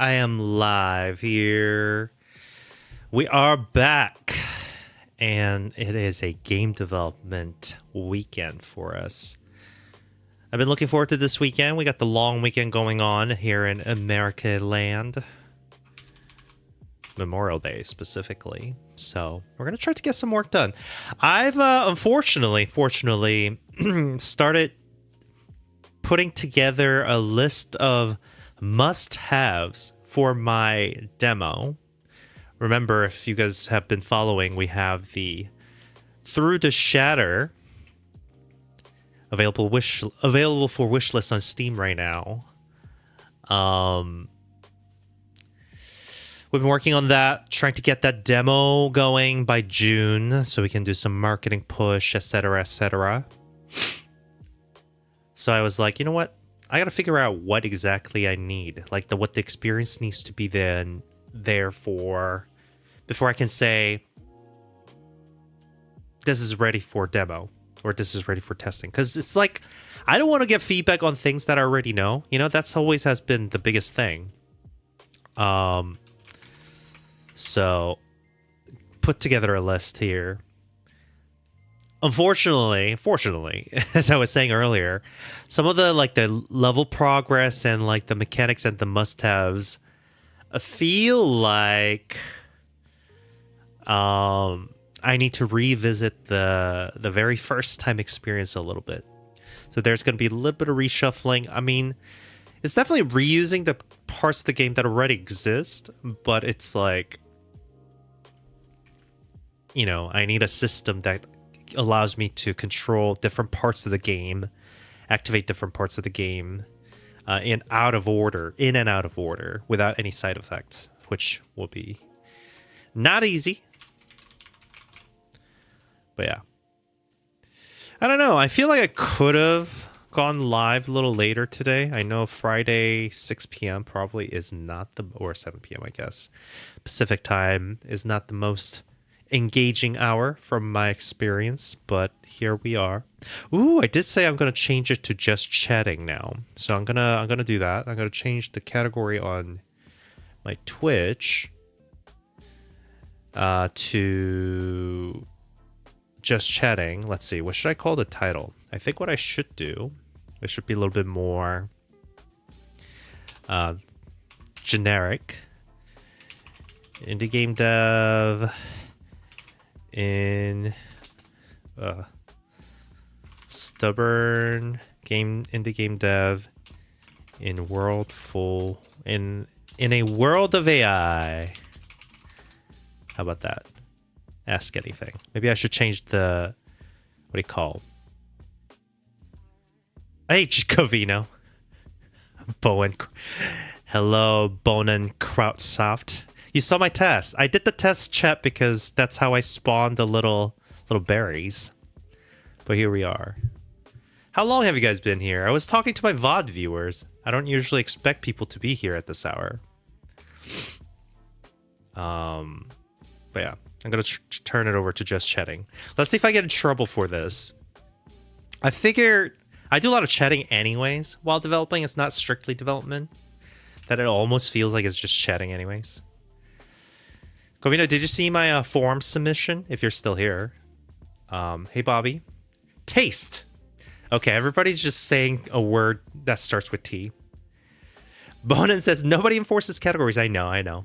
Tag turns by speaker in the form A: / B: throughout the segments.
A: I am live here. We are back, and it is a game development weekend for us. I've been looking forward to this weekend. We got the long weekend going on here in America land. Memorial Day specifically. So we're going to try to get some work done. I've fortunately started putting together a list of must-haves for my demo. Remember, if you guys have been following, we have the Through the Shatter available for wishlist on Steam right now. We've been working on that, trying to get that demo going by June so we can do some marketing push, etc., etc. So I was like, you know what? I got to figure out what exactly I need, like what the experience needs to be there for, before I can say this is ready for demo or this is ready for testing. Because it's like, I don't want to get feedback on things that I already know. You know, that's always has been the biggest thing. So put together a list here. Unfortunately, as I was saying earlier, some of the the level progress and the mechanics and the must-haves feel like I need to revisit the very first time experience a little bit. So there's going to be a little bit of reshuffling. I mean, it's definitely reusing the parts of the game that already exist, but it's like, you know, I need a system that allows me to control different parts of the game, activate different parts of the game in and out of order, without any side effects, which will be not easy. But yeah. I don't know. I feel like I could have gone live a little later today. I know Friday 6 p.m. probably is not or 7 p.m. I guess. Pacific time is not the most engaging hour from my experience, but here we are. Ooh, I did say I'm gonna change it to just chatting now, so I'm gonna do that. I'm gonna change the category on my Twitch to just chatting. Let's see, what should I call the title? I think what I should do, it should be a little bit more generic. Indie game dev in stubborn indie game dev in a world of AI. How about that? Ask anything. Maybe I should change the, what do you call? Hey, Covino. Bowen. Hello, Bonen Krautsoft. You saw my test. I did the test chat because that's how I spawned the little berries. But here we are. How long have you guys been here? I was talking to my VOD viewers. I don't usually expect people to be here at this hour. But yeah, I'm gonna turn it over to just chatting. Let's see if I get in trouble for this. I figure I do a lot of chatting anyways while developing. It's not strictly development. That it almost feels like it's just chatting anyways. Govino, did you see my form submission? If you're still here. Hey, Bobby. Taste. Okay, everybody's just saying a word that starts with T. Bonin says, nobody enforces categories. I know.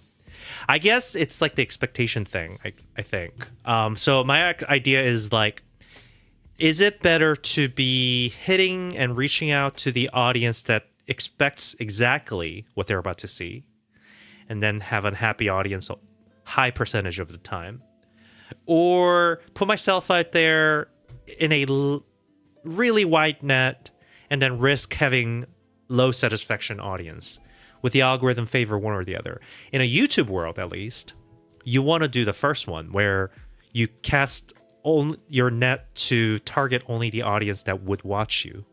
A: I guess it's like the expectation thing, I think. So my idea is is it better to be hitting and reaching out to the audience that expects exactly what they're about to see, and then have a happy audience high percentage of the time, or put myself out there in a really wide net and then risk having low satisfaction audience with the algorithm favor one or the other? In a YouTube world, at least, you want to do the first one where you cast your net to target only the audience that would watch you,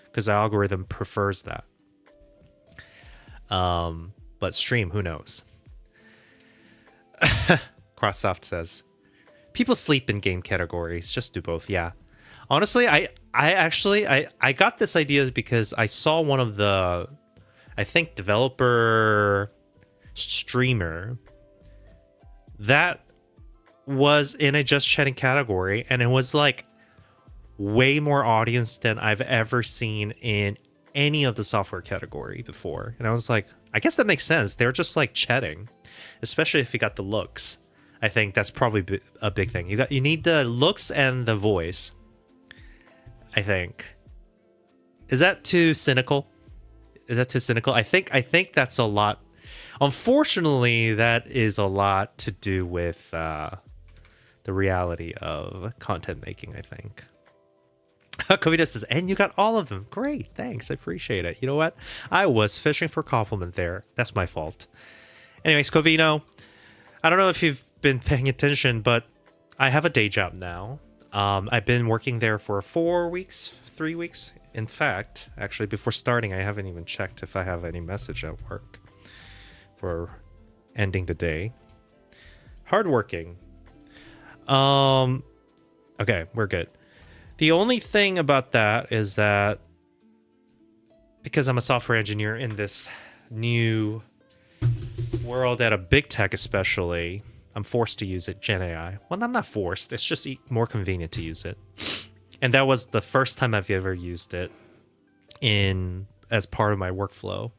A: because the algorithm prefers that. But stream, who knows? Crosssoft says, people sleep in game categories. Just do both. Yeah. Honestly, I got this idea because I saw one of the I think developer streamer that was in a just chatting category, and it was like way more audience than I've ever seen in any of the software category before. And I was like, I guess that makes sense. They're just like chatting, especially if you got the looks. I think that's probably a big thing. You need the looks and the voice, I think. Is that too cynical? I think that's a lot. Unfortunately, that is a lot to do with the reality of content making, I think. Kavita says, and you got all of them. Great, thanks. I appreciate it. You know what? I was fishing for a compliment there. That's my fault. Anyways, Covino, I don't know if you've been paying attention, but I have a day job now. I've been working there for 3 weeks. In fact, actually, before starting, I haven't even checked if I have any message at work for ending the day. Hardworking. Okay, we're good. The only thing about that is that because I'm a software engineer in this new world at a big tech especially, I'm forced to use it, Gen AI. Well, I'm not forced. It's just more convenient to use it. And that was the first time I've ever used it as part of my workflow.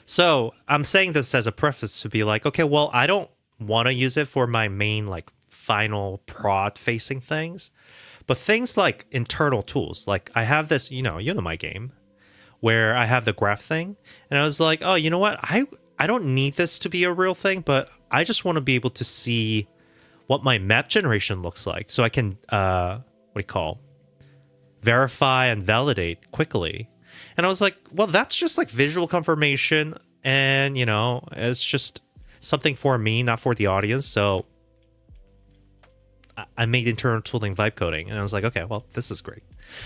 A: So I'm saying this as a preface to be like, okay, well, I don't want to use it for my main like final prod facing things, but things like internal tools. Like I have this, you know my game where I have the graph thing, and I was like, oh, you know what? I don't need this to be a real thing, but I just want to be able to see what my map generation looks like, so I can verify and validate quickly. And I was like, well, that's just like visual confirmation, and it's just something for me, not for the audience. So I made internal tooling vibe coding, and I was like, okay, well, this is great.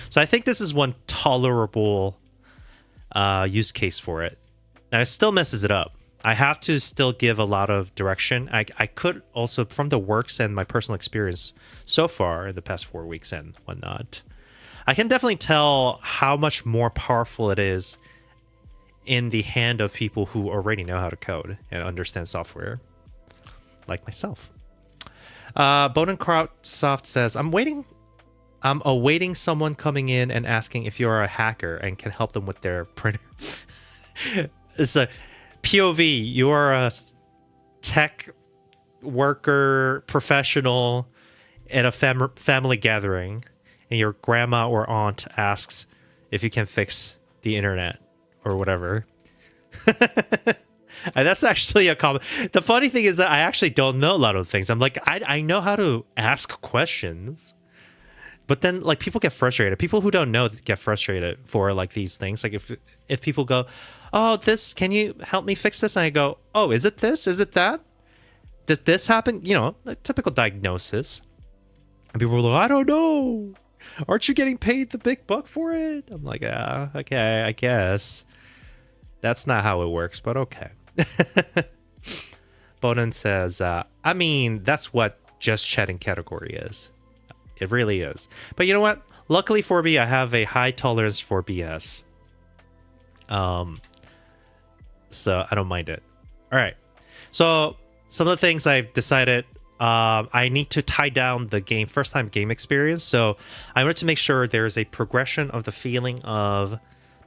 A: So I think this is one tolerable use case for it. Now it still messes it up. I have to still give a lot of direction. I could also, from the works and my personal experience so far in the past 4 weeks and whatnot, I can definitely tell how much more powerful it is in the hand of people who already know how to code and understand software, like myself. Bonenkrautsoft says, I'm awaiting someone coming in and asking if you're a hacker and can help them with their printer. It's a POV. You are a tech worker, professional at a family gathering, and your grandma or aunt asks if you can fix the internet or whatever. And that's actually a common. The funny thing is that I actually don't know a lot of things. I'm like, I know how to ask questions, but then like people get frustrated. People who don't know get frustrated for like these things. Like if people go, oh, can you help me fix this? And I go, oh, is it this? Is it that? Did this happen? A typical diagnosis. And people are like, I don't know. Aren't you getting paid the big buck for it? I'm like, okay, I guess. That's not how it works, but okay. Bonan says, I mean, that's what just chatting category is. It really is. But you know what? Luckily for me, I have a high tolerance for BS. So I don't mind it. All right. So some of the things I've decided, I need to tie down the first time game experience. So I wanted to make sure there's a progression of the feeling of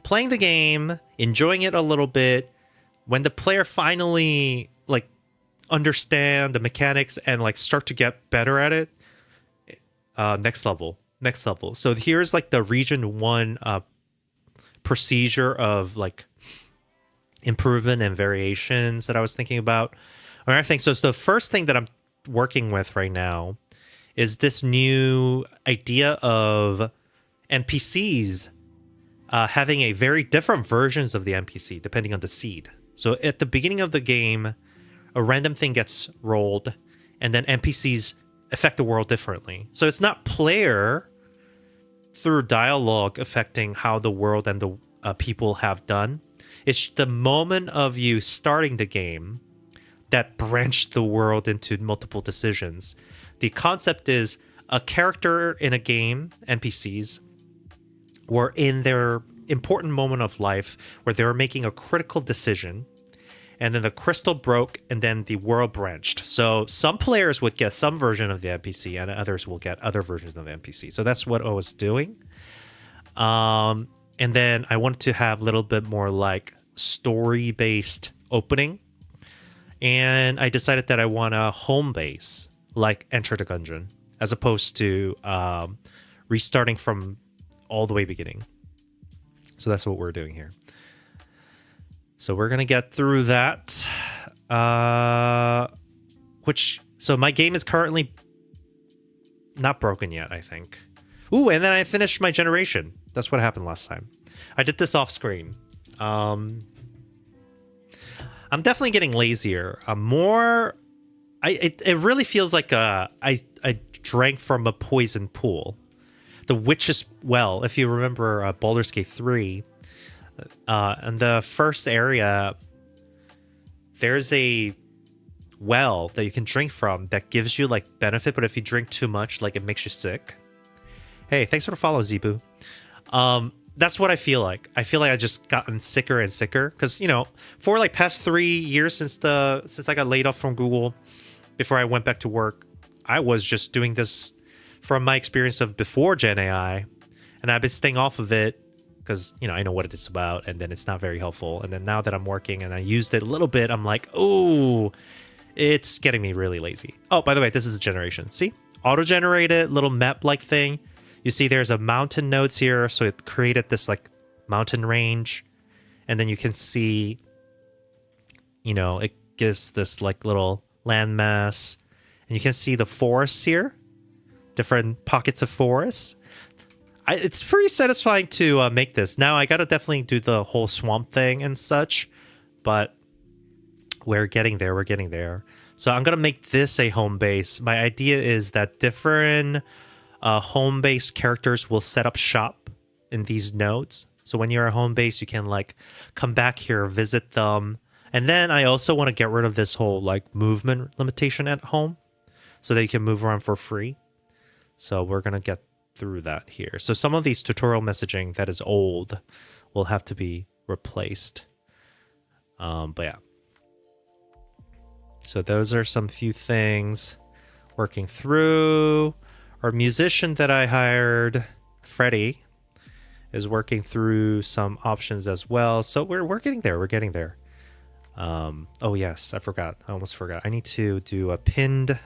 A: playing the game, enjoying it a little bit. When the player finally like understand the mechanics and like start to get better at it, next level. So here's like the region 1 procedure of like improvement and variations that I was thinking about. All right, so the first thing that I'm working with right now is this new idea of NPCs having a very different versions of the NPC depending on the seed. So at the beginning of the game, a random thing gets rolled, and then NPCs affect the world differently. So it's not player through dialogue affecting how the world and the people have done. It's the moment of you starting the game that branched the world into multiple decisions. The concept is a character in a game, NPCs, were in their important moment of life where they were making a critical decision, and then the crystal broke, and then the world branched. So some players would get some version of the NPC, and others will get other versions of the NPC. So that's what I was doing. And then I wanted to have a little bit more like story-based opening. And I decided that I want a home base, like Enter the Gungeon, as opposed to restarting from all the way beginning. So that's what we're doing here. So we're gonna get through that. So my game is currently not broken yet, I think. Ooh, and then I finished my generation. That's what happened last time. I did this off screen. I'm definitely getting lazier. It really feels like I drank from a poison pool. The Witch's Well, if you remember Baldur's Gate 3, in the first area, there's a well that you can drink from that gives you like benefit, but if you drink too much, like it makes you sick. Hey, thanks for the follow, Zebu. That's what I feel like. I feel like I just gotten sicker and sicker because, you know, for like past 3 years since I got laid off from Google, before I went back to work, I was just doing this from my experience of before Gen AI, and I've been staying off of it because, you know, I know what it's about, and then it's not very helpful. And then now that I'm working and I used it a little bit, I'm like, oh, it's getting me really lazy. Oh, by the way, this is a generation. See? Auto-generated little map-like thing. You see there's a mountain nodes here, so it created this like mountain range. And then you can see, you know, it gives this like little landmass. And you can see the forests here. Different pockets of forests. It's pretty satisfying to make this. Now, I gotta definitely do the whole swamp thing and such, but we're getting there, we're getting there. So I'm gonna make this a home base. My idea is that different home base characters will set up shop in these nodes. So when you're at home base, you can like come back here, visit them. And then I also want to get rid of this whole like movement limitation at home so that you can move around for free. So we're gonna get through that here. So some of these tutorial messaging that is old will have to be replaced. But yeah. So those are some few things working through. Our musician that I hired, Freddie, is working through some options as well. So we're getting there. We're getting there. Oh yes, I forgot. I almost forgot. I need to do a pinned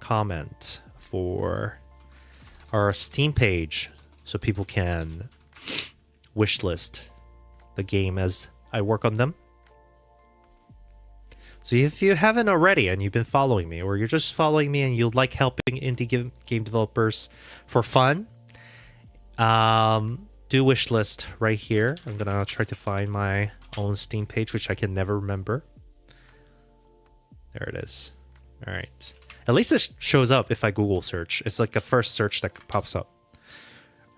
A: comment for our Steam page so people can wishlist the game as I work on them. So if you haven't already and you've been following me, or you're just following me and you like helping indie game developers for fun, do wishlist right here. I'm gonna try to find my own Steam page, which I can never remember. There it is. All right. At least this shows up if I Google search. It's like a first search that pops up.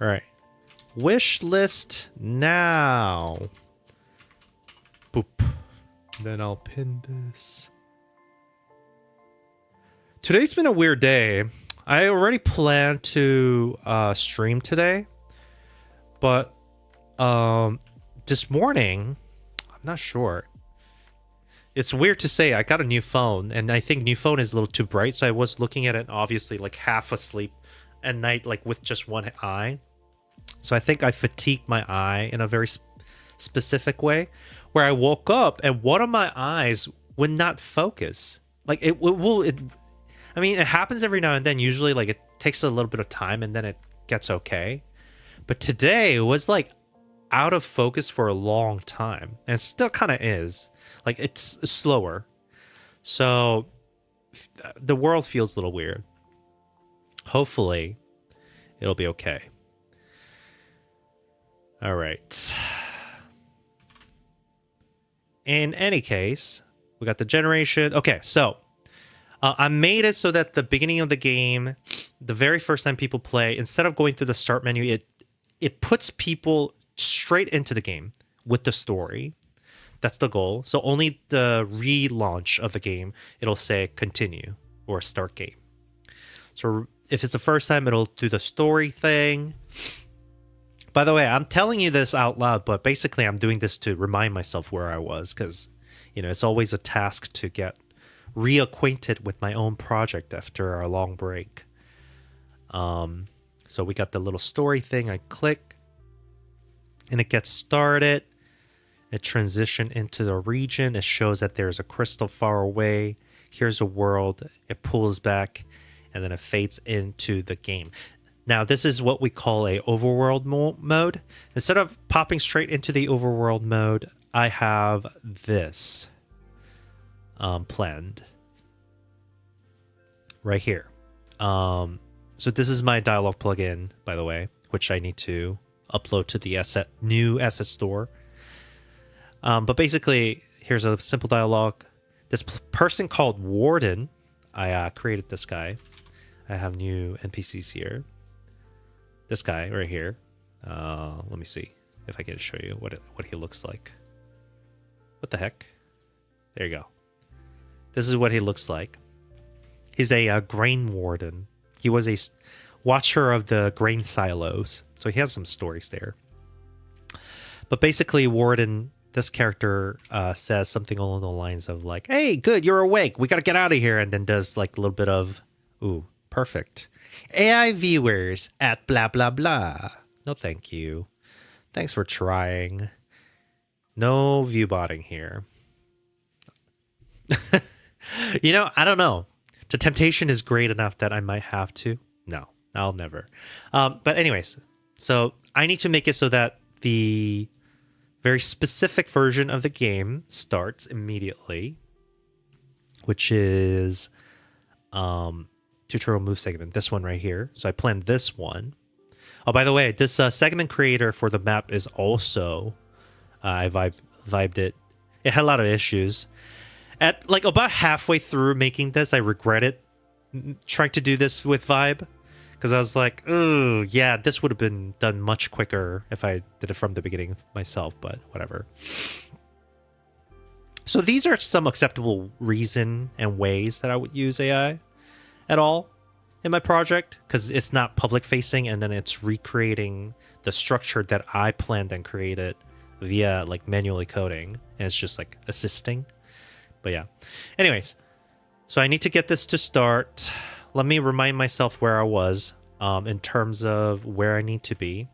A: All right. Wish list now. Boop. Then I'll pin this. Today's been a weird day. I already planned to stream today, but this morning, I'm not sure. It's weird to say. I got a new phone, and I think new phone is a little too bright, so I was looking at it obviously like half asleep at night, like with just one eye. So I think I fatigued my eye in a very specific way, where I woke up and one of my eyes would not focus. Like it I mean, it happens every now and then. Usually like it takes a little bit of time and then it gets okay. But today it was like out of focus for a long time, and it still kind of is. Like it's slower. So the world feels a little weird. Hopefully it'll be okay. All right. In any case, we got the generation. Okay, so I made it so that the beginning of the game, the very first time people play, instead of going through the start menu, it puts people straight into the game with the story. That's the goal. So only the relaunch of the game, it'll say continue or start game. So if it's the first time, it'll do the story thing. By the way, I'm telling you this out loud, but basically I'm doing this to remind myself where I was, because, you know, it's always a task to get reacquainted with my own project after a long break. So we got the little story thing. I click, and it gets started. It transitions into the region. It shows that there's a crystal far away. Here's a world. It pulls back, and then it fades into the game. Now, this is what we call a overworld mode. Instead of popping straight into the overworld mode, I have this planned right here. So this is my dialogue plugin, by the way, which I need to upload to the new asset store. But basically, here's a simple dialogue. This person called Warden, I created this guy. I have new NPCs here. This guy right here. Let me see if I can show you what he looks like. What the heck? There you go. This is what he looks like. He's a grain warden. He was a watcher of the grain silos, so he has some stories there. But basically, Warden, this character says something along the lines of like, "Hey, good, you're awake. We gotta get out of here," and then does like a little bit of, "Ooh, perfect. AI viewers at blah blah blah. No, thank you. Thanks for trying. No view botting here." You know, I don't know. The temptation is great enough that I might have to. No, I'll never. But anyways, so I need to make it so that the very specific version of the game starts immediately, which is tutorial move segment, this one right here. So I planned this one. Oh, by the way, this segment creator for the map is also, I vibed it. It had a lot of issues. At like about halfway through making this, I regretted trying to do this with Vibe, because I was like, "Oh, yeah, this would have been done much quicker if I did it from the beginning myself," but whatever. So these are some acceptable reason and ways that I would use AI at all in my project, because it's not public facing, and then it's recreating the structure that I planned and created via like manually coding, and it's just like assisting. But yeah, anyways, so I need to get this to start. Let me remind myself where I was in terms of where I need to be.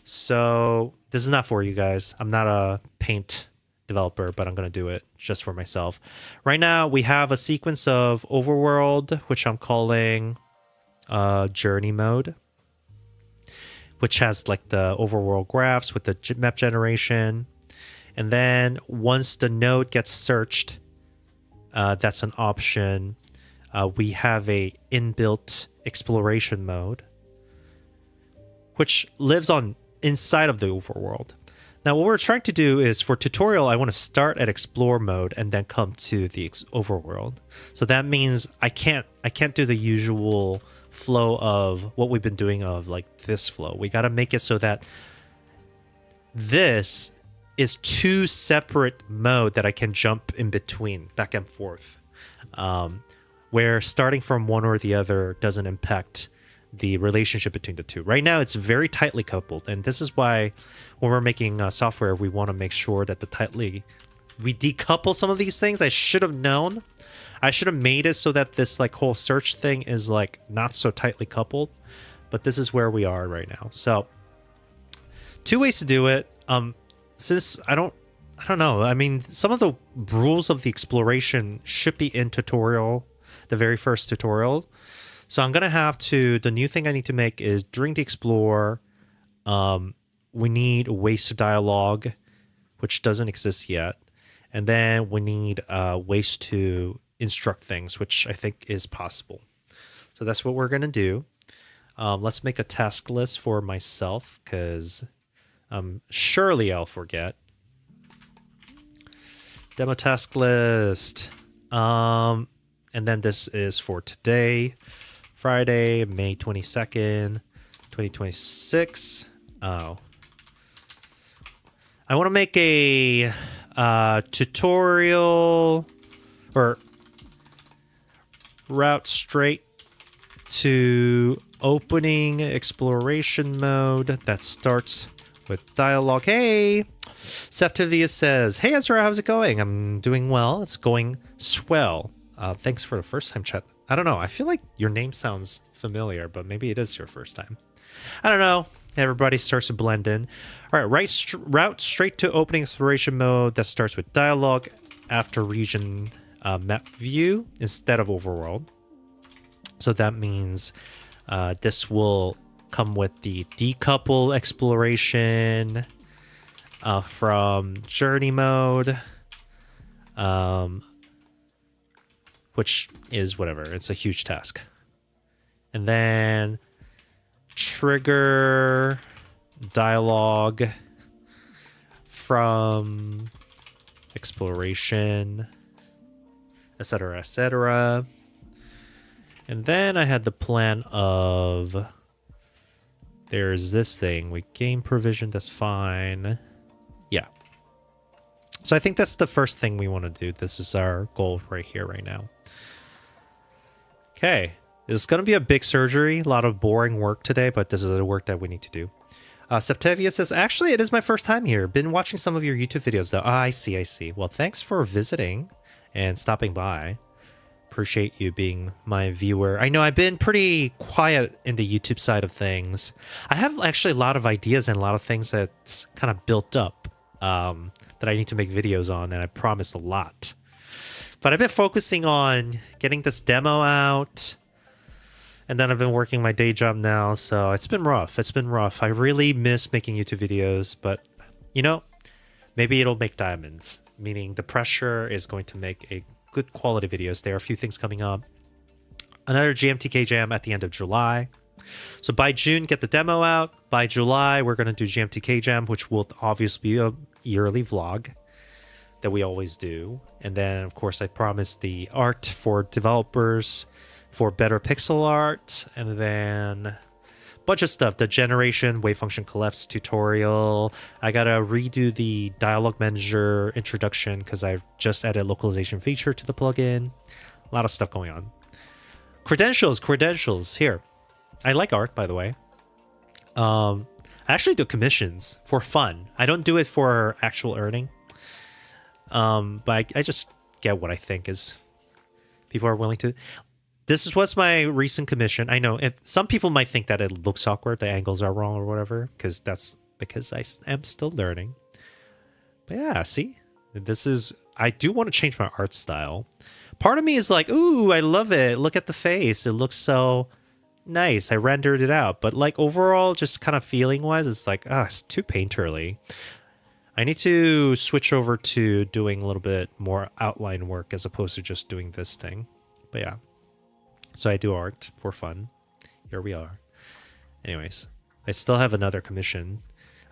A: So this is not for you guys. I'm not a Paint developer, but I'm going to do it just for myself. Right now, we have a sequence of overworld, which I'm calling journey mode, which has like the overworld graphs with the map generation. And then once the node gets searched, that's an option. We have a inbuilt exploration mode, which lives on inside of the overworld. Now, what we're trying to do is for tutorial, I want to start at explore mode and then come to the overworld. So that means I can't do the usual flow of what we've been doing of like this flow. We got to make it so that this is two separate mode that I can jump in between, back and forth, where starting from one or the other doesn't impact the relationship between the two. Right now, it's very tightly coupled, and this is why when we're making software, we want to make sure that we decouple some of these things. I should have known. I should have made it so that this like whole search thing is like not so tightly coupled, but this is where we are right now. So two ways to do it. Since I don't know. I mean, some of the rules of the exploration should be in tutorial, the very first tutorial. So I'm going to have to, the new thing I need to make is during the explore, we need ways to dialogue, which doesn't exist yet. And then we need ways to instruct things, which I think is possible. So that's what we're going to do. Let's make a task list for myself, because surely I'll forget. Demo task list. And then this is for today, Friday, May 22nd, 2026. Oh. I want to make a tutorial or route straight to opening exploration mode that starts with dialogue. Hey, Septivia says, hey Ezra, how's it going? I'm doing well. It's going swell. Thanks for the first time chat. I don't know. I feel like your name sounds familiar, but maybe it is your first time. I don't know. Everybody starts to blend in. All right, route straight to opening exploration mode that starts with dialogue after region map view instead of overworld. So that means this will come with the decouple exploration from journey mode, which is whatever. It's a huge task. And then trigger dialogue from exploration, etc., etc. And then I had the plan of there's this thing. We gain provision. That's fine. Yeah. So I think that's the first thing we want to do. This is our goal right here, right now. Okay. It's going to be a big surgery. A lot of boring work today, but this is the work that we need to do. Septivia says, actually, it is my first time here. Been watching some of your YouTube videos, though. I see, I see. Well, thanks for visiting and stopping by. Appreciate you being my viewer. I know I've been pretty quiet in the YouTube side of things. I have actually a lot of ideas and a lot of things that's kind of built up that I need to make videos on, and I promised a lot. But I've been focusing on getting this demo out, and then I've been working my day job now, so it's been rough. It's been rough. I really miss making YouTube videos, but, you know, maybe it'll make diamonds, meaning the pressure is going to make a good quality videos. There are a few things coming up. Another GMTK Jam at the end of July. So by June, get the demo out. By July, we're going to do GMTK Jam, which will obviously be a yearly vlog that we always do. And then, of course, I promised the art for developers for better pixel art. And then bunch of stuff. The generation wave function collapse tutorial. I gotta redo the dialogue manager introduction because I've just added localization feature to the plugin. A lot of stuff going on. Credentials here. I like art, by the way. I actually do commissions for fun. I don't do it for actual earning. But I just get what I think is people are willing to. This is what's my recent commission. I know some people might think that it looks awkward, the angles are wrong or whatever, because that's because I am still learning. But yeah, see, this is, I do want to change my art style. Part of me is like, ooh, I love it. Look at the face. It looks so nice. I rendered it out. But like overall, just kind of feeling wise, it's like, it's too painterly. I need to switch over to doing a little bit more outline work as opposed to just doing this thing. But yeah. So I do art for fun. Here we are. Anyways, I still have another commission.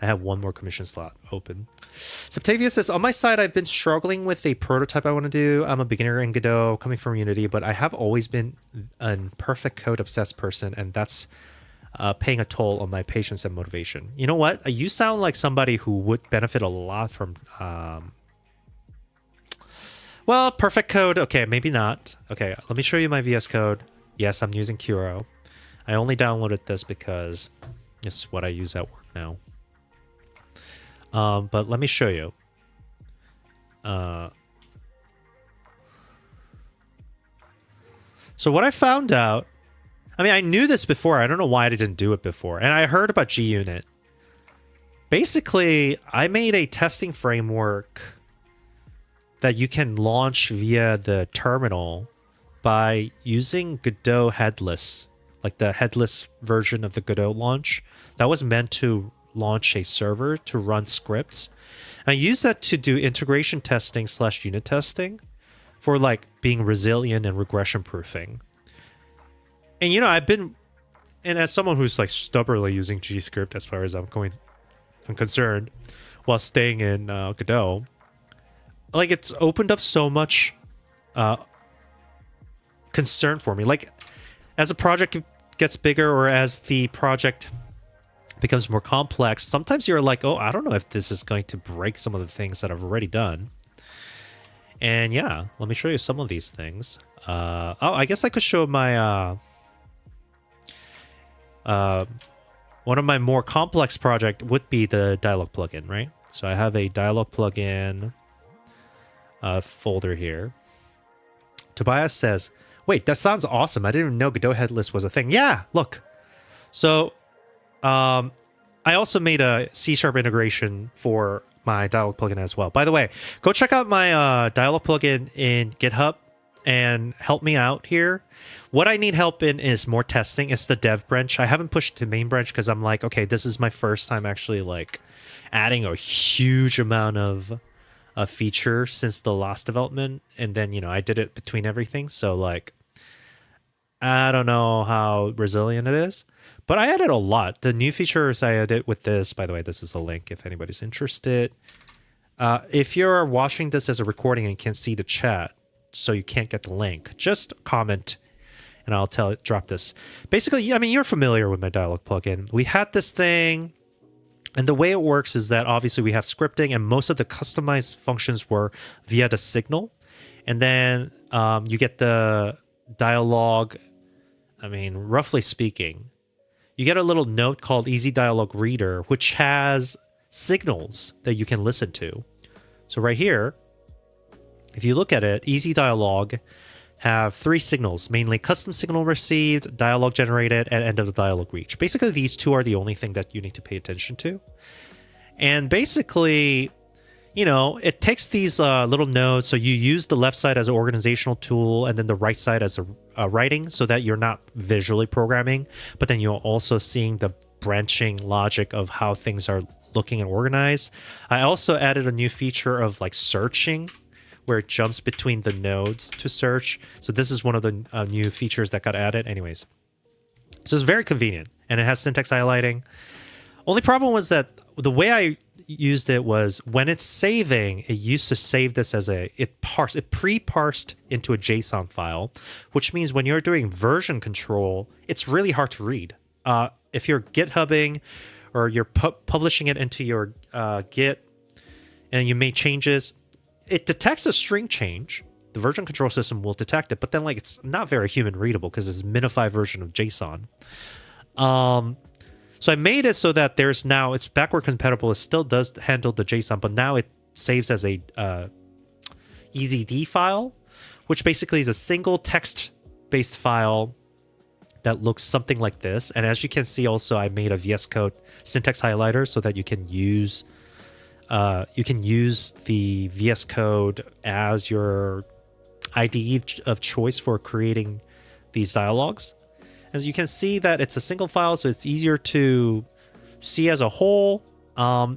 A: I have one more commission slot open. Septavia says, on my side, I've been struggling with a prototype I want to do. I'm a beginner in Godot, coming from Unity, but I have always been a perfect code obsessed person, and that's paying a toll on my patience and motivation. You know what? You sound like somebody who would benefit a lot from... well, perfect code. Okay, maybe not. Okay, let me show you my VS Code. Yes, I'm using Kuro. I only downloaded this because it's what I use at work now. But let me show you. So what I found out, I mean, I knew this before. I don't know why I didn't do it before. And I heard about GUnit. Basically, I made a testing framework that you can launch via the terminal by using Godot headless, like the headless version of the Godot launch. That was meant to launch a server to run scripts. And I use that to do integration testing / unit testing for like being resilient and regression proofing. And you know, and as someone who's like stubbornly using GScript as far as I'm concerned, while staying in Godot, like it's opened up so much concern for me. Like as a project gets bigger or as the project becomes more complex, sometimes you're like, oh, I don't know if this is going to break some of the things that I've already done. And yeah, let me show you some of these things. Oh, I guess I could show my One of my more complex project would be the dialogue plugin, right? So I have a dialogue plugin folder here. Tobias says, wait, that sounds awesome. I didn't even know Godot headless was a thing. Yeah, look. So I also made a C# integration for my dialogue plugin as well. By the way, go check out my dialogue plugin in GitHub and help me out here. What I need help in is more testing. It's the dev branch. I haven't pushed to main branch because I'm like, okay, this is my first time actually like adding a huge amount of a feature since the last development. And then, you know, I did it between everything. So like, I don't know how resilient it is, but I added a lot. The new features I added with this, by the way, this is a link if anybody's interested. If you're watching this as a recording and can't see the chat, so you can't get the link, just comment and I'll drop this. Basically, I mean, you're familiar with my dialogue plugin. We had this thing, and the way it works is that obviously we have scripting, and most of the customized functions were via the signal. And then you get the dialogue. I mean, roughly speaking, you get a little note called Easy Dialogue Reader, which has signals that you can listen to. So right here, if you look at it, Easy Dialogue have 3 signals, mainly custom signal received, dialogue generated, and end of the dialogue reach. Basically, these 2 are the only thing that you need to pay attention to. And basically, you know, it takes these little nodes. So you use the left side as an organizational tool and then the right side as a writing, so that you're not visually programming, but then you're also seeing the branching logic of how things are looking and organized. I also added a new feature of like searching, where it jumps between the nodes to search. So this is one of the new features that got added. Anyways, so it's very convenient, and it has syntax highlighting. Only problem was that the way I used it was when it's saving, it used to save this as it pre-parsed into a JSON file, which means when you're doing version control, it's really hard to read. If you're GitHubbing or you're publishing it into your Git and you made changes, it detects a string change. The version control system will detect it, but then like it's not very human readable because it's a minified version of JSON. So I made it so that it's backward compatible. It still does handle the JSON, but now it saves as a EZD file, which basically is a single text-based file that looks something like this. And as you can see, also I made a VS Code syntax highlighter so that you can use the VS Code as your IDE of choice for creating these dialogues. As you can see that it's a single file, so it's easier to see as a whole.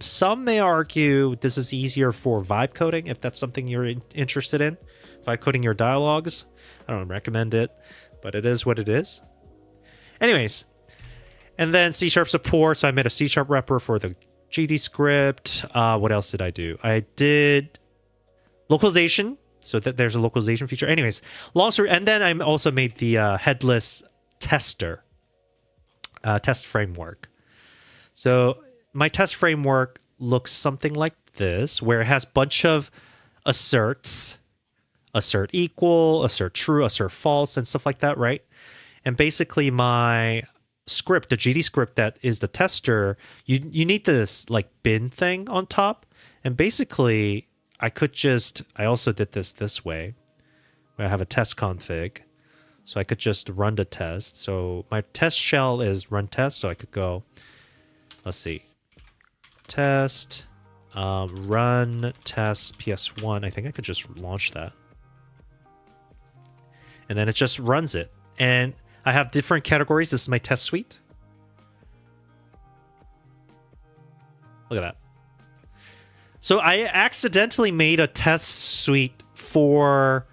A: Some may argue this is easier for vibe coding if that's something you're interested in. Vibe coding your dialogues. I don't recommend it, but it is what it is. Anyways, and then C# support. So I made a C# wrapper for the GD script. What else did I do? I did localization, so that there's a localization feature. Anyways, long story, and then I also made the headless tester test framework. So my test framework looks something like this, where it has a bunch of asserts, assert equal, assert true, assert false, and stuff like that, right? And basically my script, the GD script that is the tester, you need this like bin thing on top. And basically I also did this way, where I have a test config. So I could just run the test. So my test shell is run test. So I could go, let's see, test, run test PS1. I think I could just launch that. And then it just runs it. And I have different categories. This is my test suite. Look at that. So I accidentally made a test suite for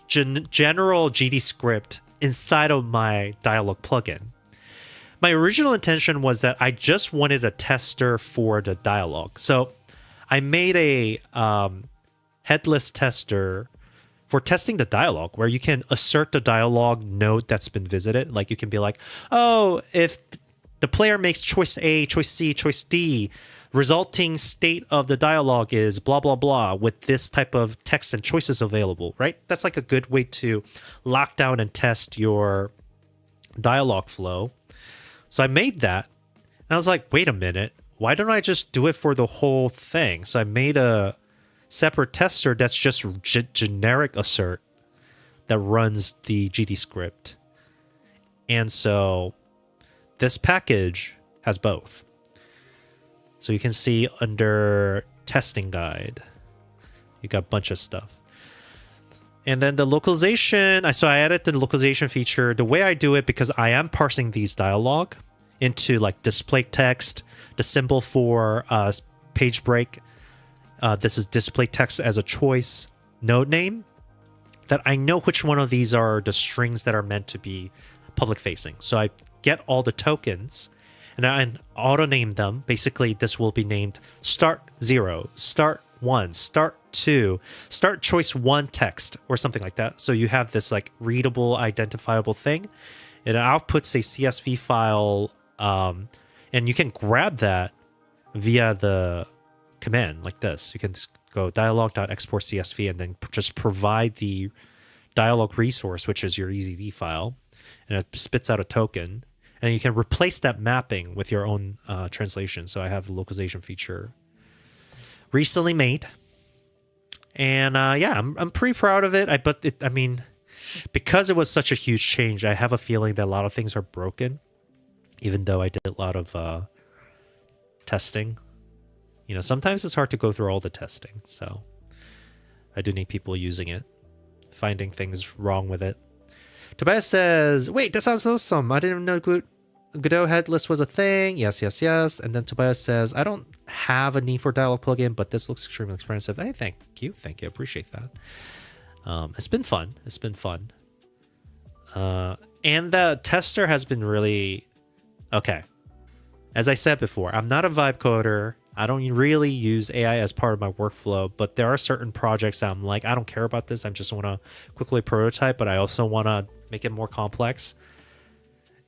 A: general GD script inside of my dialogue plugin. My original intention was that I just wanted a tester for the dialogue. So I made a headless tester for testing the dialogue, where you can assert the dialogue node that's been visited. Like you can be like, oh, if the player makes choice A, choice C, choice D, resulting state of the dialogue is blah, blah, blah with this type of text and choices available, right? That's like a good way to lock down and test your dialogue flow. So I made that, and I was like, wait a minute, why don't I just do it for the whole thing? So I made a separate tester that's just generic assert that runs the GD script. And so this package has both. So you can see under testing guide, you got a bunch of stuff. And then the localization, so I added the localization feature. The way I do it, because I am parsing these dialogue into like display text, the symbol for page break. This is display text as a choice node name, that I know which one of these are the strings that are meant to be public facing. So I get all the tokens and I auto name them. Basically, this will be named start 0, start 1, start 2, start choice 1 text, or something like that. So you have this like readable, identifiable thing. It outputs a CSV file, and you can grab that via the command like this. You can go dialog.export CSV and then just provide the dialog resource, which is your EZD file, and it spits out a token. And you can replace that mapping with your own translation. So I have a localization feature recently made. And yeah, I'm pretty proud of it. I mean, because it was such a huge change, I have a feeling that a lot of things are broken, even though I did a lot of testing. You know, sometimes it's hard to go through all the testing. So I do need people using it, finding things wrong with it. Tobias says, wait, that sounds awesome. I didn't know Godot headless was a thing. Yes, yes, yes. And then Tobias says, I don't have a need for dialogue plugin, but this looks extremely expensive. Hey, thank you. Thank you. Appreciate that. It's been fun. It's been fun. And the tester has been really... Okay. As I said before, I'm not a vibe coder. I don't really use AI as part of my workflow, but there are certain projects that I'm like, I don't care about this. I just want to quickly prototype, but I also want to make it more complex.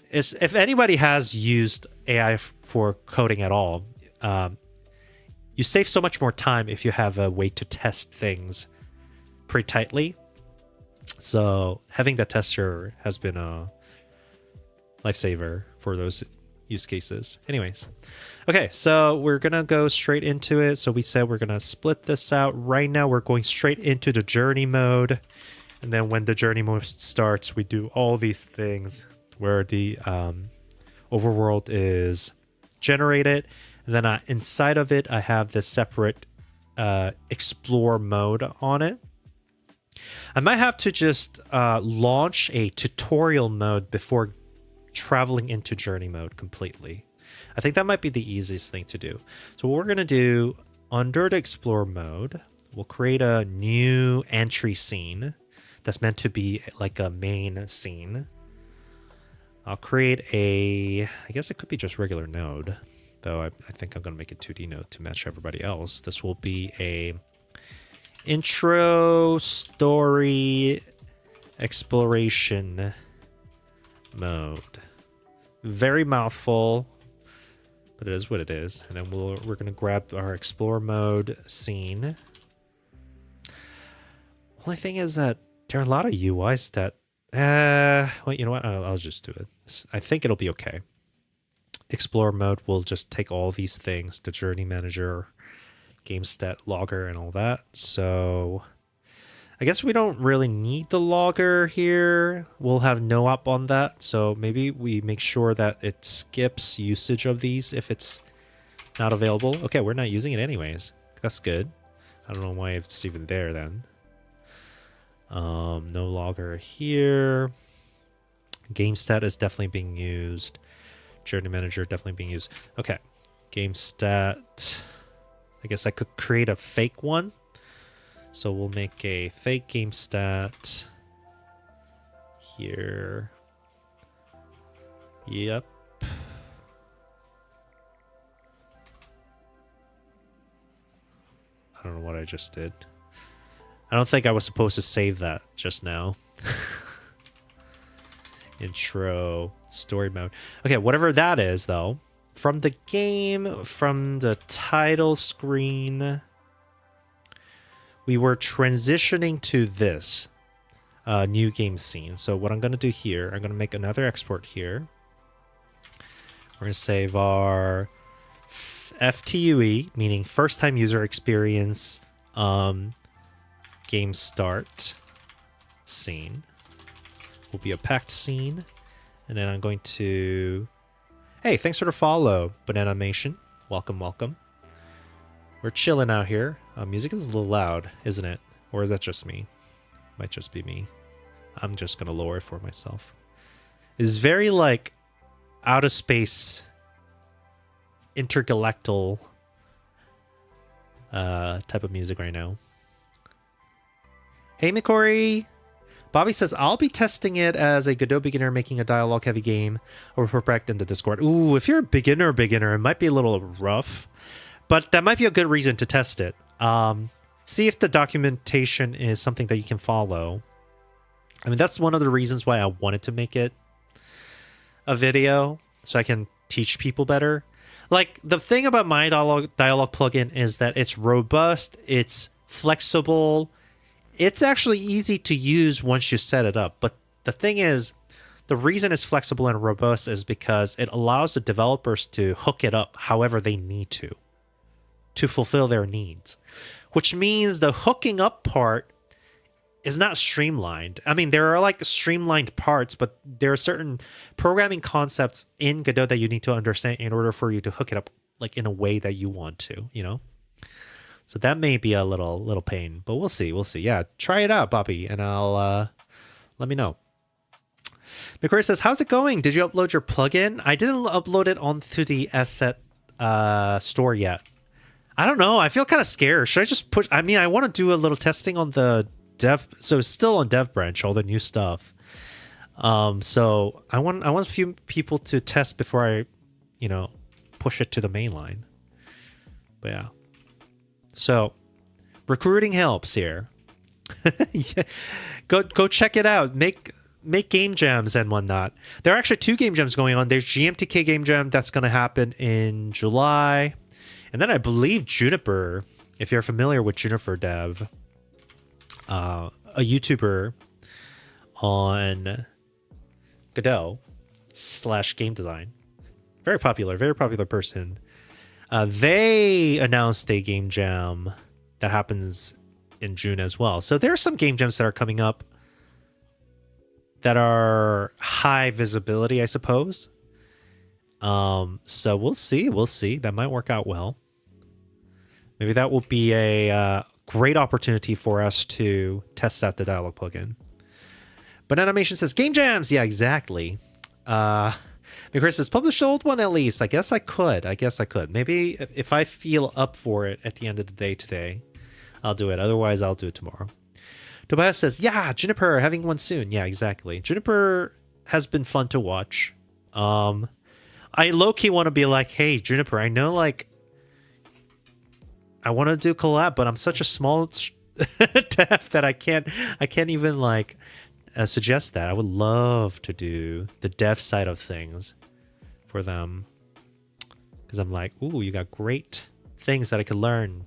A: If anybody has used AI for coding at all, you save so much more time if you have a way to test things pretty tightly. So having that tester has been a lifesaver for those use cases. Anyways, okay, so we're gonna go straight into it. So we said we're gonna split this out. Right now we're going straight into the journey mode, and then when the journey mode starts, we do all these things where the overworld is generated, and then inside of it I have this separate explore mode on it. I might have to just launch a tutorial mode before traveling into journey mode completely. I think that might be the easiest thing to do. So what we're going to do under the explore mode, we'll create a new entry scene that's meant to be like a main scene. I'll create a, I guess it could be just regular node, though I think I'm going to make a 2D node to match everybody else. This will be a intro story exploration mode. Very mouthful, but it is what it is. And then we're going to grab our explore mode scene. Only thing is that there are a lot of UIs that well, you know what? I'll just do it. I think it'll be okay. Explore mode will just take all these things, the journey manager, game stat logger, and all that. So I guess we don't really need the logger here. We'll have no op on that. So maybe we make sure that it skips usage of these if it's not available. Okay, we're not using it anyways. That's good. I don't know why it's even there then. No logger here. Game stat is definitely being used. Journey manager definitely being used. Okay, game stat. I guess I could create a fake one. So we'll make a fake game stat here. Yep. I don't know what I just did. I don't think I was supposed to save that just now. Intro, story mode. Okay, whatever that is, though. From the game, from the title screen, we were transitioning to this new game scene. So what I'm going to do here, I'm going to make another export here. We're going to save our FTUE, meaning first time user experience, game start scene. Will be a packed scene. And then I'm going to... Hey, thanks for the follow, Bananimation. Welcome, welcome. We're chilling out here. Music is a little loud, isn't it? Or is that just me? Might just be me. I'm just going to lower it for myself. It's very, like, out of space, intergalactal type of music right now. Hey, Mikori! Bobby says, I'll be testing it as a Godot beginner making a dialogue-heavy game over Perfect in the Discord. Ooh, if you're a beginner, it might be a little rough, but that might be a good reason to test it. See if the documentation is something that you can follow. I mean, that's one of the reasons why I wanted to make it a video, so I can teach people better. Like, the thing about my dialogue plugin is that it's robust, it's flexible, it's actually easy to use once you set it up. But the thing is, the reason it's flexible and robust is because it allows the developers to hook it up however they need to fulfill their needs. Which means the hooking up part is not streamlined. I mean, there are like streamlined parts, but there are certain programming concepts in Godot that you need to understand in order for you to hook it up like in a way that you want to, you know? So that may be a little pain, but we'll see. We'll see. Yeah, try it out, Bobby, and I'll let me know. McCoy says, how's it going? Did you upload your plugin? I didn't upload it onto the asset store yet. I don't know. I feel kind of scared. Should I just push? I mean, I want to do a little testing on the dev. So it's still on dev branch, all the new stuff. So I want a few people to test before I, push it to the main line. But yeah. So recruiting helps here. Yeah. Go check it out. Make game jams and whatnot. There are actually 2 game jams going on. There's GMTK game jam that's going to happen in July. And then I believe Juniper, if you're familiar with Juniper Dev, a YouTuber on Godot / game design. Very popular person. They announced a game jam that happens in June as well. So there are some game jams that are coming up that are high visibility, I suppose. So we'll see. That might work out well. Maybe that will be a great opportunity for us to test out the dialogue plugin. But Animation says, game jams! Yeah, exactly. Chris says, publish the old one at least. I guess I could. Maybe if I feel up for it at the end of the day today, I'll do it. Otherwise, I'll do it tomorrow. Tobias says, yeah, Juniper, having one soon. Yeah, exactly. Juniper has been fun to watch. I low-key want to be like, hey, Juniper, I know, like, I want to do collab, but I'm such a small dev that I can't even, like, suggest that. I would love to do the dev side of things for them. Because I'm like, ooh, you got great things that I could learn.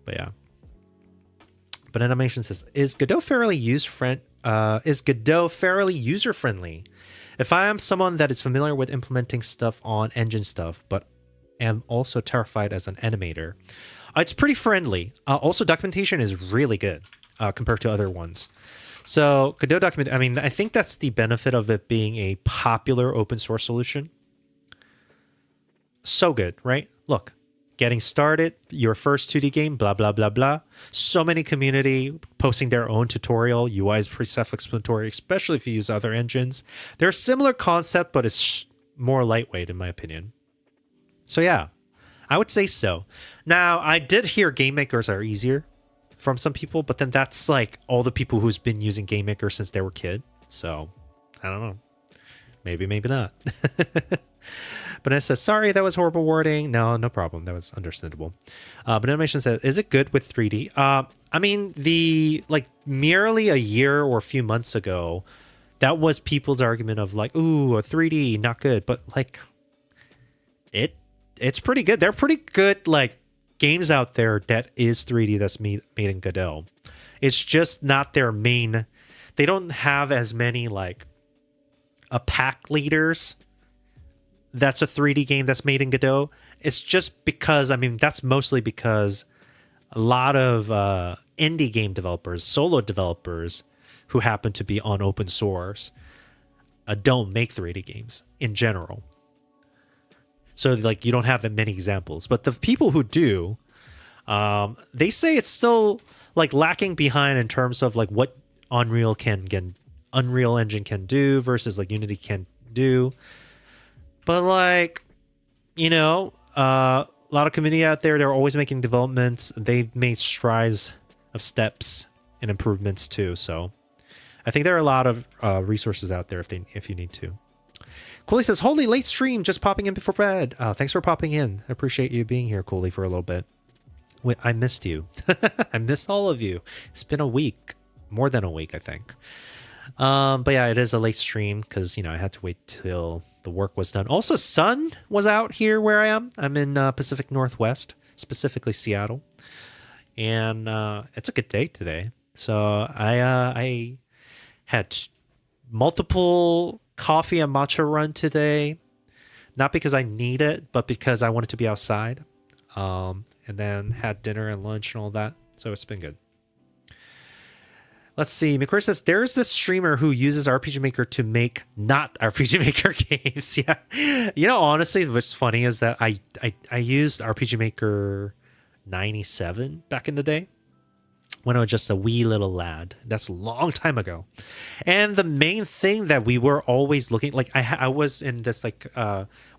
A: But yeah. But Animation says, is Godot fairly user-friendly? If I am someone that is familiar with implementing stuff on engine stuff, but am also terrified as an animator, it's pretty friendly. Also, documentation is really good compared to other ones. So Godot document, I mean, I think that's the benefit of it being a popular open source solution. So good, right? Look, getting started, your first 2D game, blah, blah, blah, blah. So many community posting their own tutorial. UI is pretty self-explanatory, especially if you use other engines. They're a similar concept, but it's more lightweight in my opinion. So yeah, I would say so. Now, I did hear game makers are easier from some people, but then that's like all the people who's been using game maker since they were kid. So I don't know. Maybe, maybe not. But it says, sorry, that was horrible wording. No problem. That was understandable. But Animation says, is it good with 3D? I mean, merely a year or a few months ago, that was people's argument of like, ooh, a 3D, not good. But like, it's pretty good. There are pretty good like games out there that is 3D that's made in Godot. It's just not their main. They don't have as many like a Pack Leaders that's a 3D game that's made in Godot. It's just because, I mean, that's mostly because a lot of indie game developers, solo developers who happen to be on open source don't make 3D games in general. So like you don't have that many examples. But the people who do, they say it's still like lacking behind in terms of like what Unreal Engine can do versus like Unity can do. But like, you know, a lot of community out there, they're always making developments. They've made strides of steps and improvements too. So I think there are a lot of resources out there if you need to. Cooley says, holy, late stream, just popping in before bed. Thanks for popping in. I appreciate you being here, Cooley, for a little bit. Wait, I missed you. I missed all of you. It's been a week. More than a week, I think. But yeah, it is a late stream because, you know, I had to wait till the work was done. Also, sun was out here where I am. I'm in Pacific Northwest, specifically Seattle. And it's a good day today. So I had multiple coffee and matcha run today, not because I need it, but because I wanted to be outside, and then had dinner and lunch and all that. So it's been good. Let's see. McCoy says there's this streamer who uses RPG Maker to make not RPG Maker games. Yeah, you know, honestly, what's funny is that I used RPG Maker 97 back in the day, when I was just a wee little lad. That's a long time ago. And the main thing that we were always looking, like I was in this like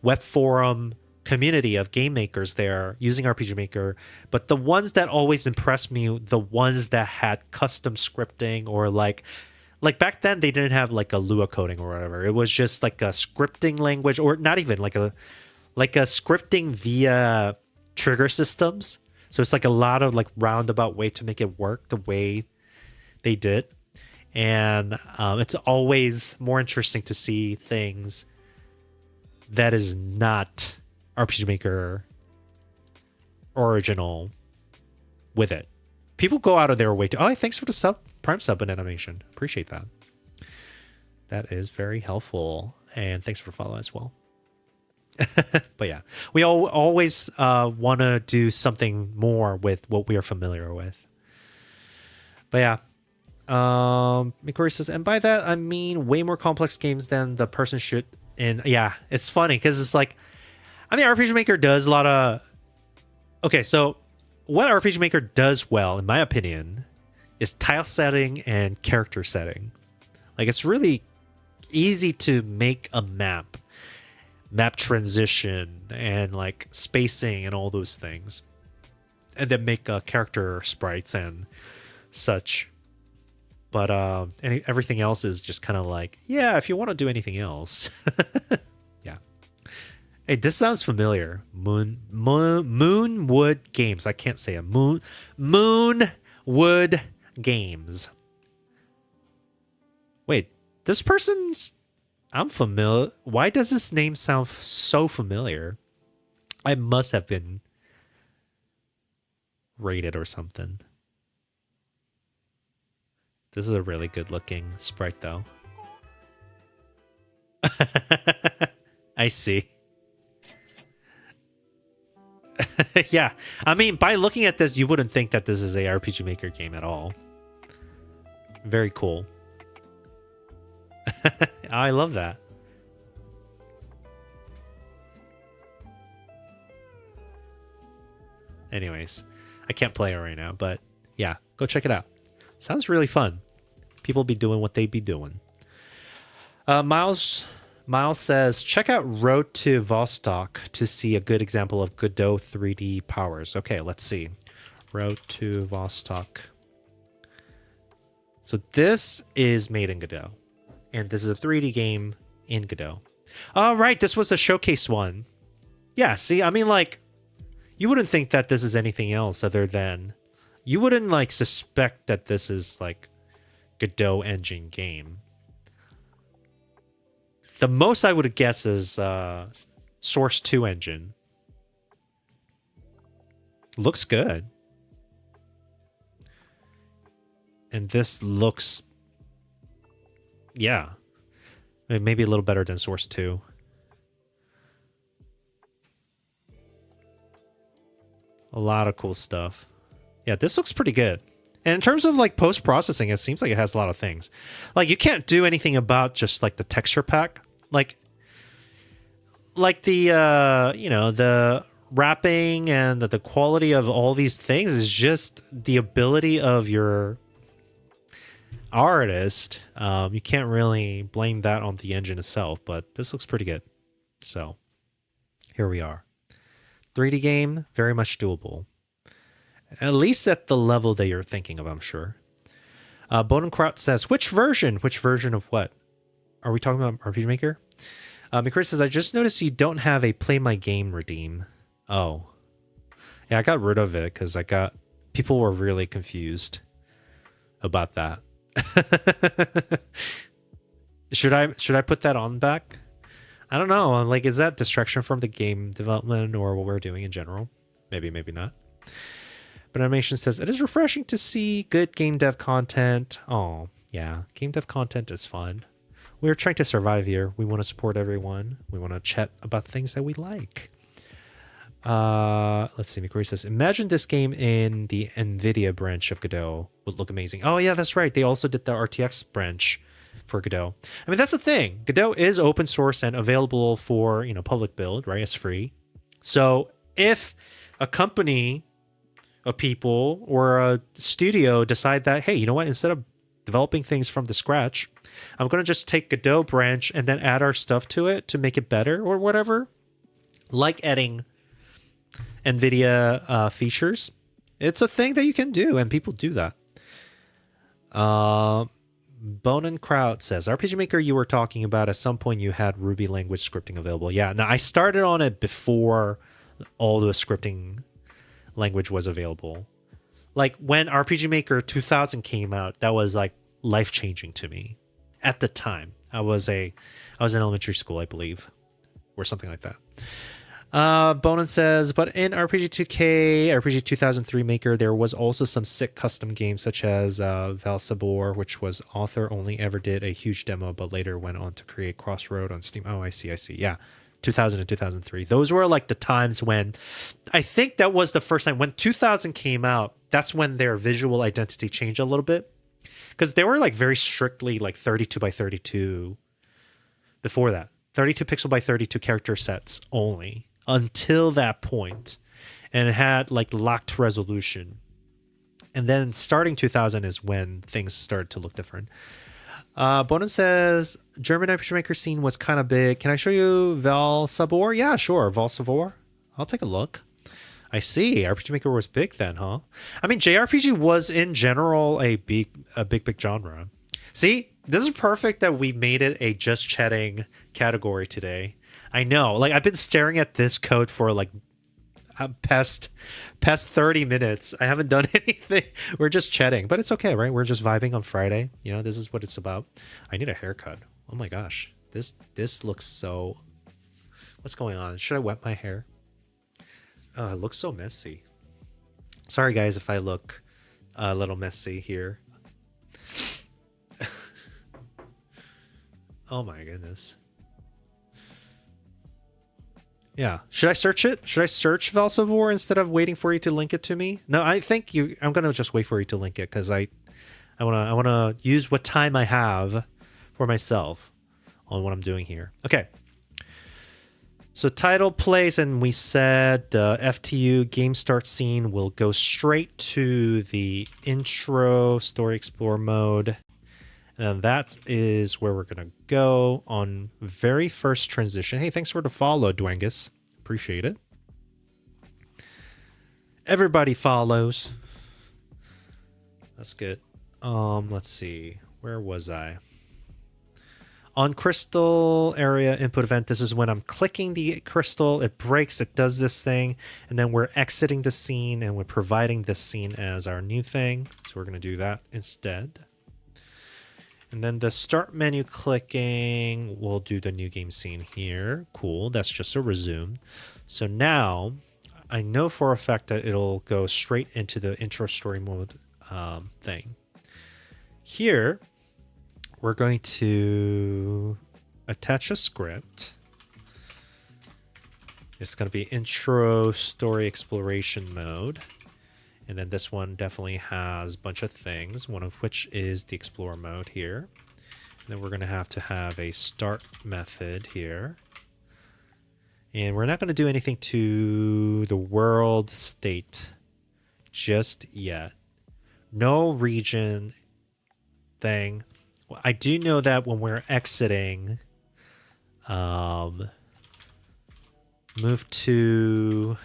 A: web forum community of game makers there using RPG Maker, but the ones that always impressed me, the ones that had custom scripting, or like back then they didn't have like a Lua coding or whatever. It was just like a scripting language, or not even like a scripting via trigger systems. So it's like a lot of like roundabout way to make it work the way they did. And it's always more interesting to see things that is not RPG Maker original with it. People go out of their way to, oh, thanks for the Prime sub and animation. Appreciate that. That is very helpful. And thanks for following as well. But yeah, we always want to do something more with what we are familiar with. But yeah, Mikori says, and by that I mean way more complex games than the person should. And yeah, it's funny because it's like, I mean, RPG Maker does a lot of. Okay, so what RPG Maker does well, in my opinion, is tile setting and character setting. Like, it's really easy to make a map transition and like spacing and all those things, and then make character sprites and such. But everything else is just kind of like, yeah, if you want to do anything else. Yeah. Hey, this sounds familiar. Moonwood Games. I can't say it. Moonwood Games. Wait, this person's, I'm familiar. Why does this name sound so familiar? I must have been rated or something. This is a really good looking sprite though. I see. Yeah, I mean, by looking at this, you wouldn't think that this is a RPG Maker game at all. Very cool. I love that. Anyways, I can't play it right now, but yeah, go check it out. Sounds really fun. People be doing what they be doing. Miles says, check out Road to Vostok to see a good example of Godot 3D powers. Okay, let's see. Road to Vostok. So this is made in Godot. And this is a 3D game in Godot. All right, this was a showcase one. Yeah, see, I mean, like, you wouldn't think that this is anything else other than... You wouldn't, like, suspect that this is, like, Godot engine game. The most I would guess is Source 2 engine. Looks good. And this looks... Yeah. Maybe a little better than Source 2. A lot of cool stuff. Yeah, this looks pretty good. And in terms of like post-processing, it seems like it has a lot of things. Like you can't do anything about just like the texture pack. Like the you know, the wrapping and the quality of all these things is just the ability of your artist. You can't really blame that on the engine itself, but this looks pretty good. So here we are. 3D game, very much doable. At least at the level that you're thinking of, I'm sure. Bonenkraut says, which version? Which version of what? Are we talking about RPG Maker? McChris says, I just noticed you don't have a play my game redeem. Oh. Yeah, I got rid of it because people were really confused about that. Should I put that on back? I don't know. Like, is that distraction from the game development or what we're doing in general? Maybe, maybe not. But Animation says, it is refreshing to see good game dev content. Oh, yeah. Game dev content is fun. We're trying to survive here. We want to support everyone. We want to chat about things that we like. Let's see. McCrory says, imagine this game in the NVIDIA branch of Godot would look amazing. Oh, yeah, that's right. They also did the RTX branch for Godot. I mean, that's the thing. Godot is open source and available for, you know, public build, right? It's free. So if a company, a people, or a studio decide that, hey, you know what? Instead of developing things from the scratch, I'm going to just take Godot branch and then add our stuff to it to make it better or whatever. Like adding NVIDIA features. It's a thing that you can do, and people do that. Bonenkraut says, RPG Maker you were talking about, at some point you had Ruby language scripting available. Yeah, now I started on it before all the scripting language was available. Like when RPG Maker 2000 came out, that was like life-changing to me. At the time, I was in elementary school, I believe, or something like that. Bonin says, but in RPG 2K, RPG 2003 Maker, there was also some sick custom games such as Valsabor, which was author only ever did a huge demo, but later went on to create Crossroad on Steam. Oh, I see. Yeah. 2000 and 2003. Those were like the times when I think that was the first time when 2000 came out. That's when their visual identity changed a little bit, because they were like very strictly like 32 by 32 before that. 32 pixel by 32 character sets only until that point, and it had like locked resolution. And then starting 2000 is when things started to look different. Bonin says, German RPG Maker scene was kind of big. Can I show you Valsabor? Yeah, sure. Valsabor. I'll take a look. I see. RPG Maker was big then, huh? I mean, JRPG was in general a big genre. See, this is perfect that we made it a just chatting category today. I know. Like, I've been staring at this code for like past 30 minutes. I haven't done anything. We're just chatting, but it's okay, right? We're just vibing on Friday. You know, this is what it's about. I need a haircut. Oh my gosh. This looks so... What's going on? Should I wet my hair? Oh, it looks so messy. Sorry, guys, if I look a little messy here. Oh my goodness. Yeah. Should I search it? Should I search Valsabor instead of waiting for you to link it to me? No, I think I'm gonna just wait for you to link it because I wanna use what time I have for myself on what I'm doing here. Okay. So title plays, and we said the FTU game start scene will go straight to the intro story explore mode. And that is where we're going to go on very first transition. Hey, thanks for the follow, Dwangus. Appreciate it. Everybody follows. That's good. Let's see. Where was I? On crystal area input event, this is when I'm clicking the crystal, it breaks, it does this thing, and then we're exiting the scene and we're providing this scene as our new thing. So we're going to do that instead. And then the start menu clicking, we'll do the new game scene here. Cool, that's just a resume. So now I know for a fact that it'll go straight into the intro story mode thing. Here, we're going to attach a script. It's going to be intro story exploration mode. And then this one definitely has a bunch of things, one of which is the explore mode here. And then we're going to have a start method here. And we're not going to do anything to the world state just yet. No region thing. I do know that when we're exiting, move to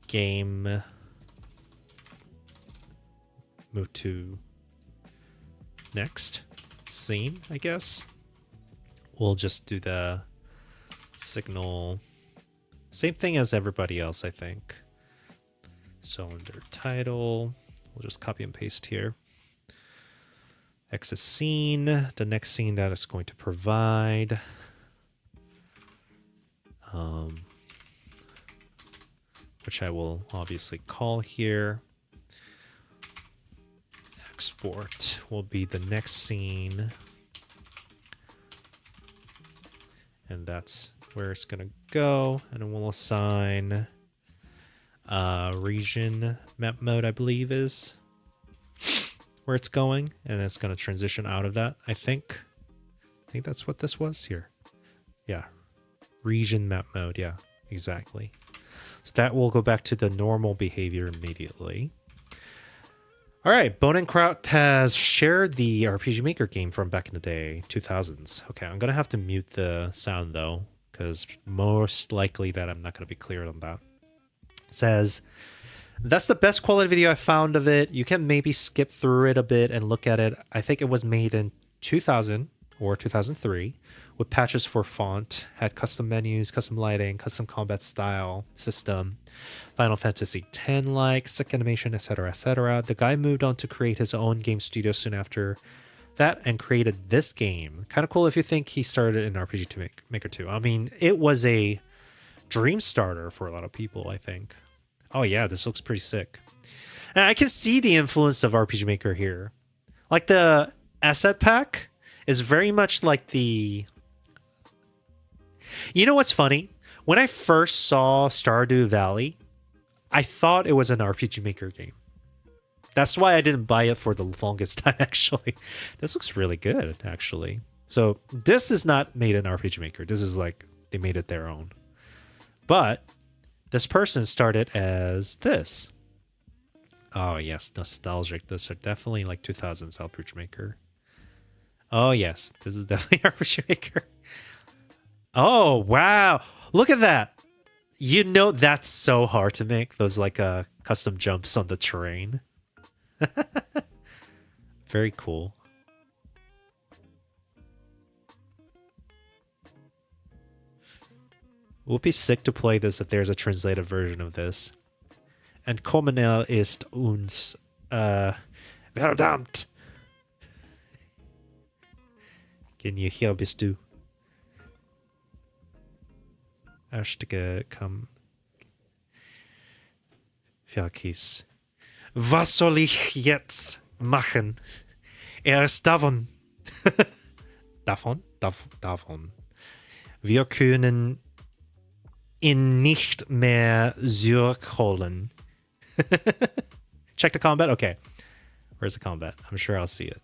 A: game, move to next scene, I guess. We'll just do the signal, same thing as everybody else, I think. So under title, we'll just copy and paste here. Exit scene, the next scene that it's going to provide. Which I will obviously call here. Export will be the next scene. And that's where it's going to go. And then we'll assign region map mode, I believe, is where it's going. And it's going to transition out of that, I think. I think that's what this was here. Yeah. Region map mode. Yeah, exactly. So that will go back to the normal behavior immediately. All right, Bone and Kraut has shared the RPG Maker game from back in the day, 2000s. Okay, I'm going to have to mute the sound, though, because most likely that I'm not going to be clear on that. It says, that's the best quality video I found of it. You can maybe skip through it a bit and look at it. I think it was made in 2000 or 2003 with patches for font, had custom menus, custom lighting, custom combat style system, Final Fantasy X-like, sick animation, etc., etc. The guy moved on to create his own game studio soon after that and created this game. Kind of cool if you think he started in RPG Maker 2. I mean, it was a dream starter for a lot of people, I think. Oh yeah, this looks pretty sick. And I can see the influence of RPG Maker here. Like the asset pack is very much like the... You know what's funny? When I first saw Stardew Valley, I thought it was an RPG Maker game. That's why I didn't buy it for the longest time, actually. This looks really good, actually. So this is not made in RPG Maker. This is like they made it their own. But this person started as this. Oh, yes, nostalgic. Those are definitely like 2000s RPG Maker. Oh, yes, this is definitely RPG Maker. Oh, wow. Look at that. You know that's so hard to make. Those like custom jumps on the terrain. Very cool. It would be sick to play this if there's a translated version of this. And Kommunal ist uns verdammt. Can you hear bist du? Erstige kam. Verkis. Was soll ich jetzt machen? Ist davon. Davon. Wir können ihn nicht mehr zurückholen. Check the combat? Okay. Where's the combat? I'm sure I'll see it.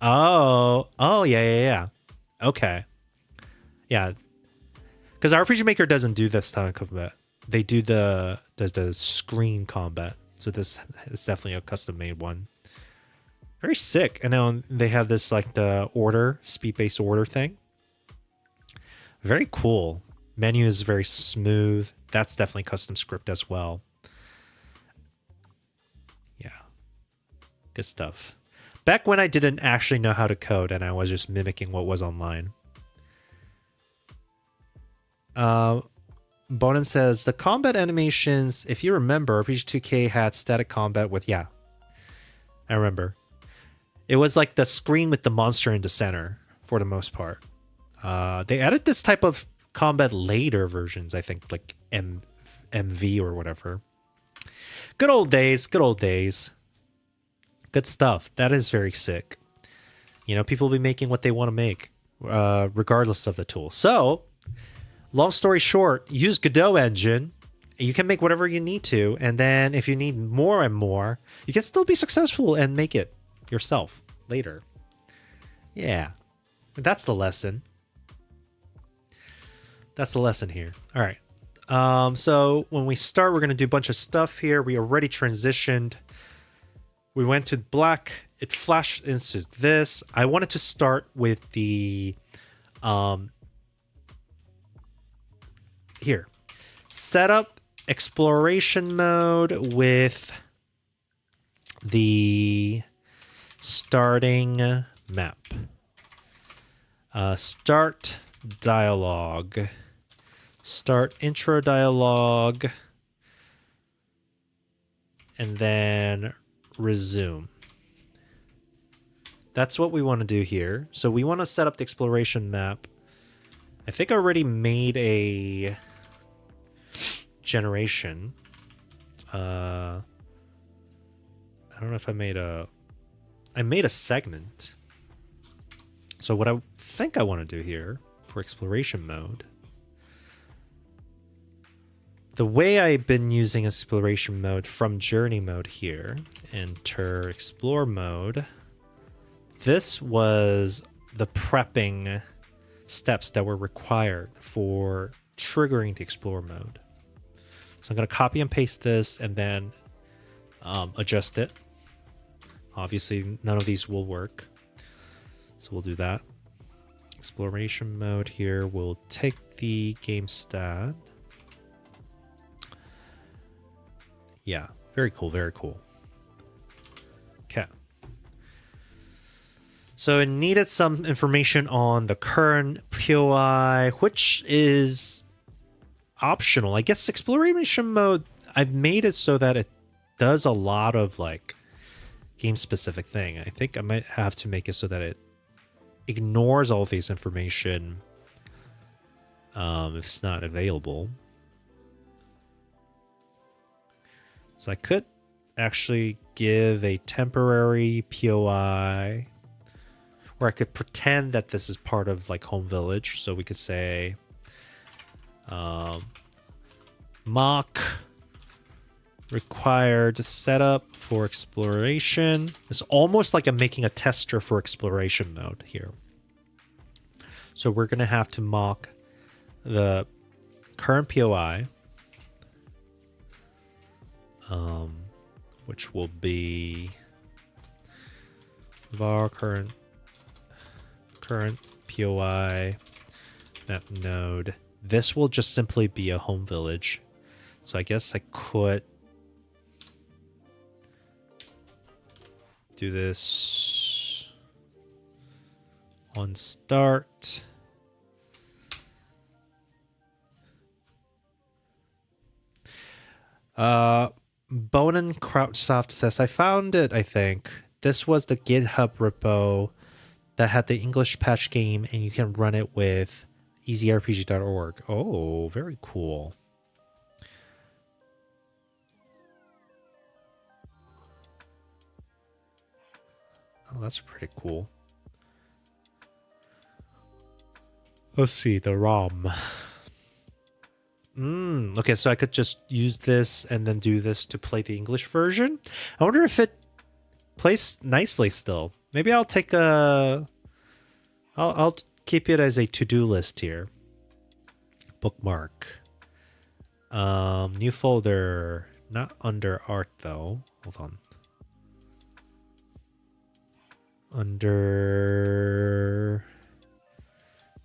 A: Oh, yeah. Okay. Yeah. Because RPG Maker doesn't do this style of combat. They do the screen combat. So this is definitely a custom made one. Very sick. And now they have this like the order, speed-based order thing. Very cool. Menu is very smooth. That's definitely custom script as well. Yeah. Good stuff. Back when I didn't actually know how to code and I was just mimicking what was online. Bonin says, the combat animations, if you remember, RPG 2K had static combat with, yeah. I remember. It was like the screen with the monster in the center for the most part. They added this type of combat later versions, I think, like MV or whatever. Good old days. Good old days. Good stuff. That is very sick. You know, people will be making what they want to make, regardless of the tool. So, long story short, use Godot engine. You can make whatever you need to. And then if you need more and more, you can still be successful and make it yourself later. Yeah. That's the lesson. That's the lesson here. All right. So when we start, we're going to do a bunch of stuff here. We already transitioned. We went to black. It flashed into this. I wanted to start with the here. Set up exploration mode with the starting map. Start dialogue. Start intro dialogue. And then resume. That's what we want to do here. So we want to set up the exploration map. I think I already made a generation. I don't know if I made a segment. So what I think I want to do here for exploration mode, the way I've been using exploration mode from journey mode here, enter explore mode, this was the prepping steps that were required for triggering the explore mode. So I'm going to copy and paste this and then adjust it. Obviously, none of these will work. So we'll do that. Exploration mode here. We'll take the game stat. Yeah, very cool, very cool. Okay. So it needed some information on the current POI, which is optional. I guess exploration mode, I've made it so that it does a lot of like game specific thing. I think I might have to make it so that it ignores all these information if it's not available. So I could actually give a temporary POI, or I could pretend that this is part of like home village. So we could say mock required setup for exploration. It's almost like I'm making a tester for exploration mode here. So we're going to have to mock the current POI, which will be var current POI map node. This will just simply be a home village. So I guess I could do this on start. Bonin Crouchsoft says, I found it, I think. This was the GitHub repo that had the English patch game, and you can run it with easyrpg.org. Oh, very cool. Oh, that's pretty cool. Let's see, the ROM. Okay, so I could just use this and then do this to play the English version. I wonder if it plays nicely still. Maybe I'll take a... I'll keep it as a to-do list here. Bookmark. New folder. Not under art, though. Hold on. Under...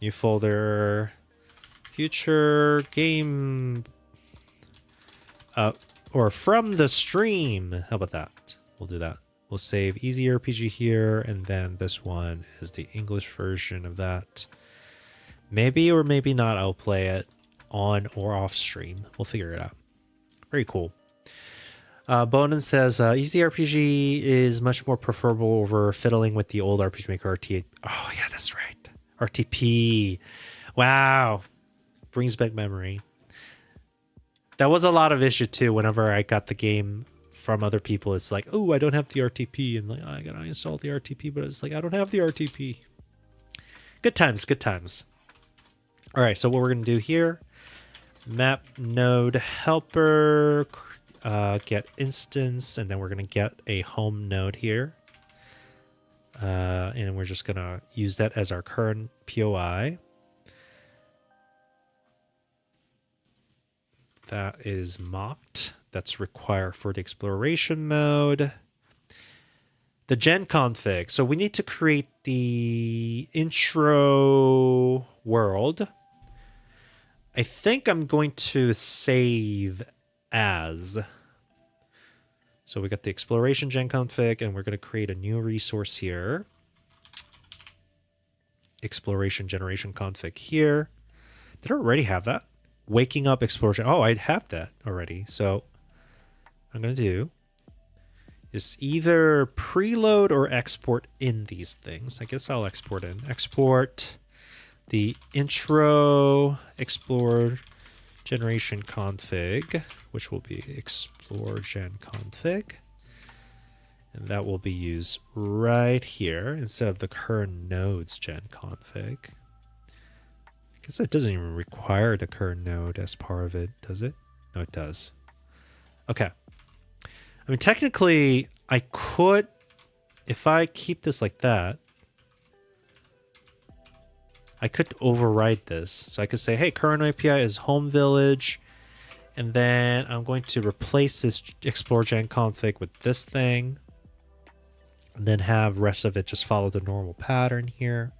A: New folder... Future game, or from the stream. How about that? We'll do that. We'll save Easy RPG here, and then this one is the English version of that. Maybe or maybe not I'll play it on or off stream. We'll figure it out. Very cool. Bonin says, Easy RPG is much more preferable over fiddling with the old RPG Maker RT. Oh, yeah, that's right. RTP. Wow. Brings back memory. That was a lot of issue too whenever I got the game from other people, it's like, oh, I don't have the RTP, and like, oh, I gotta install the RTP, but it's like, I don't have the RTP. Good times, good times. All right, so what we're gonna do here, map node helper, get instance, and then we're gonna get a home node here. And we're just gonna use that as our current POI. That is mocked. That's required for the exploration mode. The gen config. So we need to create the intro world. I think I'm going to save as. So we got the exploration gen config, and we're going to create a new resource here. Exploration generation config here. Did I already have that? Waking up exploration. Oh, I have that already. So what I'm going to do is either preload or export in these things. I guess I'll export in. Export the intro explore generation config, which will be explore gen config. And that will be used right here instead of the current nodes gen config. I guess it doesn't even require the current node as part of it, does it? No, it does. Okay. I mean, technically, I could, if I keep this like that, I could override this. So I could say, hey, current API is home village. And then I'm going to replace this explore gen config with this thing. And then have rest of it just follow the normal pattern here.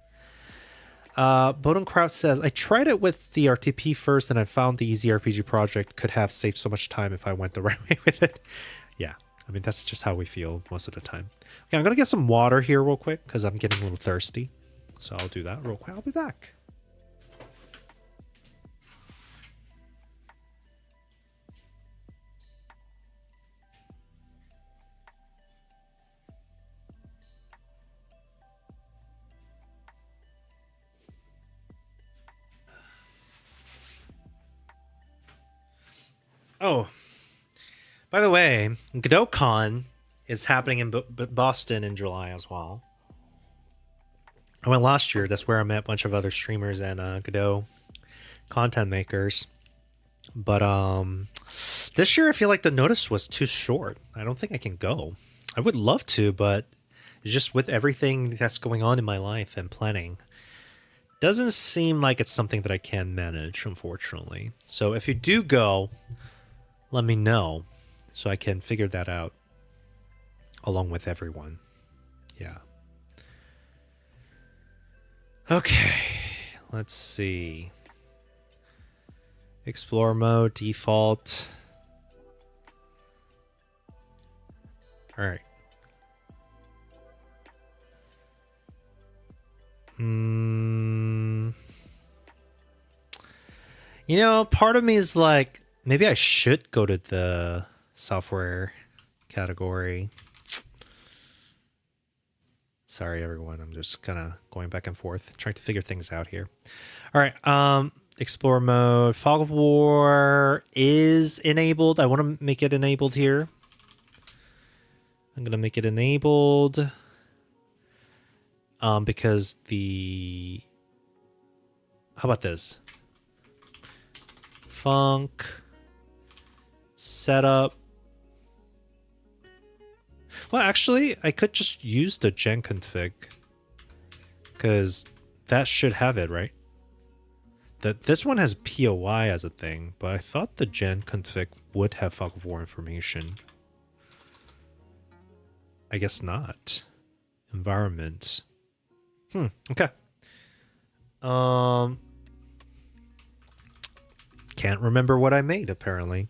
A: Bodenkraut says, I tried it with the RTP first and I found the easy RPG project could have saved so much time if I went the right way with it. Yeah, I mean, that's just how we feel most of the time. Okay, I'm going to get some water here real quick because I'm getting a little thirsty. So I'll do that real quick. I'll be back. Oh, by the way, Godot Con is happening in Boston in July as well. I went last year. That's where I met a bunch of other streamers and Godot content makers. But this year I feel like the notice was too short. I don't think I can go. I would love to, but just with everything that's going on in my life and planning, doesn't seem like it's something that I can manage, unfortunately. So if you do go, let me know so I can figure that out along with everyone. Yeah. Okay, let's see. Explore mode, default. All right. You know, part of me is like, maybe I should go to the software category. Sorry, everyone. I'm just kind of going back and forth, trying to figure things out here. All right. Explore mode. Fog of War is enabled. I want to make it enabled here. I'm going to make it enabled because the... How about this? Funk. Setup. Well, actually, I could just use the gen config because that should have it, right? This one has POI as a thing, but I thought the gen config would have Fog of War information. I guess not. Environment. Okay. Can't remember what I made, apparently.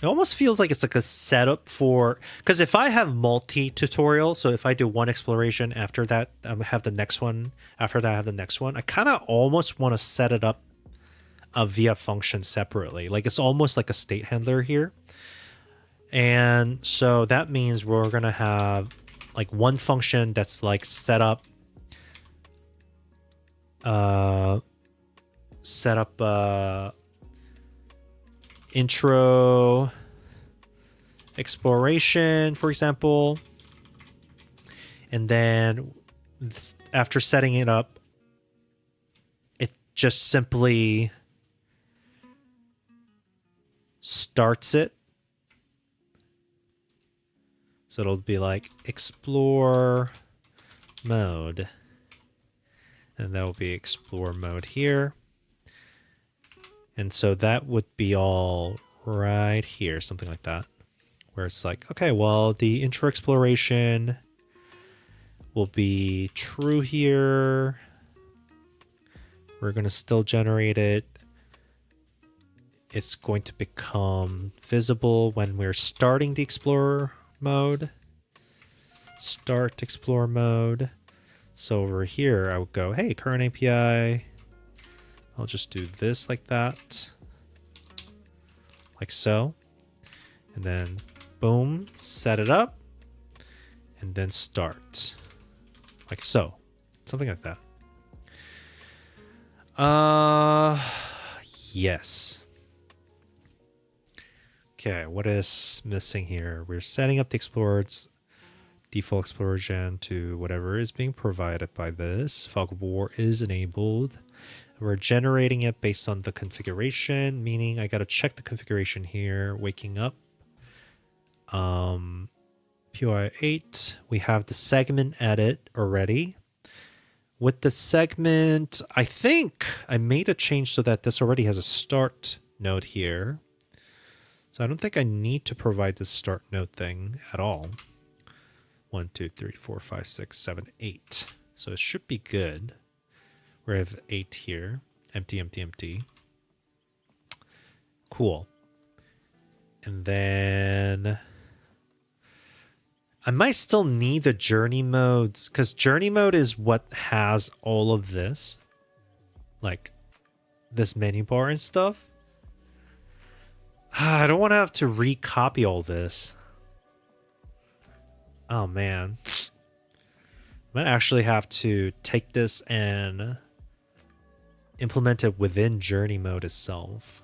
A: It almost feels like it's like a setup for... Because if I have multi-tutorial, so if I do one exploration, after that I have the next one, after that I have the next one, I kind of almost want to set it up via function separately. Like it's almost like a state handler here. And so that means we're going to have like one function that's like set up intro exploration, for example. And then after setting it up, it just simply starts it. So it'll be like explore mode. And that will be explore mode here. And so that would be all right here, something like that. Where it's like, okay, well, the intro exploration will be true here. We're going to still generate it. It's going to become visible when we're starting the explorer mode. Start explorer mode. So over here, I would go, hey, current API. I'll just do this like that. Like so. And then, boom, set it up. And then start. Like so. Something like that. Yes. Okay, what is missing here? We're setting up the Explorer's default Explorer gen to whatever is being provided by this. Falcon War is enabled. We're generating it based on the configuration, meaning I gotta check the configuration here. Waking up. POI 8. We have the segment edit already. With the segment, I think I made a change so that this already has a start node here. So I don't think I need to provide this start node thing at all. 1, 2, 3, 4, 5, 6, 7, 8. So it should be good. We have 8 here. Empty, empty, empty. Cool. And then I might still need the journey modes, because journey mode is what has all of this. Like this menu bar and stuff. I don't want to have to recopy all this. Oh man. I might actually have to take this and implement it within journey mode itself.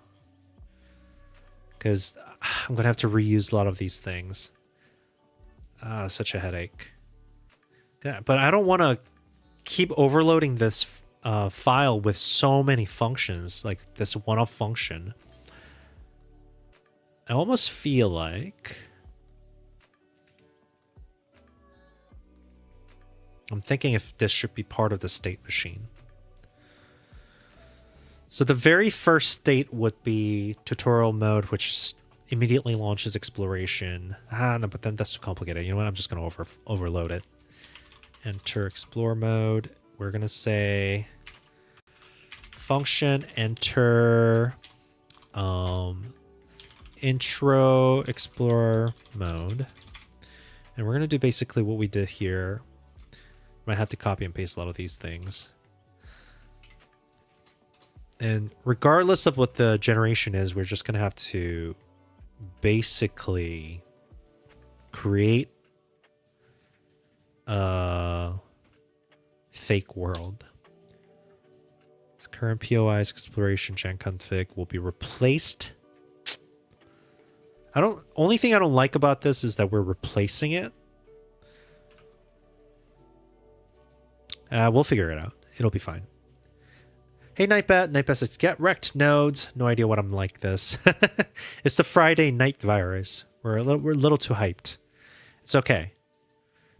A: Because I'm going to have to reuse a lot of these things. Such a headache. Yeah, but I don't want to keep overloading this file with so many functions, like this one-off function. I almost feel like I'm thinking if this should be part of the state machine. So the very first state would be tutorial mode, which immediately launches exploration. No, but then that's too complicated. You know what? I'm just going to overload it. Enter explore mode. We're going to say function enter intro explorer mode. And we're going to do basically what we did here. Might have to copy and paste a lot of these things. And regardless of what the generation is, we're just going to have to basically create a fake world. This current POI's exploration gen config will be replaced. Only thing I don't like about this is that we're replacing it. We'll figure it out. It'll be fine. Hey, Nightbat. Nightbat says, get wrecked, nodes. No idea what I'm like this. It's the Friday night virus. We're a little too hyped. It's okay.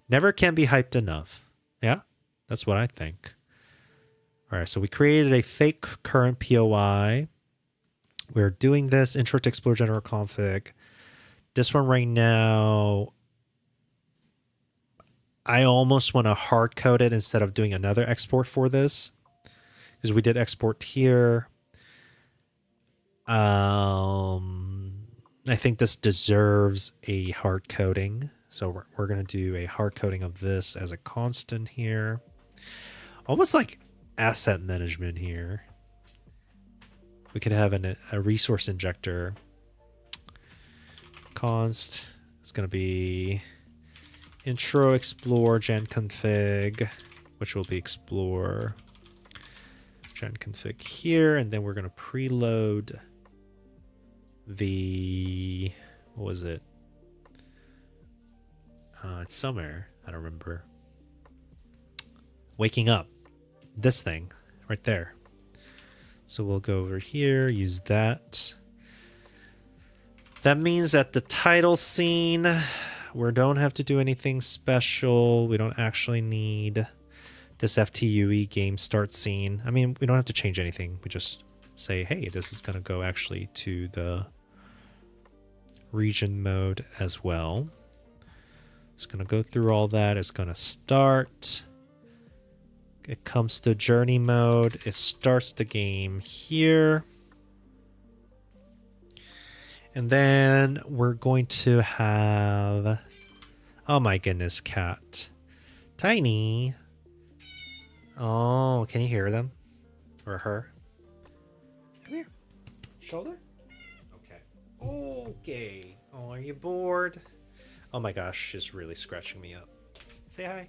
A: Never can be hyped enough. Yeah, that's what I think. All right, so we created a fake current POI. We're doing this intro to explore general config. This one right now, I almost want to hard code it instead of doing another export for this. Because we did export here. I think this deserves a hard coding. So we're going to do a hard coding of this as a constant here. Almost like asset management here. We could have a resource injector. Const. It's going to be intro explore gen config, which will be explore gen config here, and then we're going to preload the, what was it? It's somewhere. I don't remember. Waking up. This thing. Right there. So we'll go over here. Use that. That means that the title scene, we don't have to do anything special. We don't actually need this FTUE game start scene. I mean, we don't have to change anything. We just say, hey, this is going to go actually to the region mode as well. It's going to go through all that. It's going to start. It comes to journey mode. It starts the game here. And then we're going to have... Oh my goodness, cat. Tiny. Oh, can you hear them? Or her? Come here. Shoulder? Okay. Okay. Oh, are you bored? Oh my gosh, she's really scratching me up. Say hi.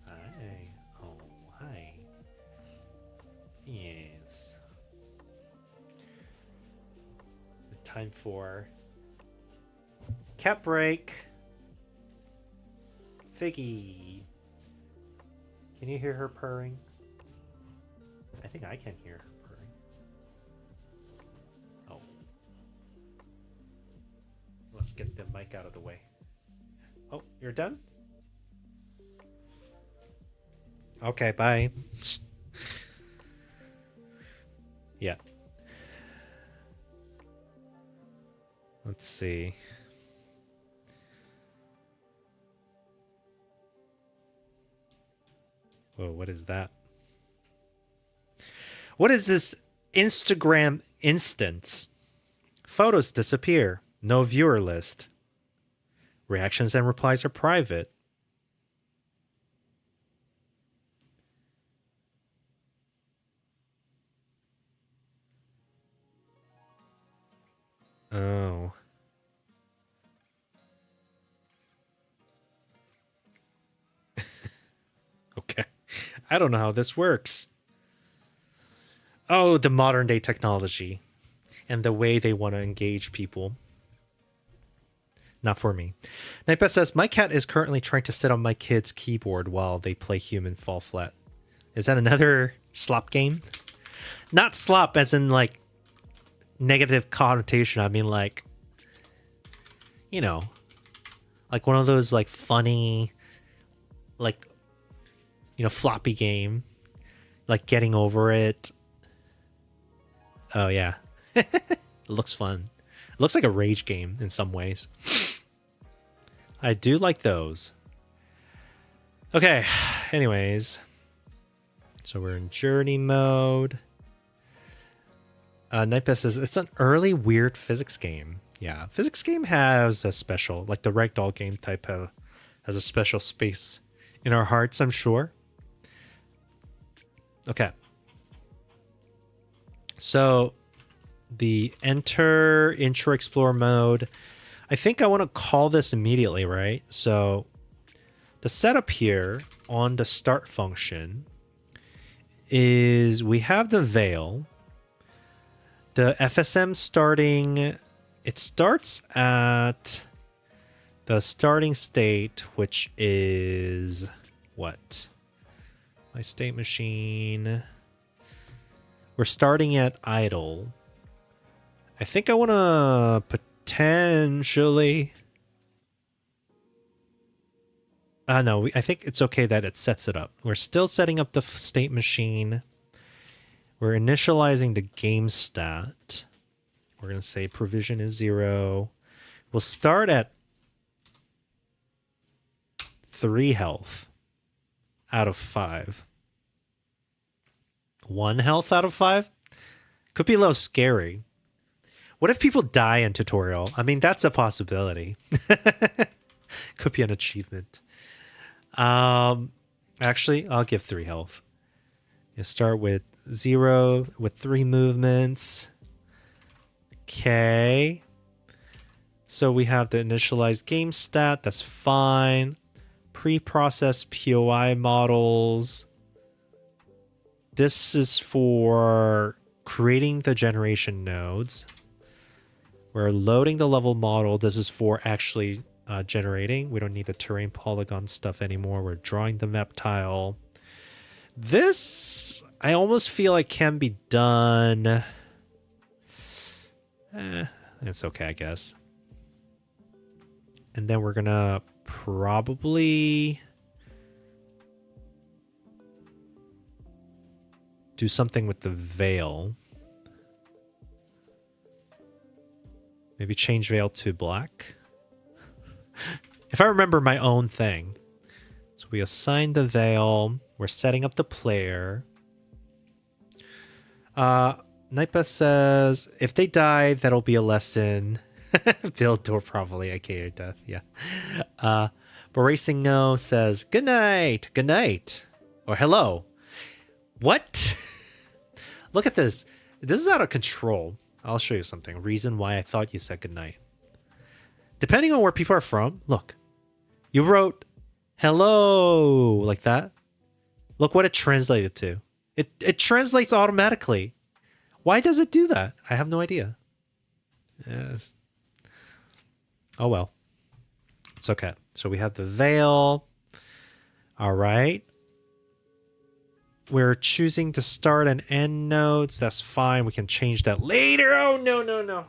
A: Hi. Oh, hi. Yes. Time for cat break. Figgy. Can you hear her purring? I think I can hear her purring. Oh. Let's get the mic out of the way. Oh, you're done? Okay, bye. Yeah. Let's see. Whoa, what is that? What is this Instagram instance? Photos disappear. No viewer list. Reactions and replies are private. Oh. Okay. I don't know how this works. Oh, the modern day technology and the way they want to engage people. Not for me. Nightbeth says, my cat is currently trying to sit on my kid's keyboard while they play Human Fall Flat. Is that another slop game? Not slop as in like negative connotation. I mean like, you know, like one of those like funny, like, you know, floppy game, like Getting Over It. Oh yeah. It looks fun. It looks like a rage game in some ways. I do like those. Okay, anyways. So we're in journey mode. Nightbest says, it's an early weird physics game. Yeah, physics game has a special, like the ragdoll game type has a special space in our hearts, I'm sure. Okay. So the enter intro explore mode. I think I want to call this immediately, right? So the setup here on the start function is we have the veil. The FSM starting, it starts at the starting state, which is what? My state machine. We're starting at idle. I think I want to potentially... no, I think it's okay that it sets it up. We're still setting up the state machine. We're initializing the game stat. We're going to say provision is 0. We'll start at 3 health out of 5. 1 health out of 5? Could be a little scary. What if people die in tutorial? I mean, that's a possibility. Could be an achievement. Actually, I'll give 3 health. You start with 0 with 3 movements. Okay. So we have the initialized game stat. That's fine. Pre-processed POI models. This is for creating the generation nodes. We're loading the level model. This is for actually generating. We don't need the terrain polygon stuff anymore. We're drawing the map tile. This, I almost feel like can be done. It's okay, I guess. And then we're gonna probably do something with the veil. Maybe change veil to black. If I remember my own thing. So we assign the veil. We're setting up the player. Nightbeth says, if they die, that'll be a lesson. Build door probably, aka death, yeah. But Racing No says, good night, or hello. What? Look at this. This is out of control. I'll show you something. Reason why I thought you said good night. Depending on where people are from, look. You wrote hello like that. Look what it translated to. It translates automatically. Why does it do that? I have no idea. Yes. Oh well. It's okay. So we have the veil. All right. We're choosing to start and end nodes. That's fine. We can change that later. Oh, no.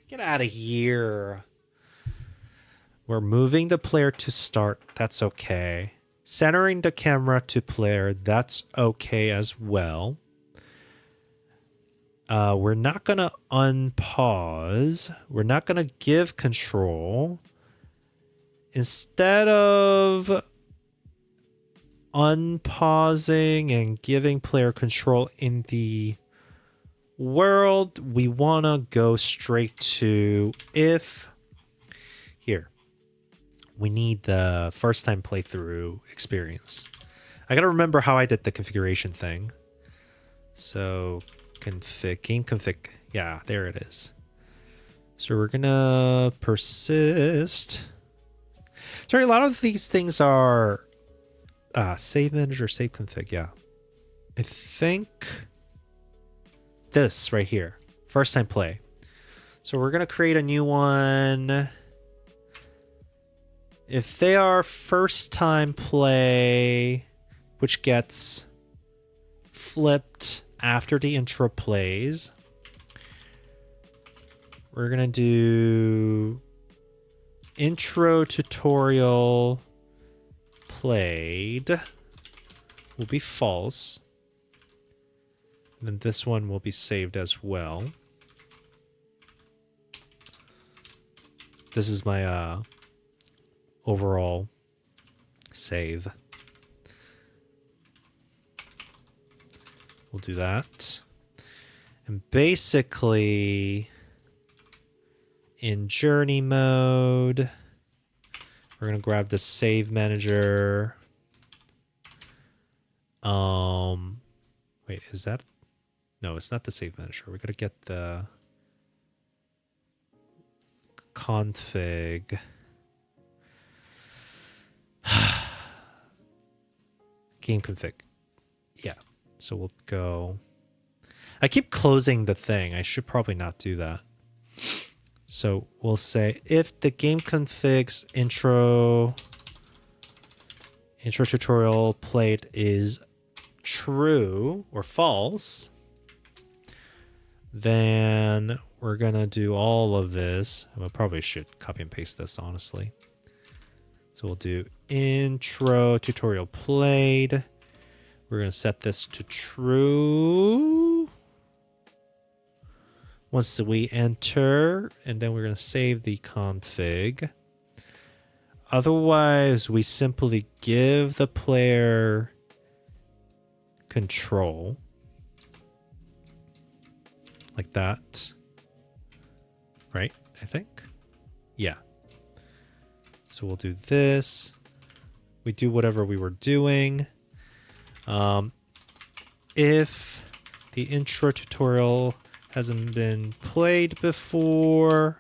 A: Get out of here. We're moving the player to start. That's okay. Centering the camera to player. That's okay as well. We're not going to unpause. We're not going to give control. Instead of unpausing and giving player control in the world, we want to go straight to if. Here. We need the first time playthrough experience. I got to remember how I did the configuration thing. So config, game config. Yeah, there it is. So we're going to persist. Sorry, a lot of these things are save manager, save config. Yeah. I think this right here. First time play. So we're going to create a new one. If they are first time play, which gets flipped after the intro plays, we're going to do intro tutorial played will be false. And then this one will be saved as well. This is my overall save. We'll do that. And basically in journey mode, we're going to grab the save manager. Wait, is that? No, it's not the save manager. We're going to get the config. Game config. Yeah. So we'll go. I keep closing the thing. I should probably not do that. So we'll say if the game configs intro tutorial played is true or false, then we're gonna do all of this. I probably should copy and paste this, honestly. So we'll do intro tutorial played. We're going to set this to true. Once we enter, and then we're going to save the config. Otherwise, we simply give the player control. Like that. Right? I think. Yeah. So we'll do this. We do whatever we were doing. If the intro tutorial hasn't been played before,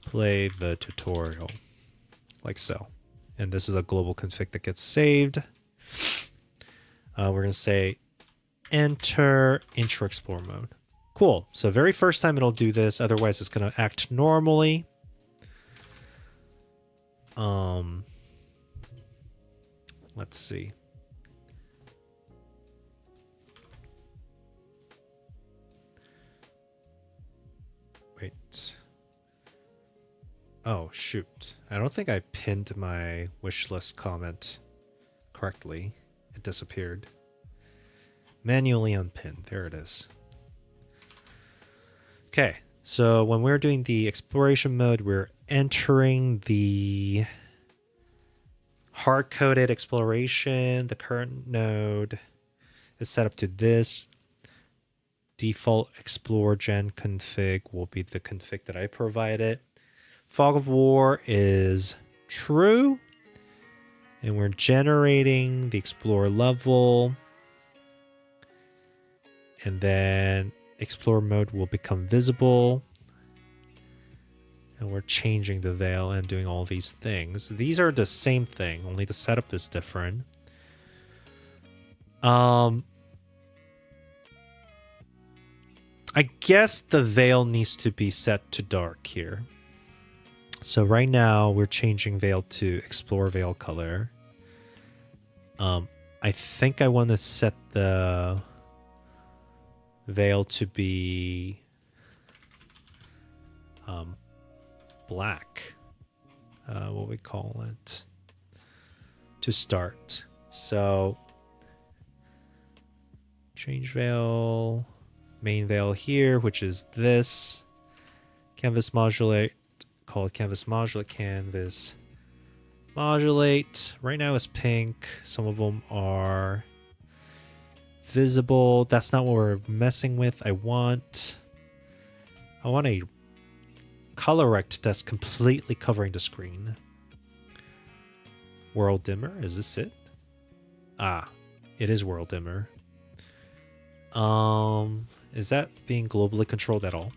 A: play the tutorial. Like so. And this is a global config that gets saved. We're going to say enter intro explore mode. Cool. So very first time it'll do this. Otherwise, it's going to act normally. Let's see. Wait. Oh, shoot. I don't think I pinned my wish list comment correctly. It disappeared. Manually unpinned. There it is. Okay, so when we're doing the exploration mode, we're entering the hard-coded exploration. The current node is set up to this. Default explore gen config will be the config that I provided. Fog of War is true. And we're generating the explore level. And then explore mode will become visible. And we're changing the veil and doing all these things. These are the same thing, only the setup is different. I guess the veil needs to be set to dark here. So right now we're changing veil to explore veil color. I think I want to set the veil to be black, what we call it, to start. So change veil, main veil here, which is this. Canvas modulate, call it canvas modulate, canvas modulate. Right now it's pink. Some of them are visible. That's not what we're messing with. I want a color rect that's completely covering the screen. World dimmer, is this it? Ah, it is world dimmer. Is that being globally controlled at all?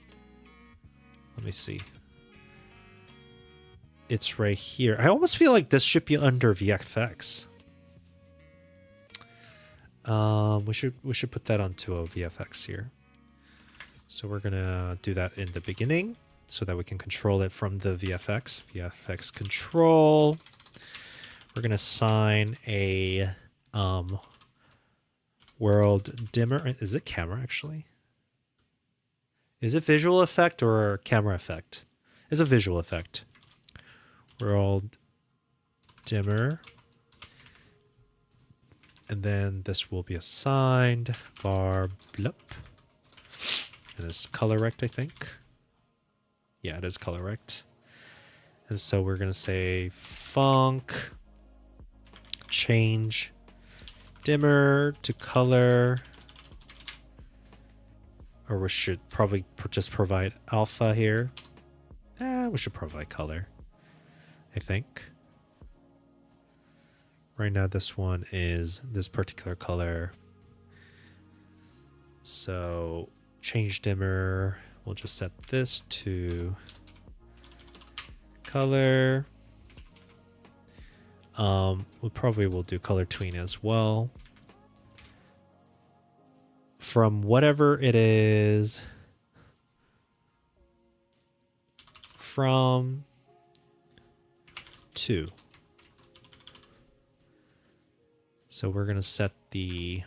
A: Let me see. It's right here. I almost feel like this should be under VFX. We should put that onto a VFX here. So we're gonna do that in the beginning so that we can control it from the VFX. VFX control. We're gonna assign a world dimmer. Is it camera actually? Is it visual effect or camera effect? It's a visual effect. World dimmer. And then this will be assigned var blup. And it's color rect, I think. Yeah, it is color rect. And so we're going to say func change dimmer to color. Or we should probably just provide alpha here. We should provide color, I think. Right now this one is this particular color. So change dimmer, we'll just set this to color. We probably will do color tween as well. From whatever it is from 2. So we're going to set the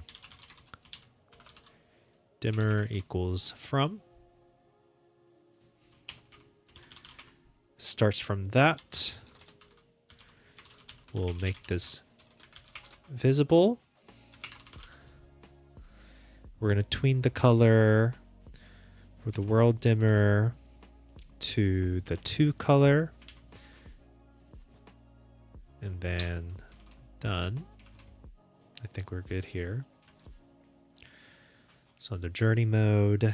A: dimmer equals from. Starts from that. We'll make this visible. We're going to tween the color for the world dimmer to the 2 color. And then done. I think we're good here. So under journey mode,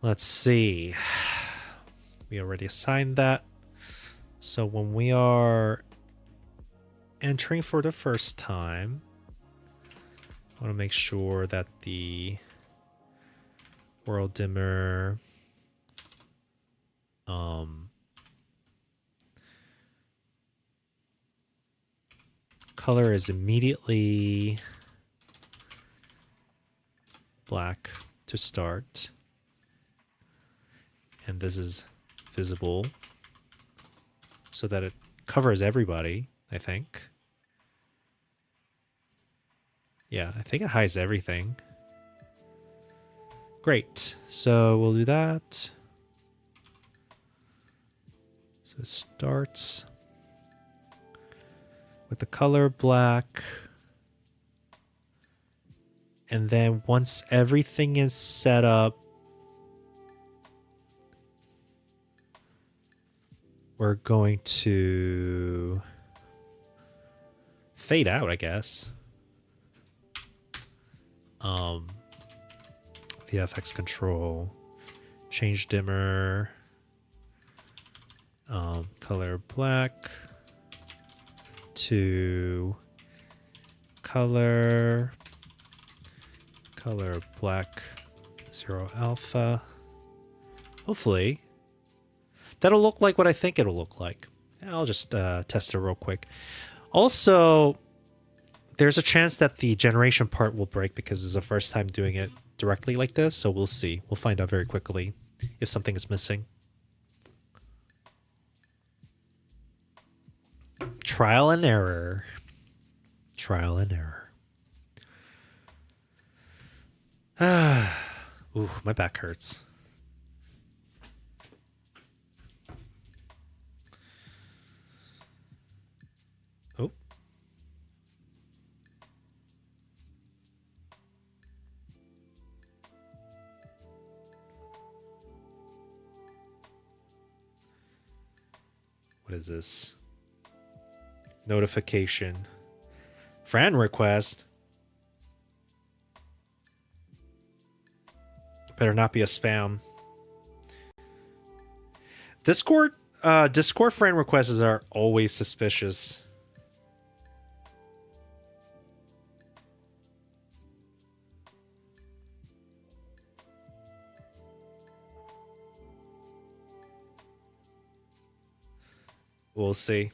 A: let's see. We already assigned that. So when we are entering for the first time, I want to make sure that the world dimmer color is immediately black to start. And this is visible so that it covers everybody, I think. Yeah, I think it hides everything. Great. So we'll do that. So it starts with the color black. And then once everything is set up, we're going to fade out, I guess. The FX control, change dimmer, color black to color black 0 alpha. Hopefully that'll look like what I think it'll look like. I'll just test it real quick. Also, there's a chance that the generation part will break because it's the first time doing it directly like this, so we'll see. We'll find out very quickly if something is missing. Trial and error. Trial and error. Ooh, my back hurts. Oh. What is this? Notification. Friend request. Better not be a spam. Discord friend requests are always suspicious. We'll see.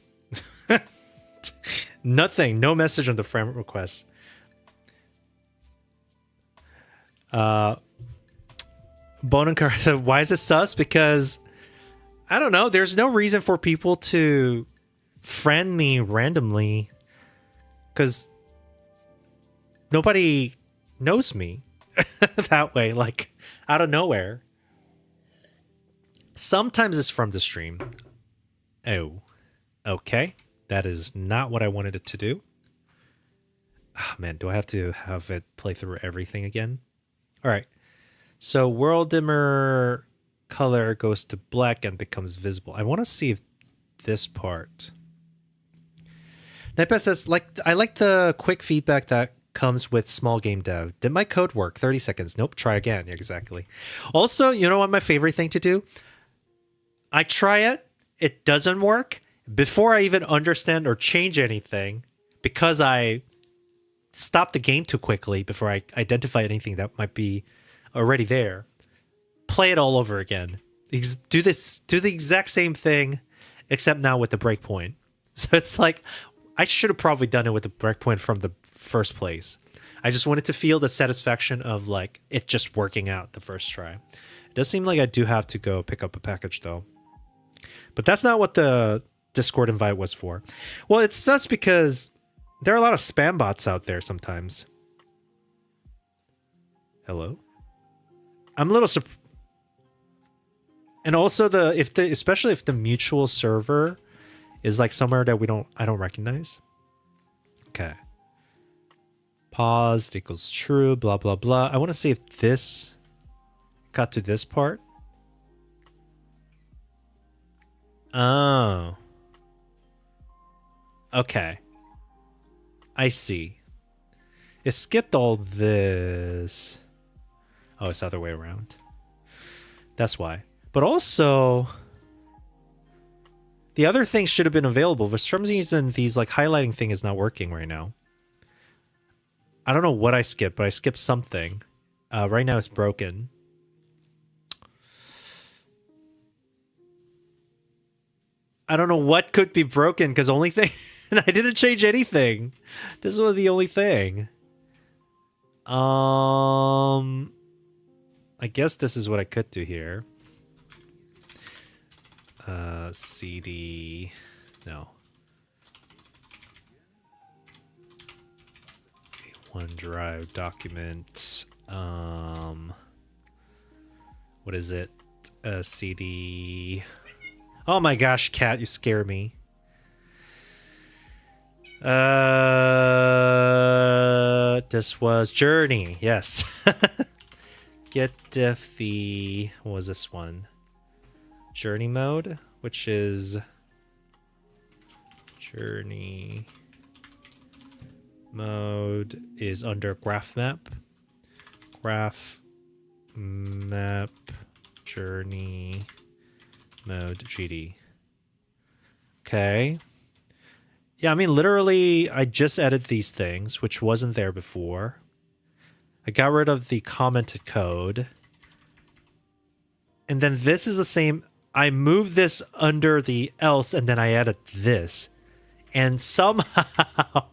A: Nothing. No message on the friend request. Bonankar said, why is it sus? Because, I don't know, there's no reason for people to friend me randomly. Because nobody knows me that way, like, out of nowhere. Sometimes it's from the stream. Oh, okay. That is not what I wanted it to do. Oh, man, do I have to have it play through everything again? All right. So world dimmer color goes to black and becomes visible. I want to see if this part. Nepa says, I like the quick feedback that comes with small game dev. Did my code work? 30 seconds. Nope. Try again. Exactly. Also, you know what my favorite thing to do? I try it. It doesn't work. Before I even understand or change anything, because I stopped the game too quickly before I identify anything that might be already there, play it all over again. Do the exact same thing, except now with the breakpoint. So it's like, I should have probably done it with the breakpoint from the first place. I just wanted to feel the satisfaction of like it just working out the first try. It does seem like I do have to go pick up a package though. But that's not what the Discord invite was for. Well, it's sus because there are a lot of spam bots out there sometimes. Hello? I'm a little surprised. And also especially if the mutual server is like somewhere that I don't recognize. Okay. Paused equals true, blah, blah, blah. I want to see if this got to this part. Oh. Okay. I see. It skipped all this. Oh, it's the other way around. That's why. But also, the other things should have been available. For some reason, these like highlighting thing is not working right now. I don't know what I skipped, but I skipped something. Right now it's broken. I don't know what could be broken because only thing I didn't change anything. This was the only thing. I guess this is what I could do here. CD. No. OneDrive documents. What is it? CD. Oh my gosh, cat, you scare me. This was Journey. Yes. Get the. What was this one? Journey mode, which is Journey mode is under graph map. Graph map journey mode GD. Okay. Yeah, I mean, literally, I just added these things, which wasn't there before. I got rid of the commented code. And then this is the same. I moved this under the else, and then I added this. And somehow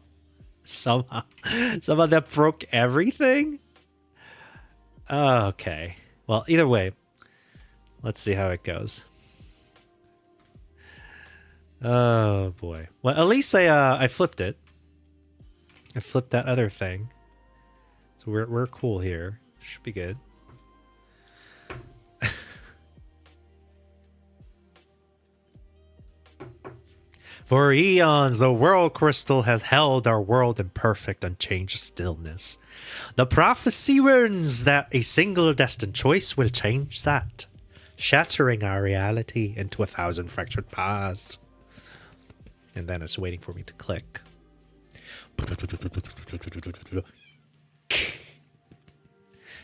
A: that broke everything? Okay. Well, either way, let's see how it goes. Oh boy. Well, at least I flipped it. I flipped that other thing. So we're cool here. Should be good. For eons, the world crystal has held our world in perfect, unchanged stillness. The prophecy warns that a single destined choice will change that, shattering our reality into 1,000 fractured paths. And then it's waiting for me to click.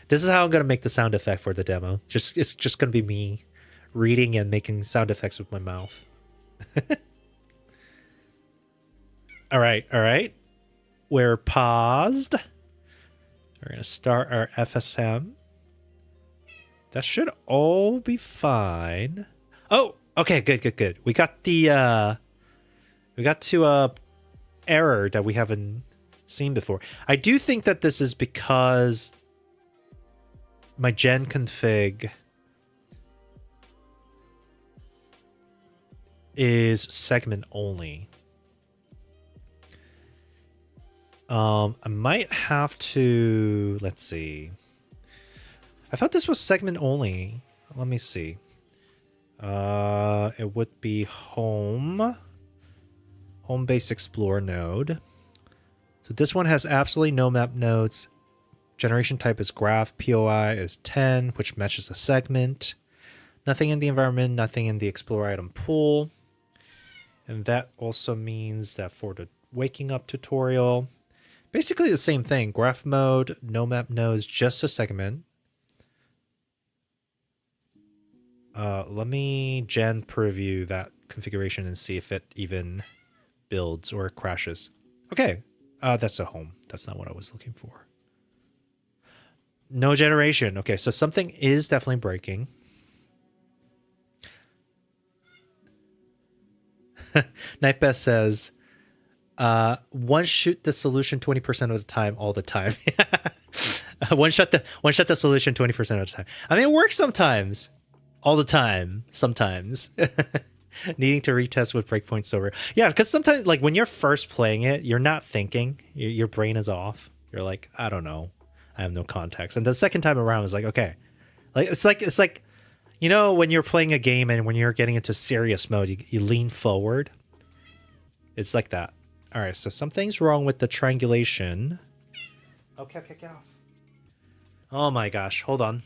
A: This is how I'm going to make the sound effect for the demo. It's just going to be me reading and making sound effects with my mouth. All right. We're paused. We're going to start our FSM. That should all be fine. Oh, okay, good. We got the error that we haven't seen before. I do think that this is because my gen config is segment only. I might have to, let's see. I thought this was segment only. Let me see. It would be home base explore node. So this one has absolutely no map nodes. Generation type is graph. POI is 10, which matches a segment. Nothing in the environment, nothing in the explore item pool. And that also means that for the waking up tutorial, basically the same thing. Graph mode, no map nodes, just a segment. Let me gen preview that configuration and see if it even builds or crashes. Okay, that's a home. That's not what I was looking for. No generation. Okay, so something is definitely breaking. Nightbest says, one shoot the solution 20% of the time, all the time. one shot the solution 20% of the time. I mean, it works sometimes, all the time, sometimes. Needing to retest with breakpoints over. Yeah, because sometimes, like when you're first playing it, you're not thinking. Your brain is off. You're like, I don't know. I have no context. And the second time around, it's like, okay, it's like, you know, when you're playing a game and when you're getting into serious mode, you lean forward. It's like that. All right, so something's wrong with the triangulation. Okay, get off. Oh my gosh, hold on.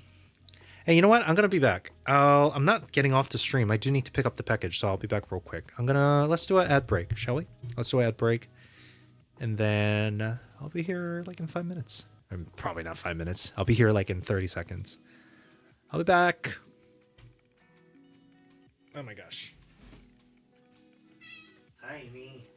A: Hey, you know what? I'm gonna be back. I'm not getting off the stream. I do need to pick up the package, so I'll be back real quick. Let's do an ad break, shall we? Let's do an ad break. And then I'll be here like in 5 minutes. Probably not 5 minutes. I'll be here like in 30 seconds. I'll be back. Oh my gosh. Hi, me.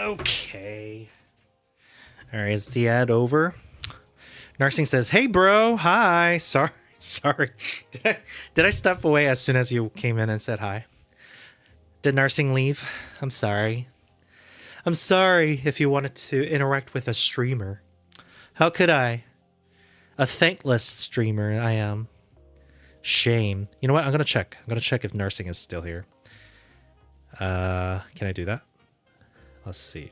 A: Okay. All right, is the ad over? Nursing says, "Hey, bro. Hi. Sorry. Did I step away as soon as you came in and said hi? Did nursing leave? I'm sorry. I'm sorry if you wanted to interact with a streamer. How could I? A thankless streamer I am. Shame. You know what? I'm gonna check. I'm gonna check if nursing is still here. Can I do that? Let's see.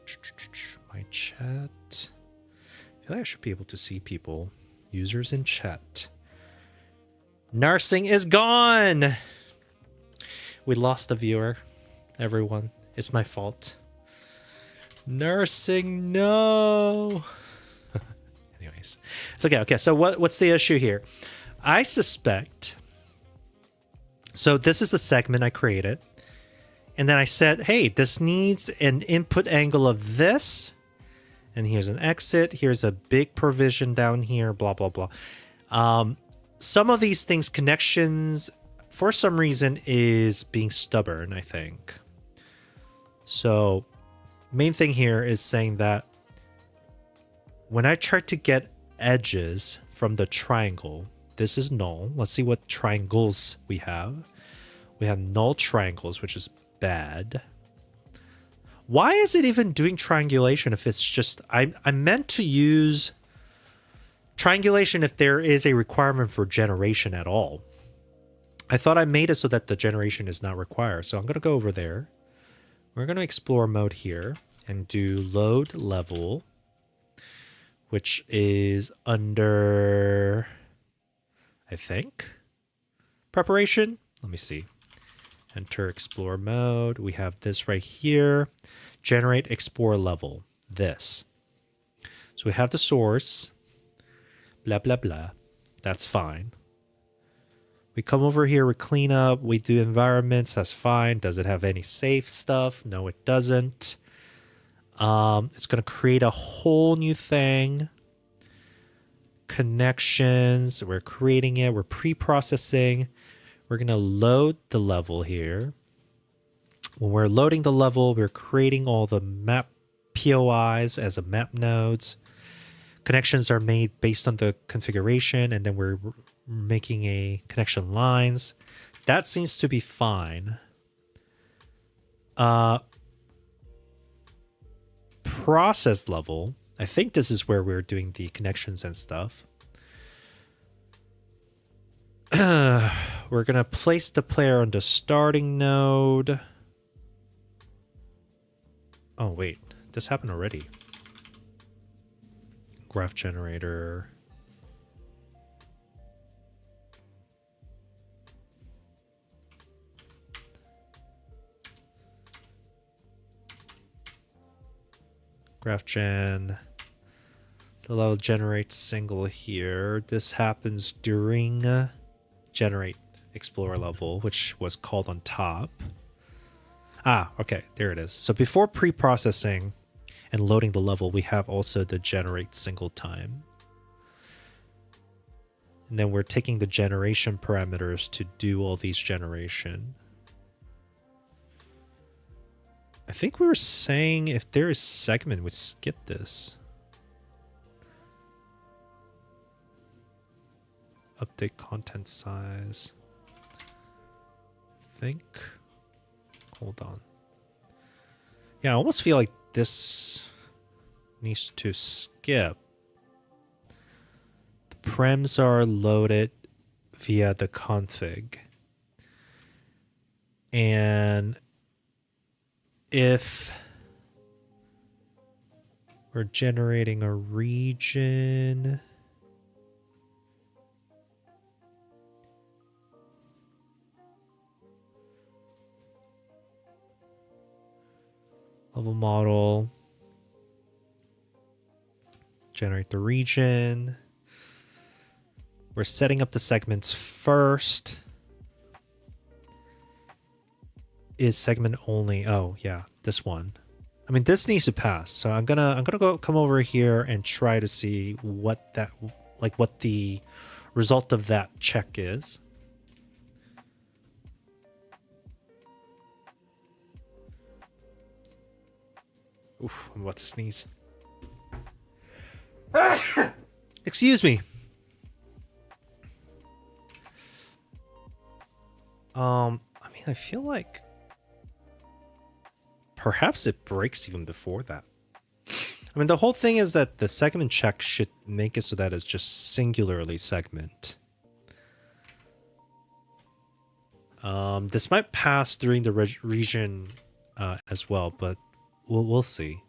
A: My chat. I feel like I should be able to see people. Users in chat. Nursing is gone. We lost a viewer. Everyone, it's my fault. Nursing, no. Anyways, it's okay. Okay, so what's the issue here? I suspect. So this is the segment I created, and then I said, "Hey, this needs an input angle of this." And here's an exit. Here's a big provision down here, blah, blah, blah. Some of these things, connections, for some reason, is being stubborn, I think. So main thing here is saying that when I try to get edges from the triangle, this is null. Let's see what triangles we have. We have null triangles, which is bad. Why is it even doing triangulation if it's just... I meant to use triangulation if there is a requirement for generation at all. I thought I made it so that the generation is not required. So I'm going to go over there. We're going to explore mode here and do load level, which is under, I think, preparation. Let me see. Enter explore mode. We have this right here. Generate explore level. This. So we have the source. Blah, blah, blah. That's fine. We come over here, we clean up, we do environments. That's fine. Does it have any safe stuff? No, it doesn't. It's going to create a whole new thing. Connections. We're creating it. We're pre-processing. We're going to load the level here. When we're loading the level, we're creating all the map POIs as a map nodes. Connections are made based on the configuration, and then we're making a connection lines. That seems to be fine. Process level. I think this is where we're doing the connections and stuff. We're going to place the player on the starting node. Oh, wait. This happened already. Graph generator. Graph gen. The level generates single here. This happens during generate explorer level, which was called on top. Ah, okay, there it is. So before pre-processing and loading the level, we have also the generate single time. And then we're taking the generation parameters to do all these generation. I think we were saying if there is segment, we'd skip this. Update content size. I think. Hold on. Yeah, I almost feel like this needs to skip. The prems are loaded via the config. And if we're generating a region, level model, generate the region. We're setting up the segments first. Is segment only? Oh yeah, this one. I mean, this needs to pass. So I'm gonna come over here and try to see what that, like, what the result of that check is. Oof, I'm about to sneeze. Excuse me. I mean, I feel like perhaps it breaks even before that. I mean, the whole thing is that the segment check should make it so that it's just singularly segment. This might pass during the region as well, but we'll see.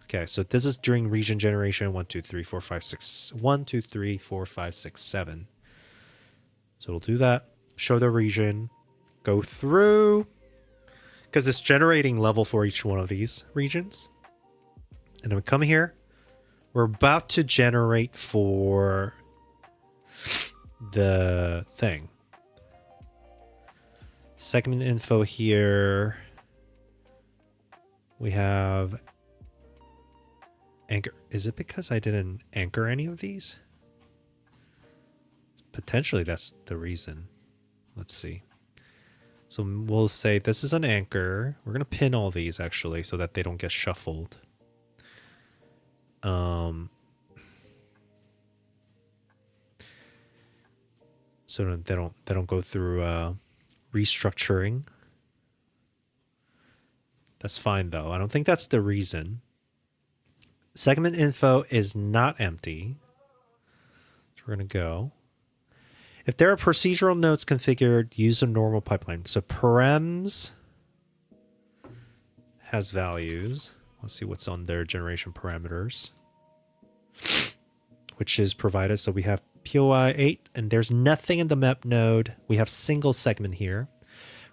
A: Okay, so this is during region generation 1, 2, 3, 4, 5, 6. 1, 2, 3, 4, 5, 6, 7. So we'll do that. Show the region. Go through. Because it's generating level for each one of these regions. And then we come here. We're about to generate for the thing. Segment info here. We have anchor. Is it because I didn't anchor any of these? Potentially that's the reason. Let's see. So we'll say this is an anchor. We're going to pin all these actually so that they don't get shuffled. So they don't go through restructuring. That's fine though. I don't think that's the reason. Segment info is not empty. So we're going to go. If there are procedural nodes configured, use a normal pipeline. So params has values. Let's see what's on their generation parameters, which is provided. So we have POI 8, and there's nothing in the map node. We have single segment here.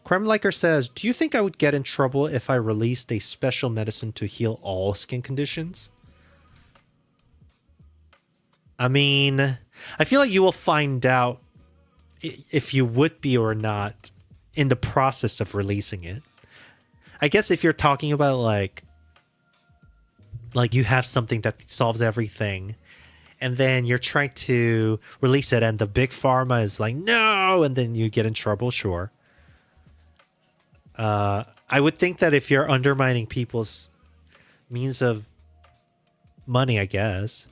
A: Crime Liker says, do you think I would get in trouble if I released a special medicine to heal all skin conditions? I mean, I feel like you will find out if you would be or not in the process of releasing it. I guess if you're talking about like you have something that solves everything and then you're trying to release it and the big pharma is like, no, and then you get in trouble, sure. I would think that if you're undermining people's means of money, I guess.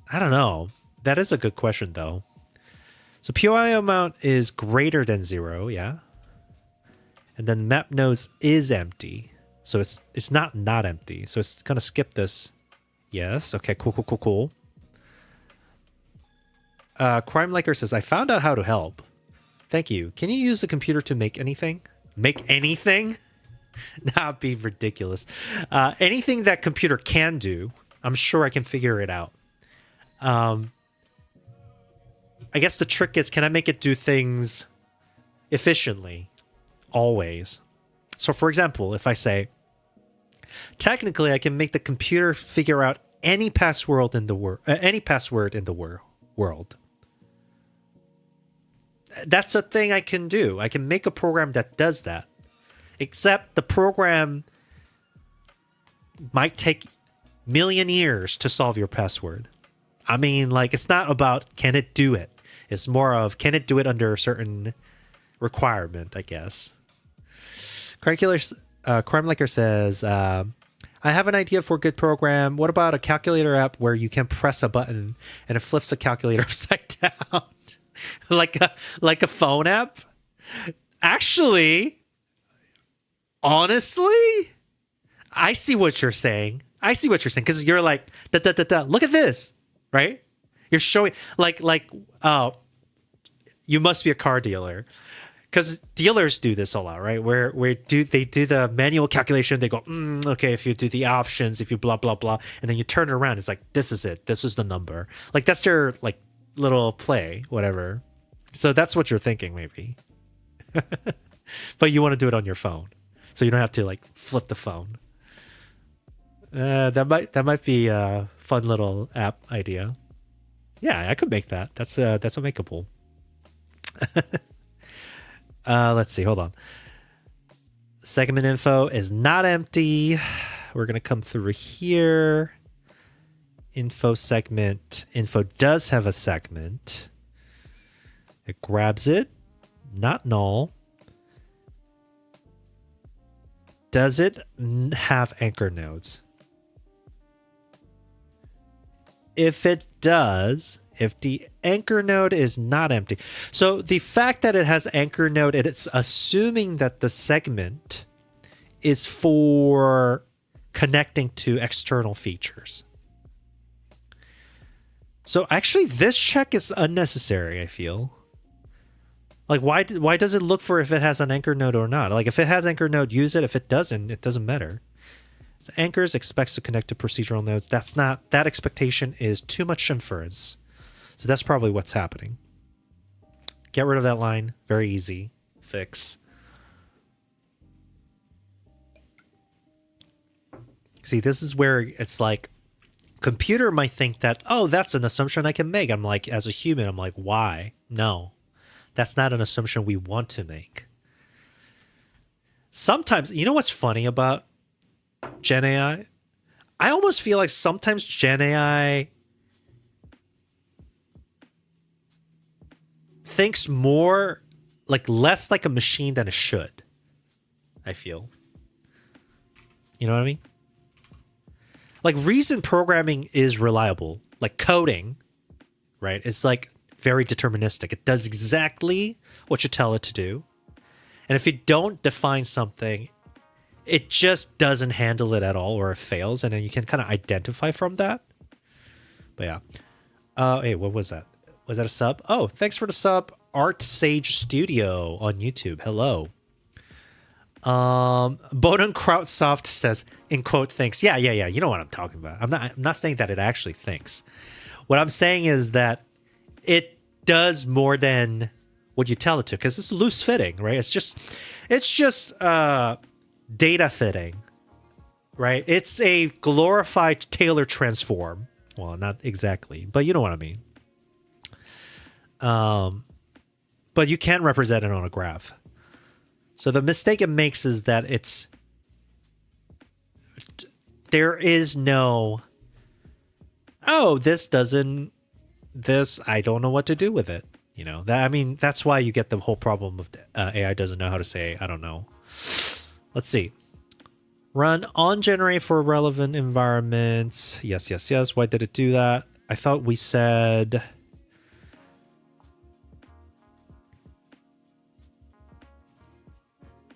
A: I don't know. That is a good question, though. So POI amount is greater than 0, yeah. And then map nodes is empty. So it's not empty. So it's gonna skip this. Yes. Okay. Cool. Crime Liker says, I found out how to help. Thank you. Can you use the computer to make anything? Make anything? That'd be ridiculous. Anything that computer can do, I'm sure I can figure it out. I guess the trick is, can I make it do things efficiently? Always. So for example, if I say, technically I can make the computer figure out any password in the world. That's a thing I can do. I can make a program that does that. Except the program might take million years to solve your password. I mean, like, it's not about can it do it. It's more of can it do it under a certain requirement, I guess. Crime Liker says, I have an idea for a good program. What about a calculator app where you can press a button and it flips the calculator upside down? like a phone app? Actually, honestly, I see what you're saying. Because you're like, look at this, right? You're showing you must be a car dealer. Because dealers do this a lot, right? Where they do the manual calculation. They go, okay, if you do the options, if you blah, blah, blah. And then you turn it around. It's like, this is it. This is the number. Like, that's their, like, little play, whatever. So that's what you're thinking, maybe. But you want to do it on your phone. So you don't have to, like, flip the phone. That might be a fun little app idea. Yeah, I could make that. That's a makeable. Let's see. Hold on. Segment info is not empty. We're going to come through here. Info segment. Info does have a segment. It grabs it. Not null. Does it have anchor nodes? If it does, if the anchor node is not empty. So the fact that it has anchor node, it's assuming that the segment is for connecting to external features. So actually this check is unnecessary, I feel. Like why does it look for if it has an anchor node or not? Like if it has anchor node, use it. If it doesn't, it doesn't matter. So anchors expects to connect to procedural nodes. That expectation is too much inference. So that's probably what's happening. Get rid of that line. Very easy. Fix. See, this is where it's like computer might think that, oh, that's an assumption I can make. I'm like, as a human, I'm like, why? No, that's not an assumption we want to make. Sometimes, you know what's funny about Gen AI? I almost feel like sometimes Gen AI thinks more, like less like a machine than it should. I feel. You know what I mean? Like reason programming is reliable. Like coding, right? It's like very deterministic. It does exactly what you tell it to do. And if you don't define something, it just doesn't handle it at all, or it fails, and then you can kind of identify from that. But yeah. Hey, what was that? Was that a sub? Oh, thanks for the sub. Art Sage Studio on YouTube. Hello. Boden Krautsoft says, in quote, thinks. Yeah. You know what I'm talking about. I'm not saying that it actually thinks. What I'm saying is that it does more than what you tell it to, because it's loose fitting, right? It's just data fitting, right? It's a glorified Taylor transform. Well, not exactly, but you know what I mean. But you can represent it on a graph. So the mistake it makes is that there is no, oh, this I don't know what to do with it. You know, that's why you get the whole problem of AI doesn't know how to say, I don't know. Let's see. Run on generate for relevant environments. Yes. Why did it do that? I thought we said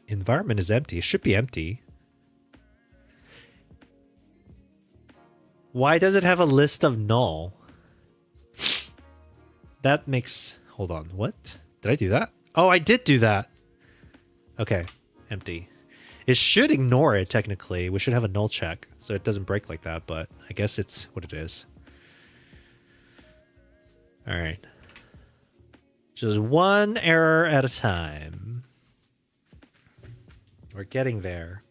A: environment is empty. It should be empty. Why does it have a list of null? That makes... Hold on. What? Did I do that? Oh, I did do that. Okay. Empty. It should ignore it, technically. We should have a null check, so it doesn't break like that, but I guess it's what it is. All right. Just one error at a time. We're getting there.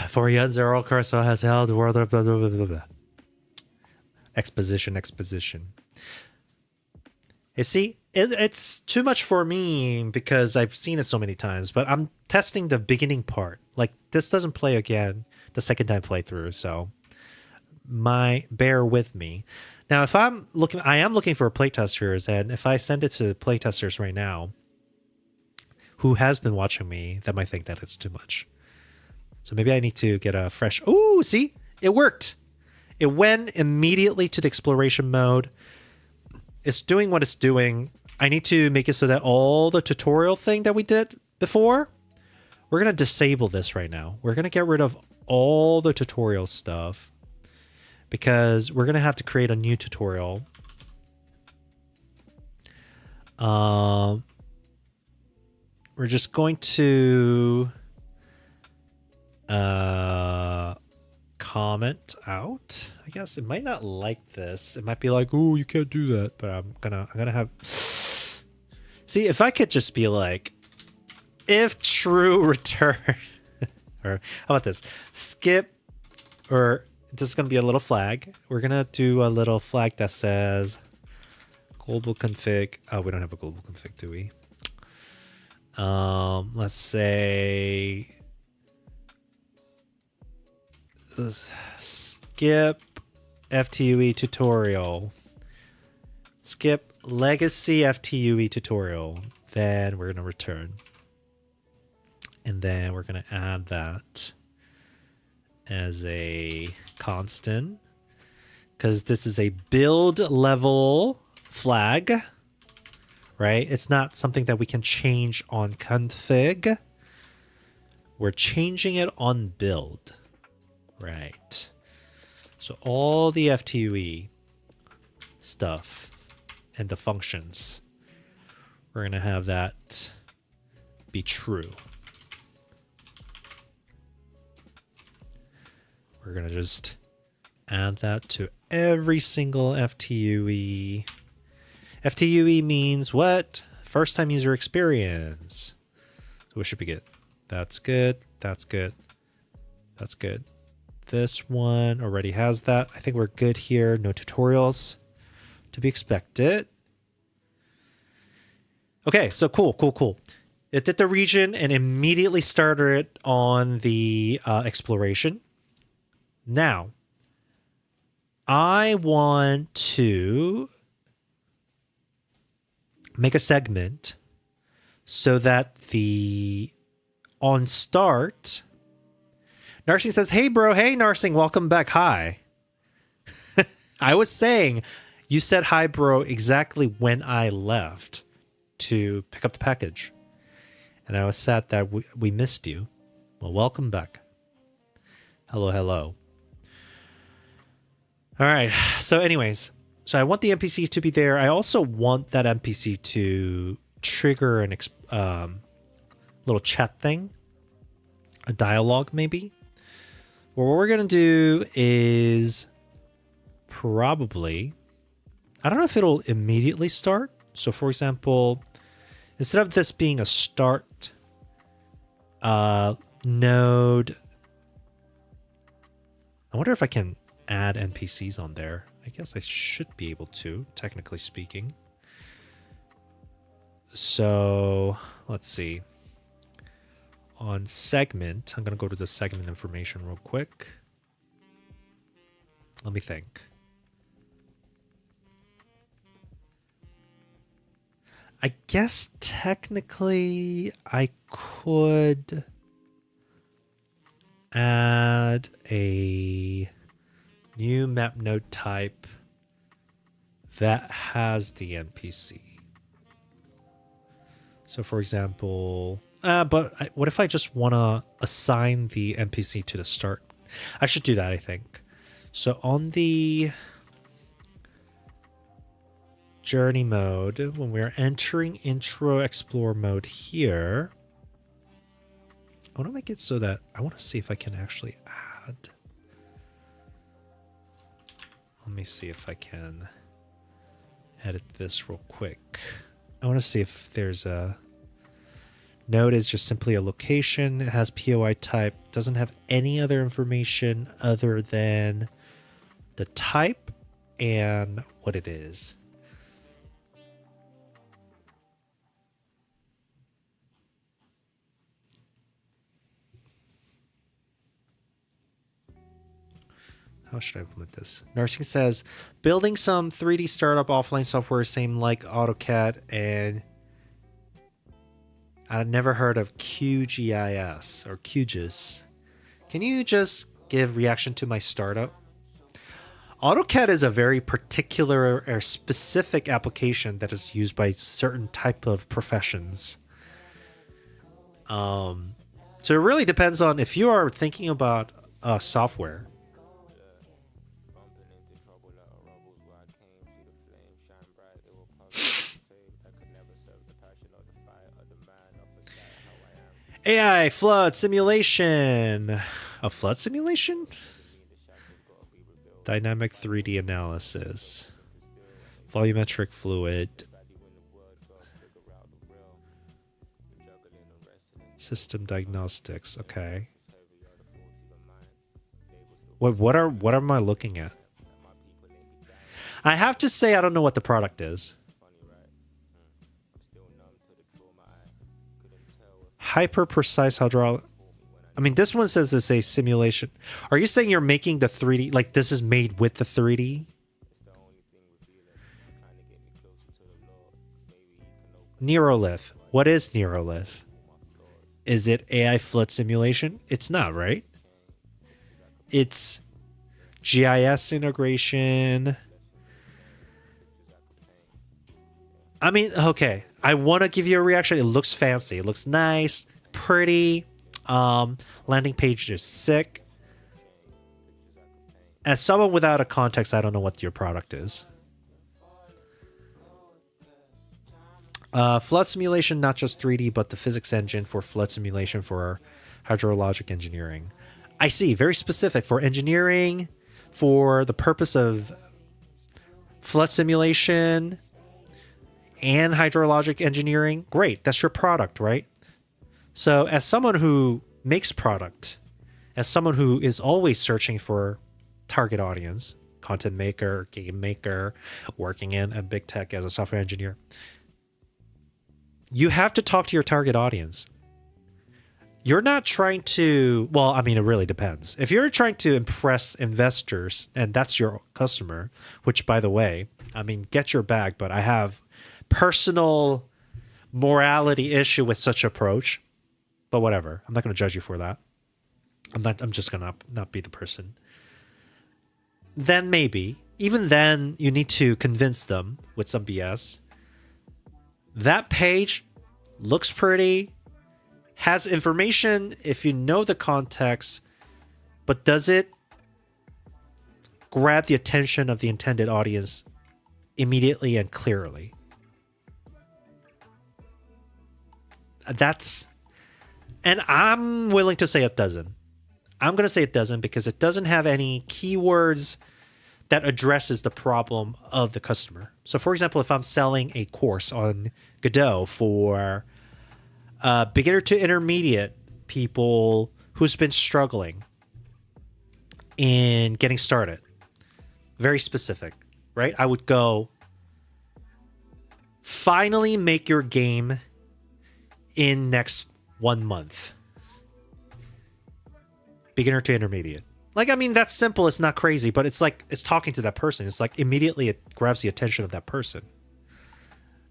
A: For years, Zero Cursor has held world blah, blah, blah, blah, blah. Exposition. You see, it's too much for me because I've seen it so many times, but I'm testing the beginning part. Like, this doesn't play again the second time playthrough, so bear with me. Now, if I am looking for playtesters, and if I send it to playtesters right now, who has been watching me, that might think that it's too much. So maybe I need to get a fresh... Oh, see? It worked. It went immediately to the exploration mode. It's doing what it's doing. I need to make it so that all the tutorial thing that we did before, we're going to disable this right now. We're going to get rid of all the tutorial stuff because we're going to have to create a new tutorial. We're just going to... comment out. I guess it might not like this. It might be like, oh, you can't do that, but I'm gonna have... See, if I could just be like, if true, return. Or how about this? Skip, or this is gonna be a little flag. We're gonna do a little flag that says global config. Oh, we don't have a global config, do we? Let's say skip FTUE tutorial. Skip legacy FTUE tutorial. Then we're going to return. And then we're going to add that as a constant. Because this is a build level flag. Right? It's not something that we can change on config. We're changing it on build. Right. So all the FTUE stuff and the functions, we're going to have that be true. We're going to just add that to every single FTUE. FTUE means what? First time user experience. So it should be good. That's good. That's good. That's good. This one already has that. I think we're good here. No tutorials to be expected. Okay, so cool. It did the region and immediately started on the exploration. Now, I want to make a segment so that the on start, Narsing says, hey bro, hey Narsing, welcome back. Hi. I was saying you said hi bro exactly when I left to pick up the package, and I was sad that we missed you. Well, welcome back. Hello. All right, so anyways, so I want the NPCs to be there. I also want that NPC to trigger an little chat thing, a dialogue maybe. Well, what we're going to do is probably, I don't know if it'll immediately start. So for example, instead of this being a start node, I wonder if I can add NPCs on there. I guess I should be able to, technically speaking. So let's see. On segment, I'm going to go to the segment information real quick. Let me think. I guess technically I could add a new map node type that has the NPC. So for example, what if I just want to assign the NPC to the start? I should do that, I think. So on the journey mode, when we're entering intro explore mode here, I want to make it so that I want to see if I can actually add. Let me see if I can edit this real quick. I want to see if there's a node is just simply a location. It has POI type, doesn't have any other information other than the type and what it is. How should I implement this? Nursing says, building some 3D startup offline software, same like AutoCAD, and I've never heard of QGIS or QGIS. Can you just give reaction to my startup? AutoCAD is a very particular or specific application that is used by certain type of professions. So it really depends on if you are thinking about software. AI flood simulation. A flood simulation? Dynamic 3D analysis. Volumetric fluid. System diagnostics. Okay. What am I looking at? I have to say I don't know what the product is. Hyper precise hydraulic. I mean, this one says it's a simulation. Are you saying you're making the 3D, like this is made with the 3D? Neuralith. What is Neuralith? Is it AI flood simulation? It's not, right? It's GIS integration. I mean, okay. I want to give you a reaction. It looks fancy. It looks nice, pretty. Landing page is sick. As someone without a context, I don't know what your product is. Flood simulation, not just 3D, but the physics engine for flood simulation for hydrologic engineering. I see. Very specific for engineering, for the purpose of flood simulation and hydrologic engineering. Great. That's your product, right? So as someone who makes product, as someone who is always searching for target audience, content maker, game maker, working in a big tech as a software engineer, you have to talk to your target audience. You're not trying to, well, I mean, it really depends. If you're trying to impress investors and that's your customer, which by the way, I mean, get your bag, but I have personal morality issue with such approach, but whatever. I'm not going to judge you for that. I'm just going to not be the person. Then maybe, even then you need to convince them with some BS. That page looks pretty, has information if you know the context, but does it grab the attention of the intended audience immediately and clearly? And I'm willing to say it doesn't. I'm going to say it doesn't because it doesn't have any keywords that addresses the problem of the customer. So for example, if I'm selling a course on Godot for beginner to intermediate people who's been struggling in getting started, very specific, right? I would go, finally make your game in next 1 month. Beginner to intermediate. Like, I mean, that's simple. It's not crazy, but it's like, it's talking to that person. It's like immediately it grabs the attention of that person.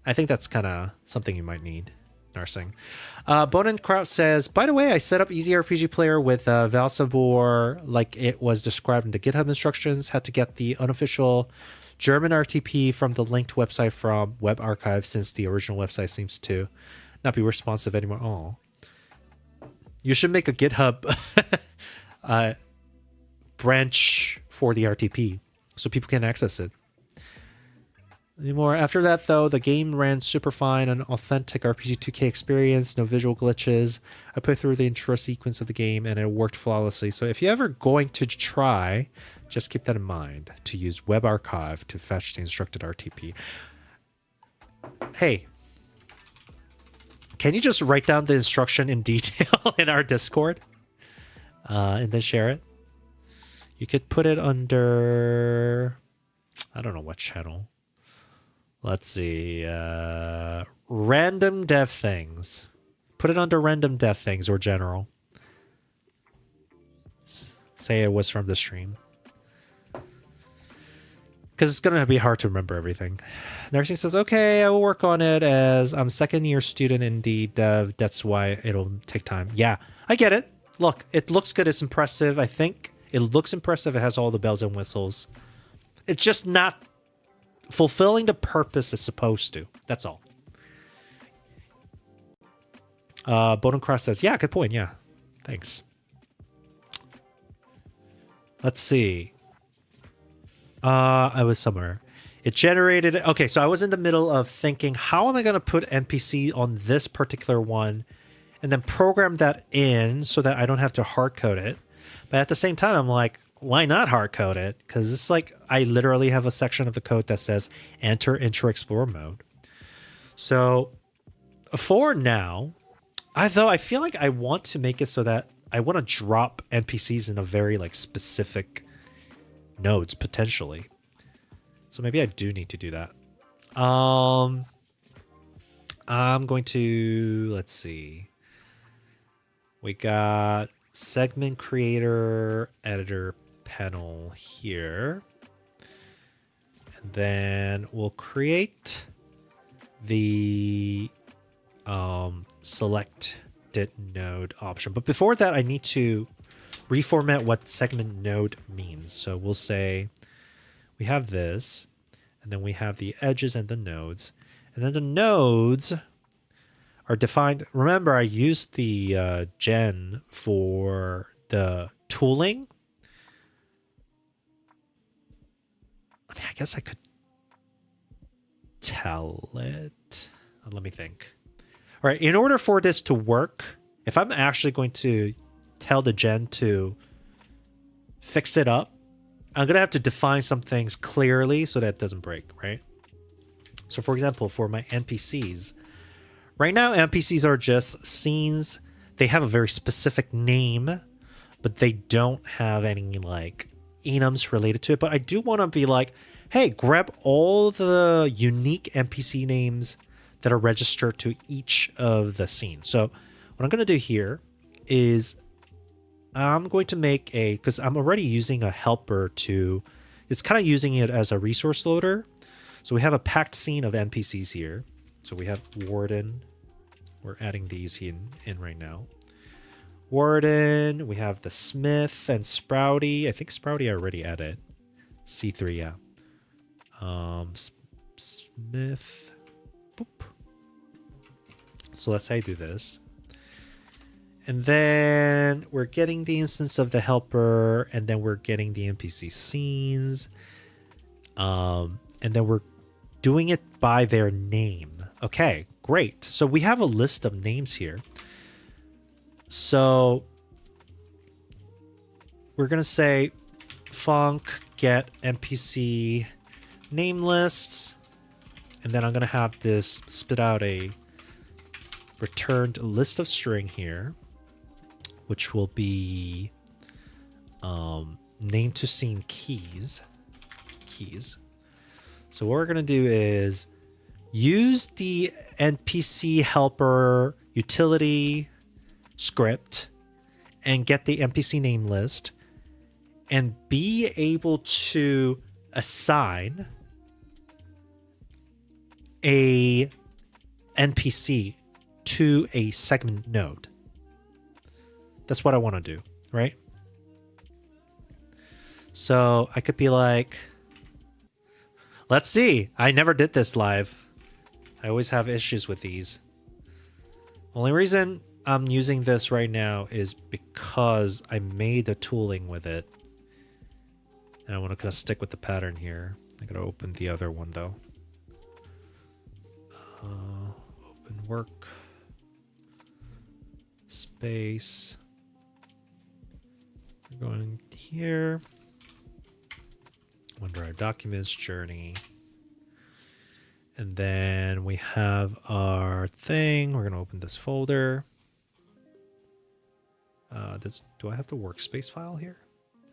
A: I think that's kind of something you might need. Nursing. Bonenkraut says, by the way, I set up Easy RPG Player with Valsabor like it was described in the GitHub instructions. Had to get the unofficial German RTP from the linked website from Web Archive since the original website seems to not be responsive anymore. Oh, you should make a GitHub branch for the RTP so people can access it. Anymore. After that, though, the game ran super fine, an authentic RPG 2K experience, no visual glitches. I put through the intro sequence of the game and it worked flawlessly. So if you're ever going to try, just keep that in mind to use Web Archive to fetch the instructed RTP. Hey, can you just write down the instruction in detail in our Discord and then share it? You could put it under, I don't know what channel. Let's see, random dev things. Put it under random dev things or general. Say it was from the stream. Because it's going to be hard to remember everything. Nursing says, okay, I will work on it as I'm second-year student in the dev. That's why it'll take time. Yeah, I get it. Look, it looks good. It's impressive, I think. It looks impressive. It has all the bells and whistles. It's just not fulfilling the purpose it's supposed to. That's all. Bodencross says, yeah, good point. Yeah, thanks. Let's see. I was somewhere. It generated... Okay, so I was in the middle of thinking, how am I going to put NPC on this particular one and then program that in so that I don't have to hard code it. But at the same time, I'm like, why not hard code it? Because it's like I literally have a section of the code that says enter intro explorer mode. So for now, I feel like I want to make it so that I want to drop NPCs in a very like specific nodes potentially. So maybe I do need to do that. I'm going to, let's see. We got segment creator editor panel here. And then we'll create the selected node option. But before that, I need to reformat what segment node means. So we'll say we have this, and then we have the edges and the nodes. And then the nodes are defined. Remember, I used the gen for the tooling. I mean, I guess I could tell it. Let me think. All right, in order for this to work, if I'm actually going to tell the gen to fix it up, I'm going to have to define some things clearly so that it doesn't break, right? So for example, for my NPCs, right now NPCs are just scenes. They have a very specific name, but they don't have any like enums related to it. But I do want to be like, hey, grab all the unique NPC names that are registered to each of the scenes. So what I'm going to do here is I'm going to make because I'm already using a helper it's kind of using it as a resource loader. So we have a packed scene of NPCs here. So we have Warden. We're adding these in right now. Warden, we have the Smith and Sprouty. I think Sprouty I already added. C3, yeah. Smith. Boop. So let's say I do this. And then we're getting the instance of the helper, and then we're getting the NPC scenes. And then we're doing it by their name. Okay, great. So we have a list of names here. So we're going to say func get NPC name lists. And then I'm going to have this spit out a returned list of string here, which will be name to scene keys. So what we're going to do is use the NPC helper utility script and get the NPC name list and be able to assign a NPC to a segment node. That's what I want to do, right? So I could be like, let's see. I never did this live. I always have issues with these. Only reason I'm using this right now is because I made the tooling with it. And I want to kind of stick with the pattern here. I gotta open the other one though. Open work. Space. We're going here. OneDrive documents, journey. And then we have our thing. We're going to open this folder. Do I have the workspace file here?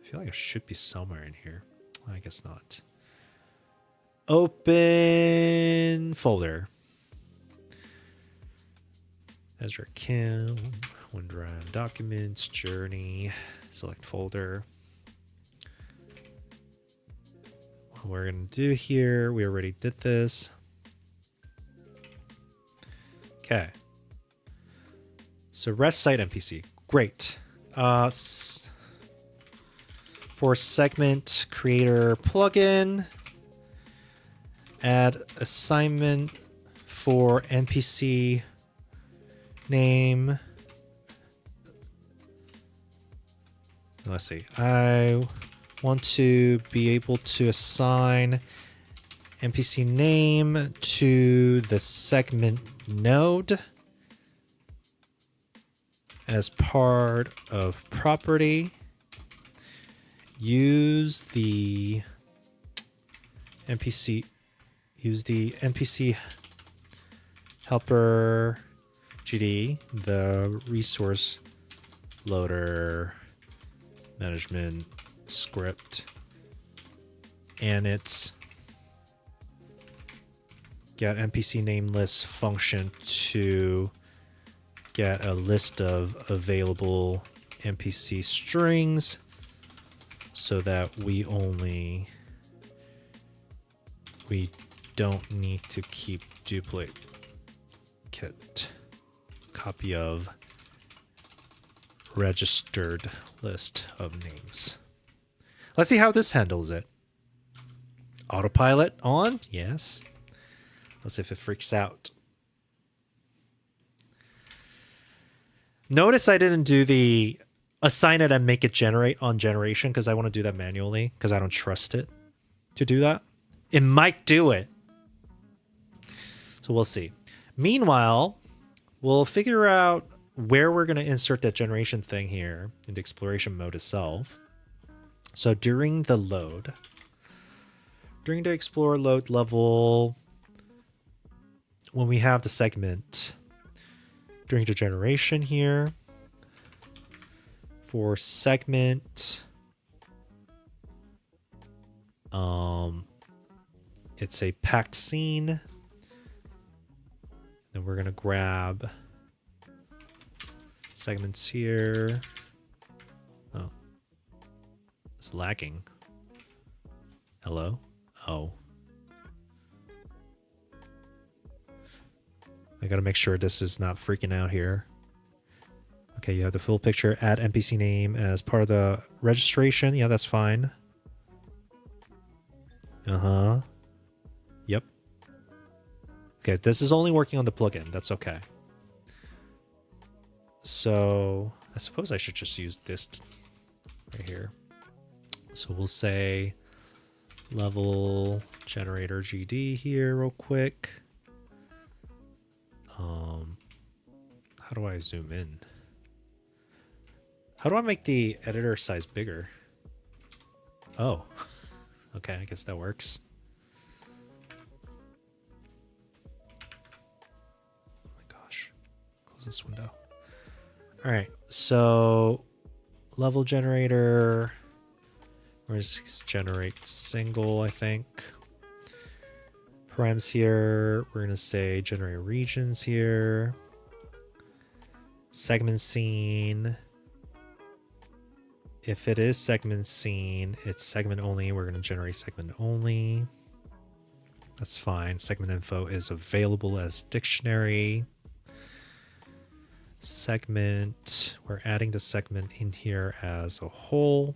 A: I feel like it should be somewhere in here. I guess not. Open folder. Ezra Kim, OneDrive documents, journey, select folder. What we're going to do here, we already did this. Okay. So REST site NPC. Great. For segment creator plugin, add assignment for NPC name. Let's see. I want to be able to assign NPC name to the segment node as part of property. Use the NPC helper GD, the resource loader management script, and its get NPC name list function to get a list of available NPC strings so that we don't need to keep duplicate copy of registered list of names. Let's see how this handles it. Autopilot on? Yes. Let's see if it freaks out. Notice I didn't do the assign it and make it generate on generation because I want to do that manually because I don't trust it to do that. It might do it. So we'll see. Meanwhile, we'll figure out where we're going to insert that generation thing here in the exploration mode itself. So during the explore load level, when we have the segment during the generation here, for segment, it's a packed scene. Then we're going to grab segments here. Oh, it's lagging. Hello? Oh. I got to make sure this is not freaking out here. Okay, you have the full picture. Add NPC name as part of the registration. Yeah, that's fine. Uh-huh. Yep. Okay, this is only working on the plugin. That's okay. So I suppose I should just use this right here. So we'll say level generator GD here real quick. How do I zoom in? How do I make the editor size bigger? Oh, okay, I guess that works. Oh my gosh, close this window. All right, so level generator, where's generate single, I think. Params here, we're gonna say generate regions here. Segment scene. If it is segment scene, it's segment only. We're gonna generate segment only. That's fine. Segment info is available as dictionary. Segment, we're adding the segment in here as a whole,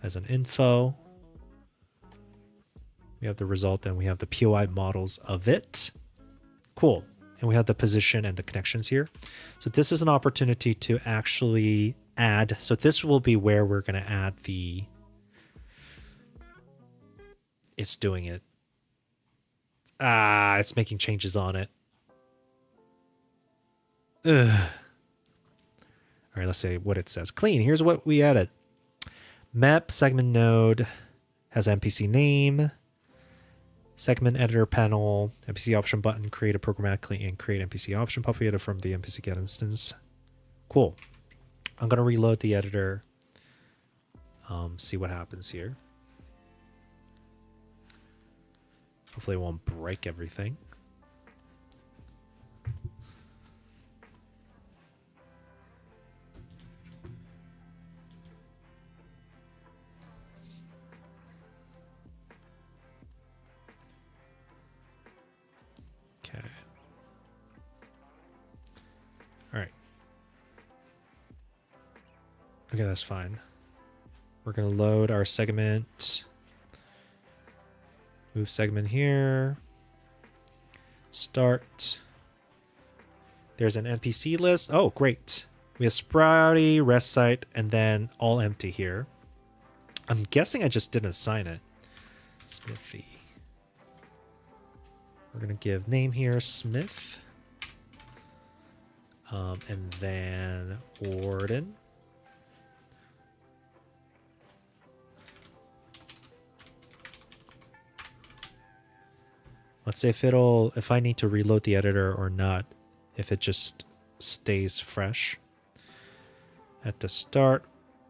A: as an info. We have the result and we have the POI models of it. Cool. And we have the position and the connections here. So this is an opportunity to actually add. So this will be where we're going to add the... It's doing it. Ah, it's making changes on it. Ugh. All right, let's say what it says. Clean. Here's what we added. Map segment node has NPC name. Segment editor panel, NPC option button, create a programmatically and create NPC option populated from the NPC get instance. Cool. I'm going to reload the editor. See what happens here. Hopefully it won't break everything. Okay. All right. Okay, that's fine. We're going to load our segment. Move segment here. Start. There's an NPC list. Oh, great. We have Sprouty, rest site, and then all empty here. I'm guessing I just didn't assign it. Smithy. We're going to give name here, Smith. And then Warden. Let's see if I need to reload the editor or not, if it just stays fresh. At the start,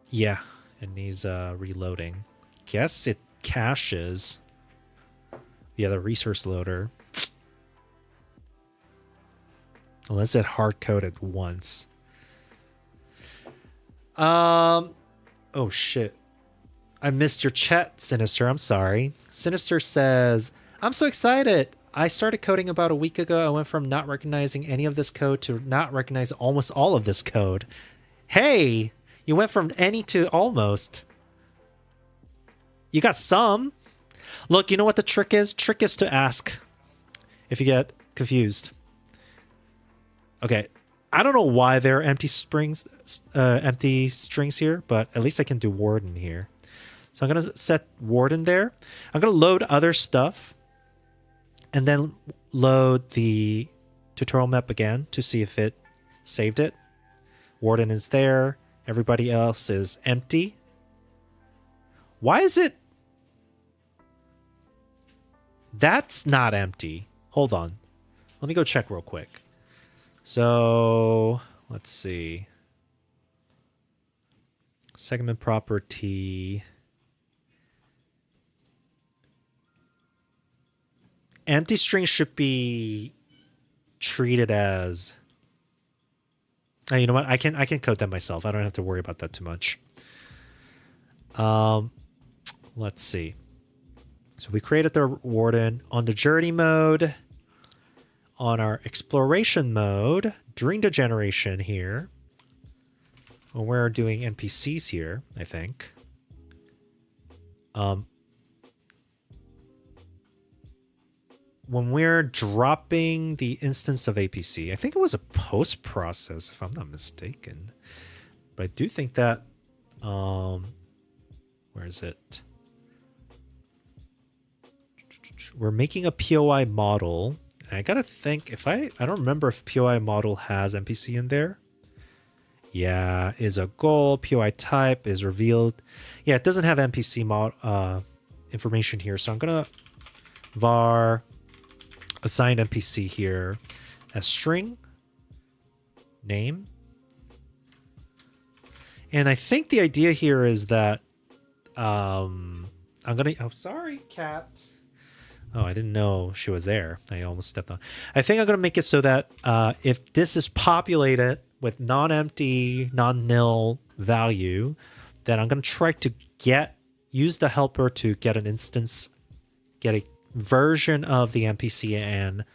A: yeah, it needs reloading. Guess it caches via the resource loader. Unless it hard-coded once. Oh shit. I missed your chat, Sinister. I'm sorry. Sinister says, I'm so excited. I started coding about a week ago. I went from not recognizing any of this code to not recognize almost all of this code. Hey, you went from any to almost. You got some. Look, you know what the trick is? Trick is to ask if you get confused. Okay, I don't know why there are empty strings here, but at least I can do warden here. So I'm gonna set warden there. I'm gonna load other stuff and then load the tutorial map again to see if it saved it. Warden is there. Everybody else is empty. Why is it? That's not empty. Hold on. Let me go check real quick. So let's see. Segment property. Empty string should be treated as. Oh, you know what? I can code that myself. I don't have to worry about that too much. Let's see. So we created the warden on the journey mode. On our exploration mode, during the generation here, when we're doing NPCs here, I think. When we're dropping the instance of APC, I think it was a post process, if I'm not mistaken. But I do think that, where is it? We're making a POI model. I gotta think if I don't remember if POI model has NPC in there. Yeah, is a goal. POI type is revealed. Yeah, it doesn't have NPC information here. So I'm gonna var assign NPC here as string name. And I think the idea here is that I'm gonna. Oh, sorry, cat. Oh, I didn't know she was there. I almost stepped on. I think I'm going to make it so that if this is populated with non-empty, non-nil value, then I'm going to try to use the helper to get an instance, get a version of the NPC and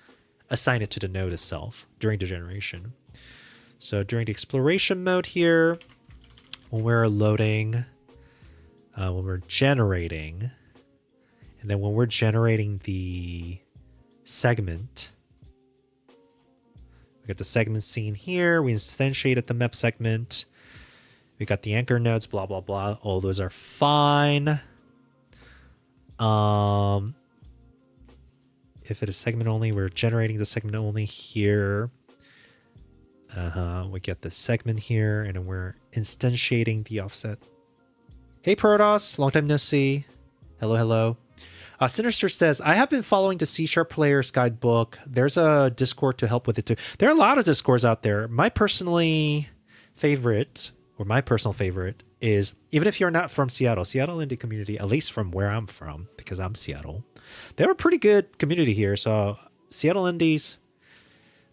A: assign it to the node itself during the generation. So during the exploration mode here, when we're loading, when we're generating, and then when we're generating the segment, we got the segment scene here. We instantiated the map segment. We got the anchor nodes, blah, blah, blah. All those are fine. If it is segment only, we're generating the segment only here. We get the segment here, and then we're instantiating the offset. Hey, Protoss. Long time no see. Hello, hello. Sinister says, I have been following the C# Players Guidebook. There's a Discord to help with it too. There are a lot of Discords out there. My personal favorite is, even if you're not from Seattle indie community, at least from where I'm from, because I'm Seattle, they have a pretty good community here. So Seattle indies,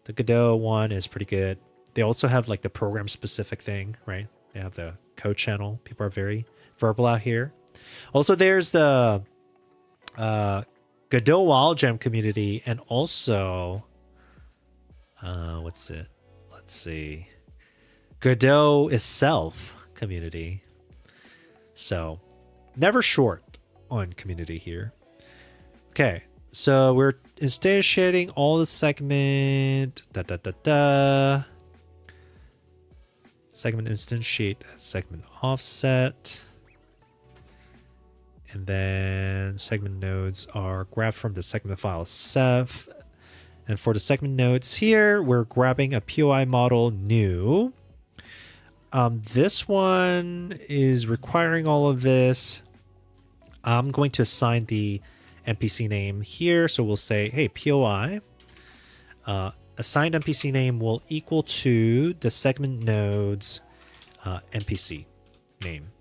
A: the Godot one is pretty good. They also have like the program specific thing, right? They have the code channel. People are very verbal out here. Also, there's the Godot Wall Jam community, and also what's it? Let's see. Godot itself community. So never short on community here. Okay, so we're instantiating all the segment segment instantiate segment offset. And then segment nodes are grabbed from the segment file sef. And for the segment nodes here, we're grabbing a POI model new. This one is requiring all of this. I'm going to assign the NPC name here. So we'll say, hey, POI. Assigned NPC name will equal to the segment nodes NPC name.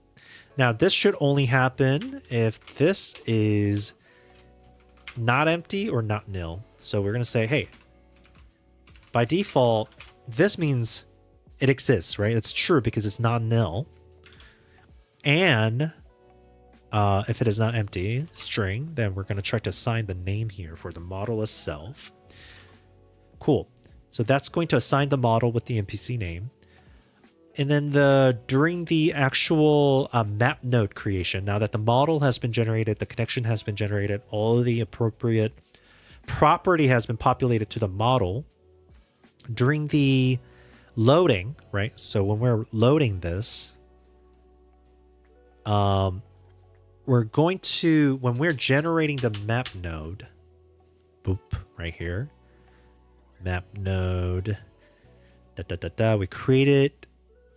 A: Now, this should only happen if this is not empty or not nil. So we're going to say, hey, by default, this means it exists, right? It's true because it's not nil. And if it is not empty string, then we're going to try to assign the name here for the model itself. Cool. So that's going to assign the model with the NPC name. And then during the actual map node creation, now that the model has been generated, the connection has been generated, all of the appropriate property has been populated to the model, during the loading, right? So when we're loading this, we're going to, when we're generating the map node, boop, right here, map node, we created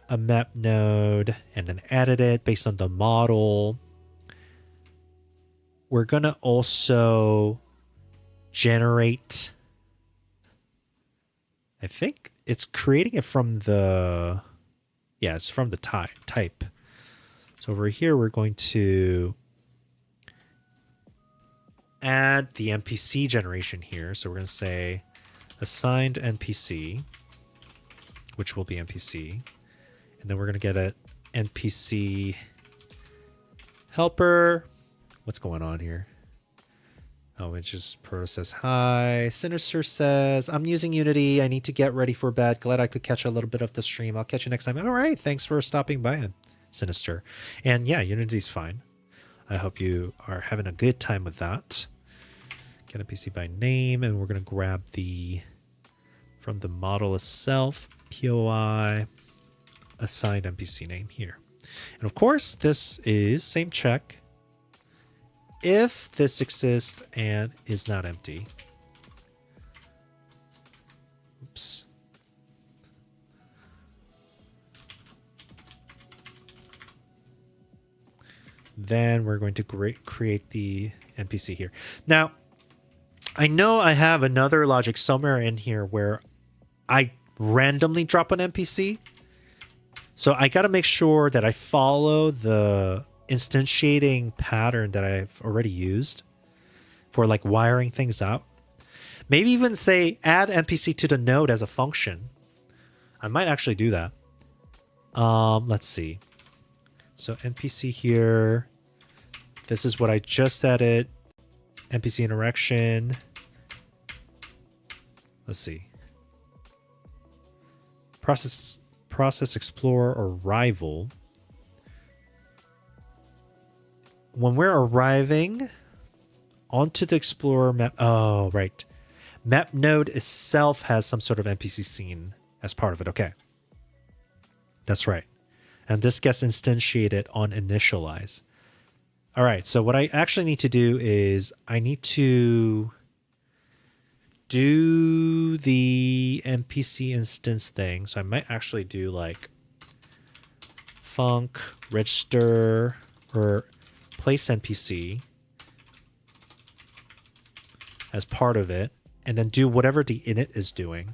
A: a map node and then added it based on the model. We're going to also generate, I think it's creating it from the, yeah, it's from the type. So over here, we're going to add the NPC generation here. So we're going to say assigned NPC, which will be NPC. And then we're going to get an NPC helper. What's going on here? Oh, it just Proto says hi. Sinister says, I'm using Unity. I need to get ready for bed. Glad I could catch a little bit of the stream. I'll catch you next time. All right. Thanks for stopping by, Sinister. And yeah, Unity's fine. I hope you are having a good time with that. Get NPC by name. And we're going to grab from the model itself, POI, assigned NPC name here. And of course, this is same check. If this exists and is not empty. Oops. Then we're going to create the NPC here. Now, I know I have another logic somewhere in here where I randomly drop an NPC. So I got to make sure that I follow the instantiating pattern that I've already used for like wiring things out. Maybe even say add NPC to the node as a function. I might actually do that. Let's see. So NPC here. This is what I just added. NPC interaction. Let's see. Process explorer or rival. When we're arriving onto the Explorer map, oh, right. Map node itself has some sort of NPC scene as part of it. Okay. That's right. And this gets instantiated on initialize. All right. So what I actually need to do is I need to do the NPC instance thing. So I might actually do like func register or place NPC as part of it, and then do whatever the init is doing.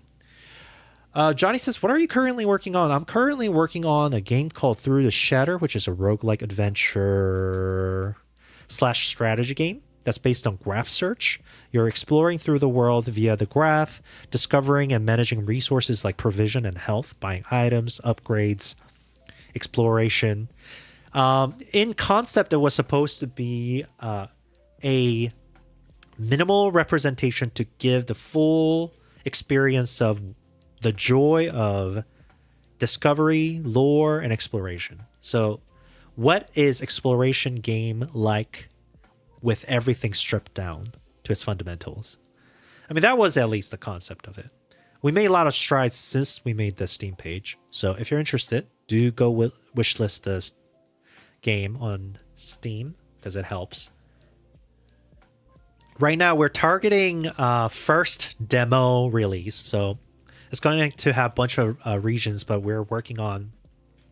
A: Johnny says, what are you currently working on? I'm currently working on a game called Through the Shatter, which is a roguelike adventure / strategy game that's based on graph search. You're exploring through the world via the graph, discovering and managing resources like provision and health, buying items, upgrades, exploration. In concept, it was supposed to be a minimal representation to give the full experience of the joy of discovery, lore, and exploration. So what is exploration game like with everything stripped down to its fundamentals? I mean, that was at least the concept of it. We made a lot of strides since we made the Steam page. So if you're interested, do go wishlist this game on Steam because it helps. Right now we're targeting first demo release, so it's going to have a bunch of regions, but we're working on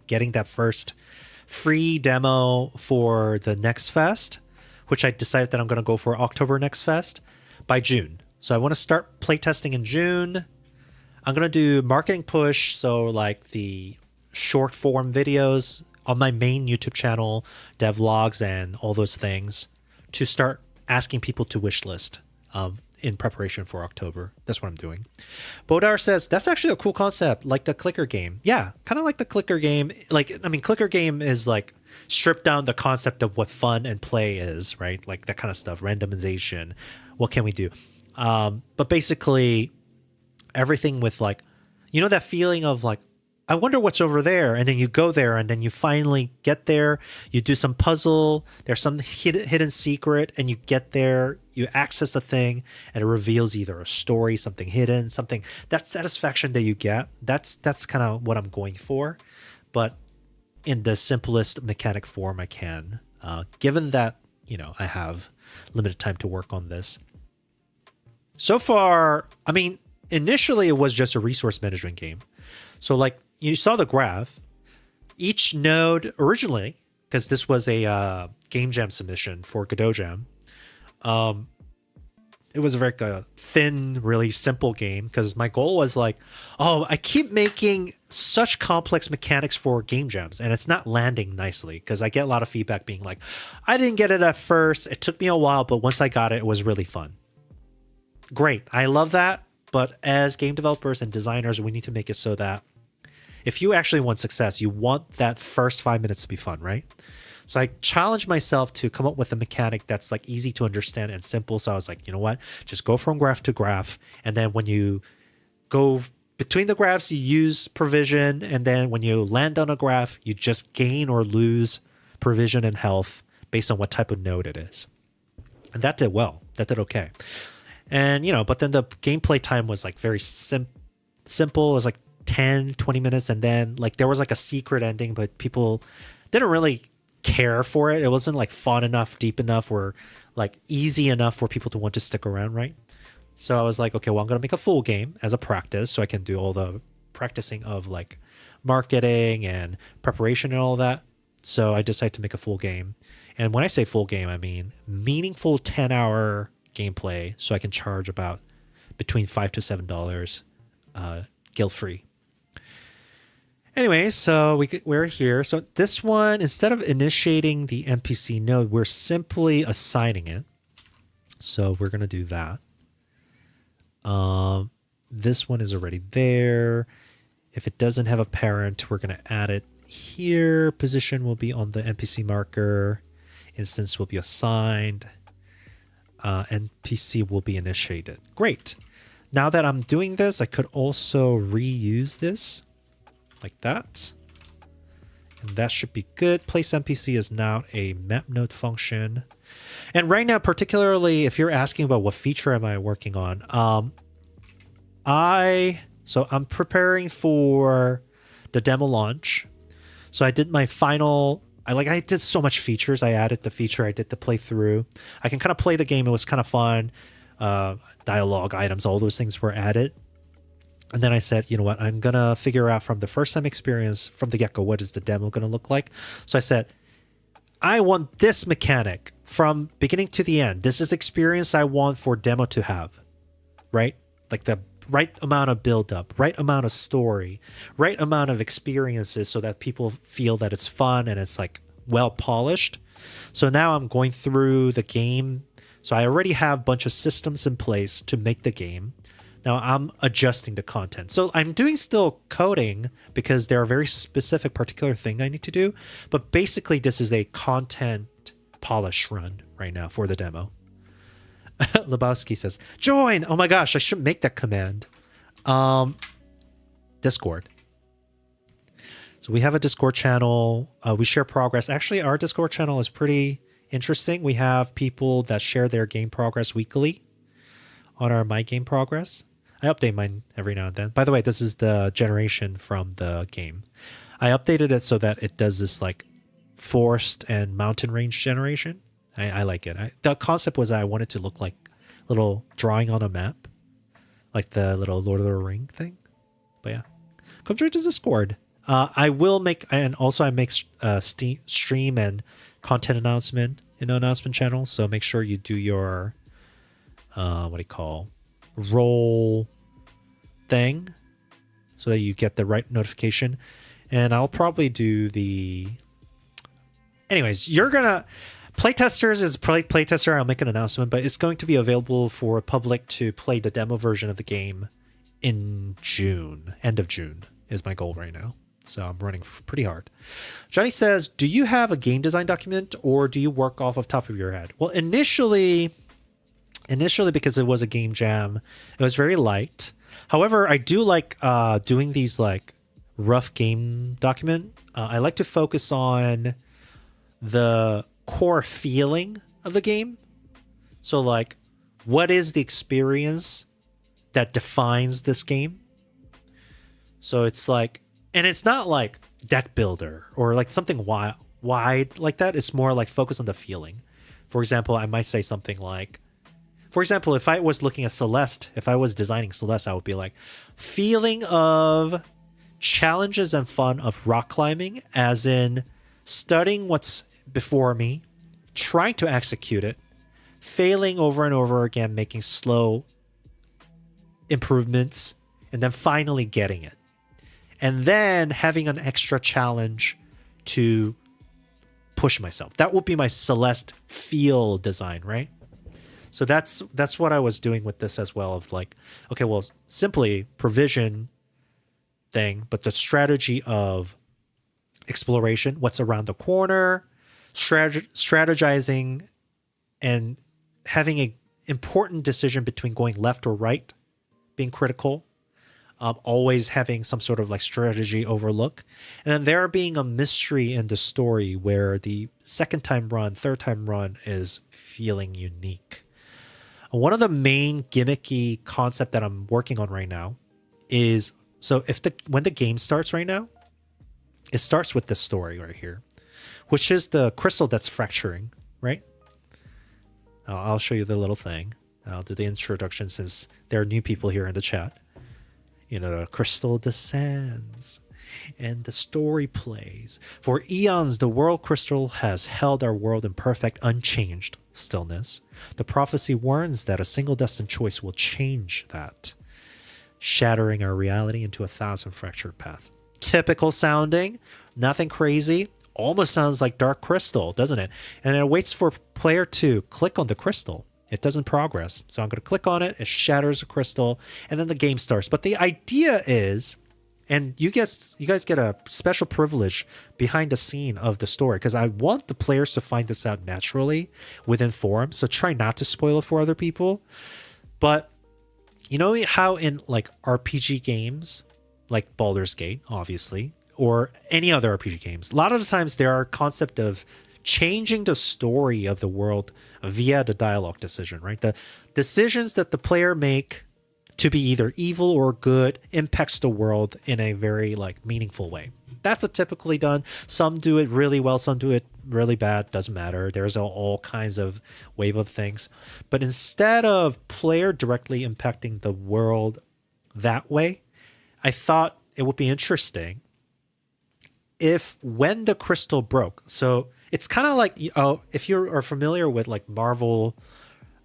A: getting that first free demo for the next fest, which I decided that I'm going to go for October Next Fest by June. So I want to start playtesting in June. I'm going to do marketing push, so like the short form videos on my main YouTube channel, devlogs, and all those things to start asking people to wishlist in preparation for October. That's what I'm doing. Bodar says, that's actually a cool concept, like the clicker game. Yeah, kind of like the clicker game. Like, I mean, clicker game is like
B: strip down the concept of what fun and play is, right? Like that kind of stuff, randomization. What can we do? But basically, everything with like, you know, that feeling of like, I wonder what's over there. And then you go there and then you finally get there. You do some puzzle. There's some hidden secret and you get there. You access a thing and it reveals either a story, something hidden, something, that satisfaction that you get. That's kind of what I'm going for. But in the simplest mechanic form I can, given that, you know, I have limited time to work on this. So far, I mean, initially it was just a resource management game. So like you saw the graph, each node originally, because this was a game jam submission for Godot Jam, it was a very thin, really simple game because my goal was like, oh, I keep making such complex mechanics for game jams and it's not landing nicely because I get a lot of feedback being like, I didn't get it at first. It took me a while, but once I got it, it was really fun. Great. I love that. But as game developers and designers, we need to make it so that if you actually want success, you want that first 5 minutes to be fun, right? So I challenged myself to come up with a mechanic that's like easy to understand and simple. So I was like, you know what? Just go from graph to graph. And then when you go between the graphs, you use provision. And then when you land on a graph, you just gain or lose provision and health based on what type of node it is. And that did well. That did okay. And, you know, but then the gameplay time was like very simple. It was like 10, 20 minutes. And then like there was like a secret ending, but people didn't really care for it. It wasn't like fun enough, deep enough, or like easy enough for people to want to stick around, right? So I was like, okay, well, I'm going to make a full game as a practice so I can do all the practicing of like marketing and preparation and all that. So I decided to make a full game. And when I say full game, I mean meaningful 10-hour gameplay, so I can charge about between $5 to $7 guilt-free. Anyway, so we're here. So this one, instead of initiating the NPC node, we're simply assigning it. So we're going to do that. This one is already there. If it doesn't have a parent, we're going to add it here. Position will be on the NPC marker. Instance will be assigned. NPC will be initiated. Great. Now that I'm doing this, I could also reuse this like that. And that should be good. Place NPC is now a map node function. And right now, particularly if you're asking about what feature am I working on, I'm preparing for the demo launch. So I did my final, I did so much features. I added the feature, I did the playthrough. I can kind of play the game. It was kind of fun. Dialogue items, all those things were added. And then I said, you know what, I'm going to figure out from the first time experience from the get-go, what is the demo going to look like? So I said, I want this mechanic from beginning to the end. This is experience I want for demo to have, right? Like the right amount of build-up, right amount of story, right amount of experiences so that people feel that it's fun and it's like well-polished. So now I'm going through the game. So I already have a bunch of systems in place to make the game. Now I'm adjusting the content. So I'm doing still coding because there are very specific particular thing I need to do. But basically this is a content polish run right now for the demo. Lebowski says, join! Oh my gosh, I should make that command. Discord. So we have a Discord channel. We share progress. Actually, our Discord channel is pretty interesting. We have people that share their game progress weekly on our My Game Progress. I update mine every now and then. By the way, this is the generation from the game. I updated it so that it does this like forest and mountain range generation. I like it. The concept was I wanted to look like a little drawing on a map, like the little Lord of the Ring thing. But yeah, come join the Discord. I will make, and also I make stream and content announcement in an announcement channel. So make sure you do your role thing so that you get the right notification. And I'll probably do anyways, you're gonna playtesters is probably playtester. I'll make an announcement, but it's going to be available for public to play the demo version of the game in June. End of June is my goal right now. So I'm running pretty hard. Johnny says, do you have a game design document or do you work off of top of your head? Well, initially, because it was a game jam, it was very light. However, I do like doing these like rough game document. I like to focus on the core feeling of the game. So like, what is the experience that defines this game? So it's like, and it's not like deck builder or like something wide like that. It's more like focus on the feeling. For example, I might say something like, for example, if I was looking at Celeste, if I was designing Celeste, I would be like, feeling of challenges and fun of rock climbing, as in studying what's before me, trying to execute it, failing over and over again, making slow improvements, and then finally getting it. And then having an extra challenge to push myself. That would be my Celeste feel design, right? So that's what I was doing with this as well, of like, okay, well, simply provision thing, but the strategy of exploration, what's around the corner, strategizing, and having a important decision between going left or right, being critical, always having some sort of like strategy overlook, and then there being a mystery in the story where the second time run, third time run is feeling unique. One of the main gimmicky concept that I'm working on right now is, so when the game starts right now, it starts with this story right here, which is the crystal that's fracturing, right? I'll show you the little thing. I'll do the introduction since there are new people here in the chat. You know, the crystal descends and the story plays. For eons, the world crystal has held our world in perfect, unchanged stillness. The prophecy warns that a single destined choice will change that, shattering our reality into 1,000 fractured paths. Typical sounding, nothing crazy. Almost sounds like Dark Crystal, doesn't it? And it waits for player to click on the crystal. It doesn't progress. So I'm going to click on it. It shatters the crystal, and then the game starts. But the idea is, and you guys get a special privilege behind the scene of the story, because I want the players to find this out naturally within forums. So try not to spoil it for other people. But you know how in like RPG games, like Baldur's Gate, obviously, or any other RPG games, a lot of the times there are concept of changing the story of the world via the dialogue decision, right? The decisions that the player make to be either evil or good impacts the world in a very like meaningful way. That's a typically done. Some do it really well, some do it really bad. Doesn't matter. There's all kinds of wave of things. But instead of player directly impacting the world that way, I thought it would be interesting if when the crystal broke, so it's kind of like, if you are familiar with like Marvel's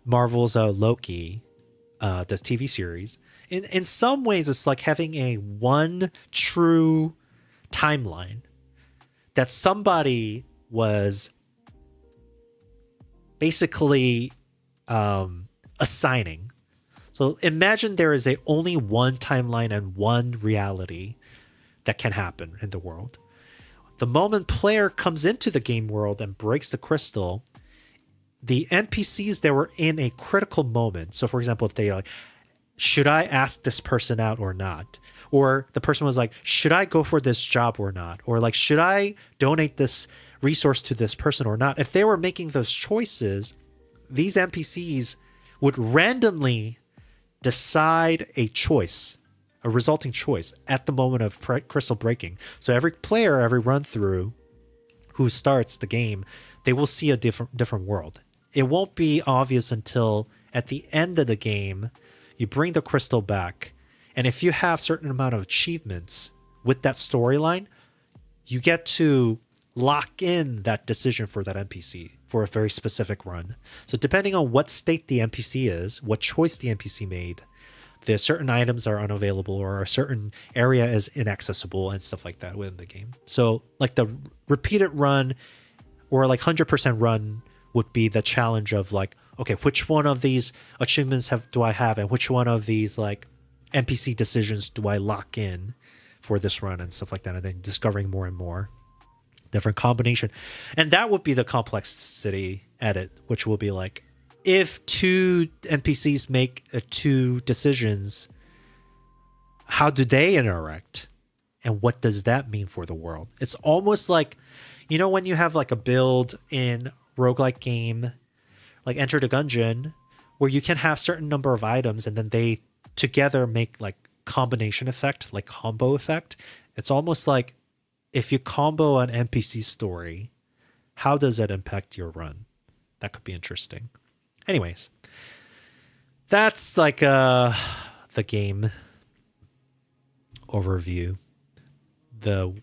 B: Loki, the TV series, in some ways it's like having a one true timeline that somebody was basically assigning. So imagine there is only one timeline and one reality that can happen in the world. The moment player comes into the game world and breaks the crystal, the NPCs that were in a critical moment. So for example, if they are like, should I ask this person out or not? Or the person was like, should I go for this job or not? Or like, should I donate this resource to this person or not? If they were making those choices, these NPCs would randomly decide a choice, a resulting choice at the moment of crystal breaking. So every player, every run through who starts the game, they will see a different world. It won't be obvious until at the end of the game, you bring the crystal back. And if you have certain amount of achievements with that storyline, you get to lock in that decision for that NPC for a very specific run. So depending on what state the NPC is, what choice the NPC made, the certain items are unavailable or a certain area is inaccessible and stuff like that within the game. So like the repeated run or like 100% run would be the challenge of like, okay, which one of these achievements do I have, and which one of these like NPC decisions do I lock in for this run and stuff like that, and then discovering more and more different combination. And that would be the complexity edit, which will be like, if two NPCs make two decisions, how do they interact? And what does that mean for the world? It's almost like, you know, when you have like a build in roguelike game, like Enter the Gungeon, where you can have certain number of items and then they together make like combination effect, like combo effect. It's almost like if you combo an NPC story, how does that impact your run? That could be interesting. Anyways, that's like the game overview, the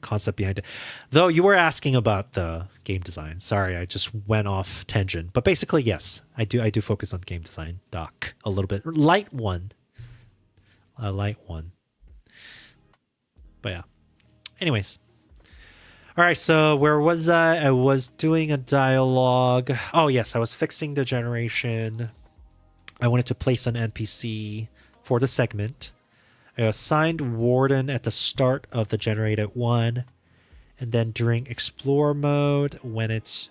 B: concept behind it. Though you were asking about the game design. Sorry, I just went off tangent. But basically, yes, I do focus on game design doc a little bit. A light one. But yeah. Anyways. All right, so where was I? I was doing a dialogue. Oh, yes, I was fixing the generation. I wanted to place an NPC for the segment. I assigned Warden at the start of the generated one. And then during Explore mode, when it's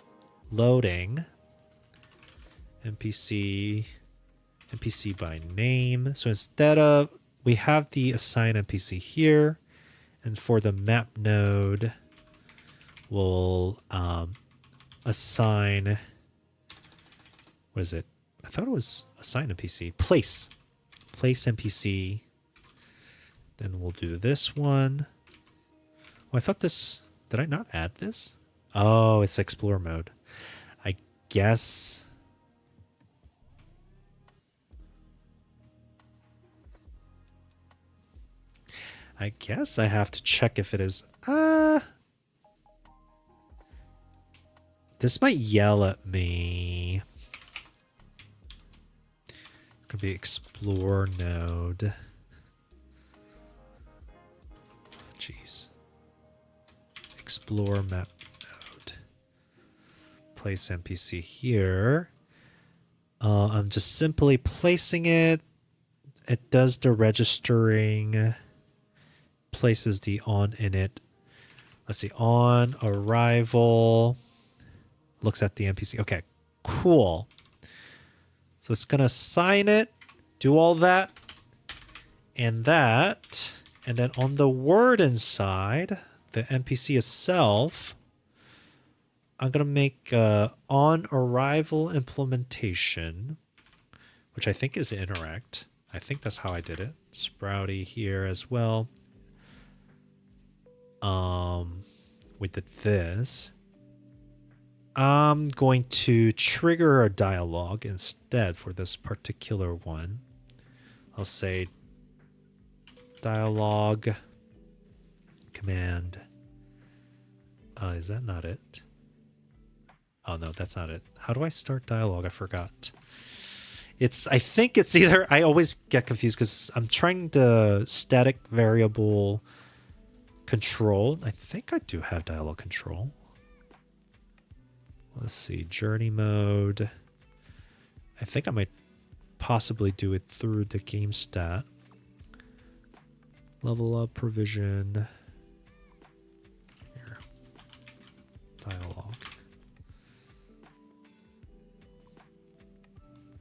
B: loading, NPC by name. So instead of, we have the assign NPC here. And for the map node, we'll assign, what is it? I thought it was assign NPC. Place NPC. Then we'll do this one. Oh, I thought this, did I not add this? Oh, it's explore mode. I guess. I have to check if it is. This might yell at me. Could be explore node. Jeez. Explore map node. Place NPC here. I'm just simply placing it. It does the registering. Places the on in it. Let's see. On arrival. Looks at the NPC. Okay, cool. So it's going to assign it. Do all that. And that. And then on the word inside, the NPC itself, I'm going to make on arrival implementation, which I think is interact. I think that's how I did it. Sprouty here as well. We did this. I'm going to trigger a dialogue instead for this particular one. I'll say dialogue command. Is that not it? Oh no, that's not it. How do I start dialogue? I forgot. I think it's either, I always get confused because I'm trying the static variable control. I think I do have dialogue control. Let's see, journey mode. I think I might possibly do it through the game stat. Level up provision. Here. Dialogue.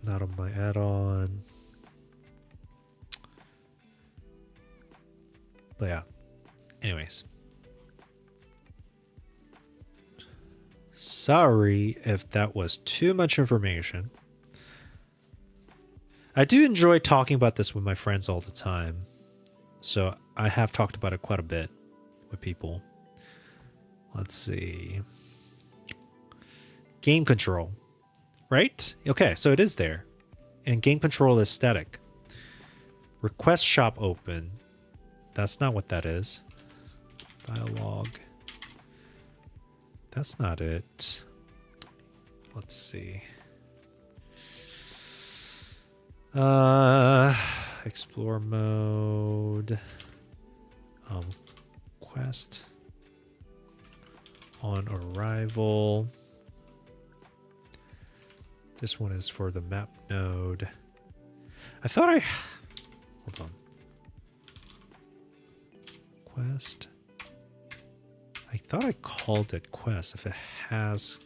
B: Not on my add-on. But yeah. Anyways. Sorry if that was too much information. I do enjoy talking about this with my friends all the time. So I have talked about it quite a bit with people. Let's see. Game control. Right? Okay, so it is there. And game control is static. Request shop open. That's not what that is. Dialogue. That's not it. Let's see. Explore mode. Quest. On arrival. This one is for the map node. I thought hold on. Quest. I thought I called it quest if it has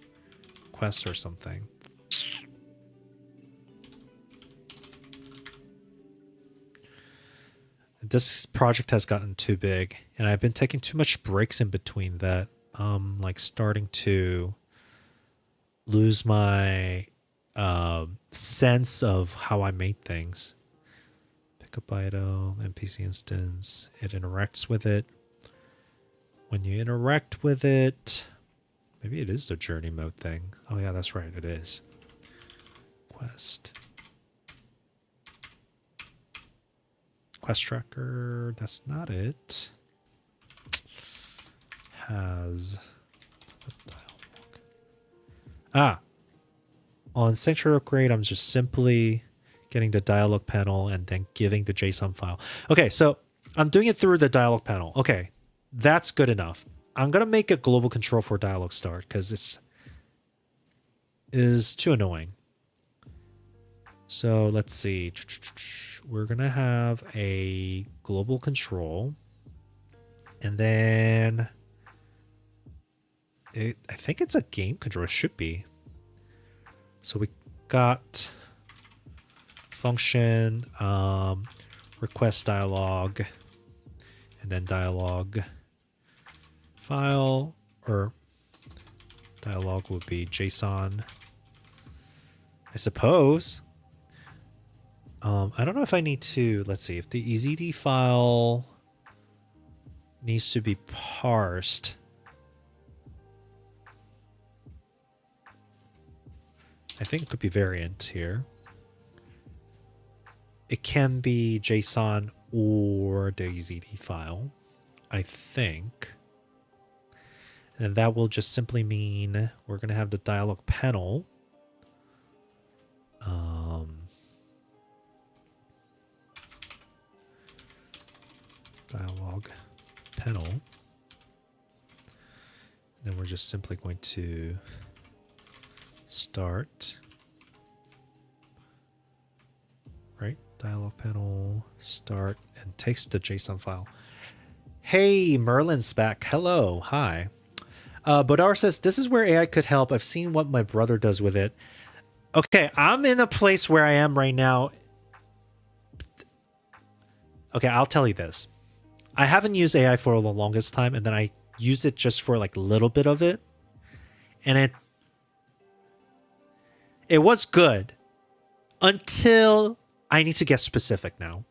B: quest or something. This project has gotten too big, and I've been taking too much breaks in between that. Like starting to lose my sense of how I made things. Pick up item, NPC instance. It interacts with it. When you interact with it, maybe it is the journey mode thing. Oh yeah, that's right, it is. Quest. Quest tracker, that's not it. Has a dialogue. Ah, on Sanctuary Upgrade, I'm just simply getting the dialogue panel and then giving the JSON file. Okay, so I'm doing it through the dialogue panel. Okay, that's good enough. I'm gonna make a global control for dialogue start because it is too annoying. So let's see. We're gonna have a global control, and then I think it's a game control. It should be. So we got function, request dialogue, and then dialogue file, or dialogue would be JSON, I suppose. I don't know if I need to, let's see, if the EZD file needs to be parsed. I think it could be variant here. It can be JSON or the EZD file, I think. And that will just simply mean we're going to have the dialog panel. Dialog panel. Then we're just simply going to start. Right? Dialog panel, start, and takes the JSON file. Hey, Merlin's back. Hello. Hi. Bodar says, this is where AI could help. I've seen what my brother does with it. Okay, I'm in a place where I am right now. Okay, I'll tell you this. I haven't used AI for the longest time, and then I use it just for like a little bit of it. And it was good until I need to get specific now.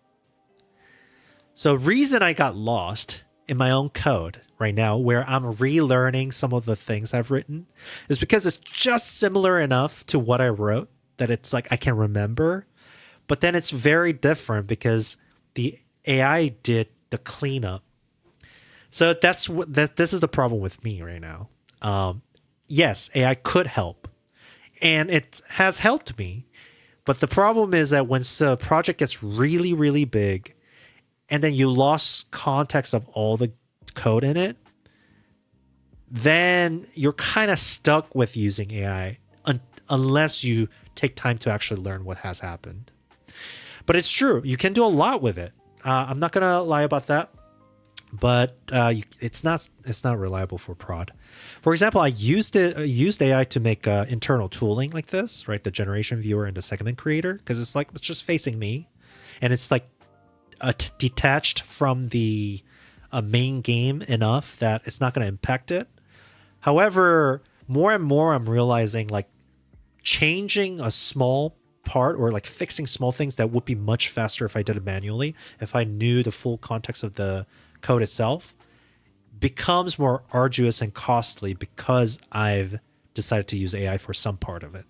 B: So reason I got lost in my own code right now, where I'm relearning some of the things I've written, is because it's just similar enough to what I wrote that it's like I can remember. But then it's very different because the AI did the cleanup. So that's what this is the problem with me right now. Yes, AI could help, and it has helped me. But the problem is that when the project gets really, really big, and then you lost context of all the code in it, then you're kind of stuck with using AI unless you take time to actually learn what has happened. But it's true. You can do a lot with it. I'm not going to lie about that. But it's not reliable for prod. For example, I used AI to make internal tooling like this, right? The generation viewer and the segment creator, because it's like it's just facing me, and it's like detached from the main game enough that it's not going to impact it. However, more and more I'm realizing like changing a small part or like fixing small things that would be much faster if I did it manually, if I knew the full context of the code itself, becomes more arduous and costly because I've decided to use AI for some part of it.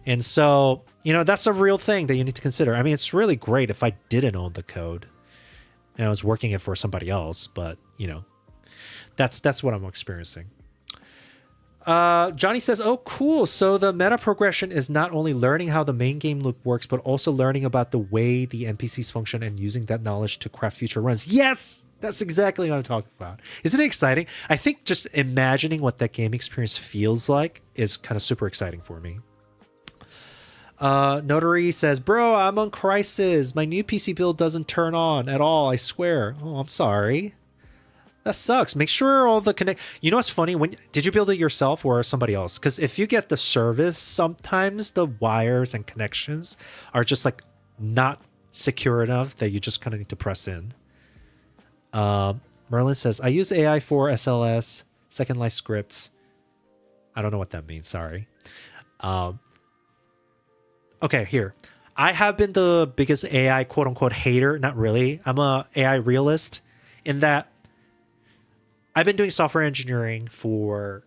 B: And so, that's a real thing that you need to consider. I mean, it's really great if I didn't own the code and I was working it for somebody else, but that's what I'm experiencing. Johnny says, oh, cool. So the meta progression is not only learning how the main game loop works, but also learning about the way the NPCs function and using that knowledge to craft future runs. Yes, that's exactly what I'm talking about. Isn't it exciting? I think just imagining what that game experience feels like is kind of super exciting for me. Notary says, bro, I'm on crisis. My new PC build doesn't turn on at all, I swear. Oh, I'm sorry. That sucks. Make sure all the connect. You know what's funny? Did you build it yourself or somebody else? Because if you get the service, sometimes the wires and connections are just like not secure enough that you just kind of need to press in. Merlin says, I use AI for SLS, Second Life scripts. I don't know what that means. Sorry. Okay, here. I have been the biggest AI quote unquote hater. Not really. I'm a AI realist in that I've been doing software engineering for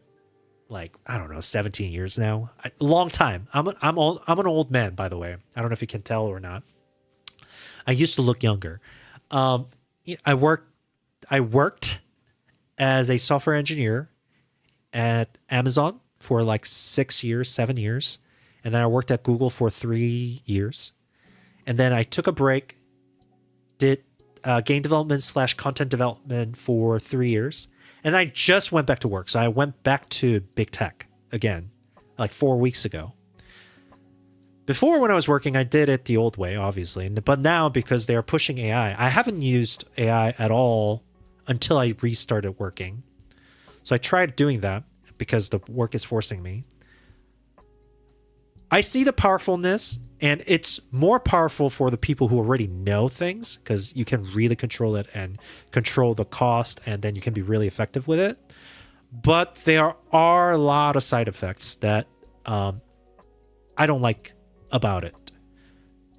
B: like, I don't know, 17 years now. A long time. I'm an old man, by the way. I don't know if you can tell or not. I used to look younger. I worked as a software engineer at Amazon for like 6 years, 7 years. And then I worked at Google for 3 years. And then I took a break, did game development / content development for 3 years. And I just went back to work. So I went back to big tech again, like 4 weeks ago. Before, when I was working, I did it the old way, obviously. But now, because they're pushing AI, I haven't used AI at all until I restarted working. So I tried doing that because the work is forcing me. I see the powerfulness, and it's more powerful for the people who already know things because you can really control it and control the cost, and then you can be really effective with it. But there are a lot of side effects that I don't like about it.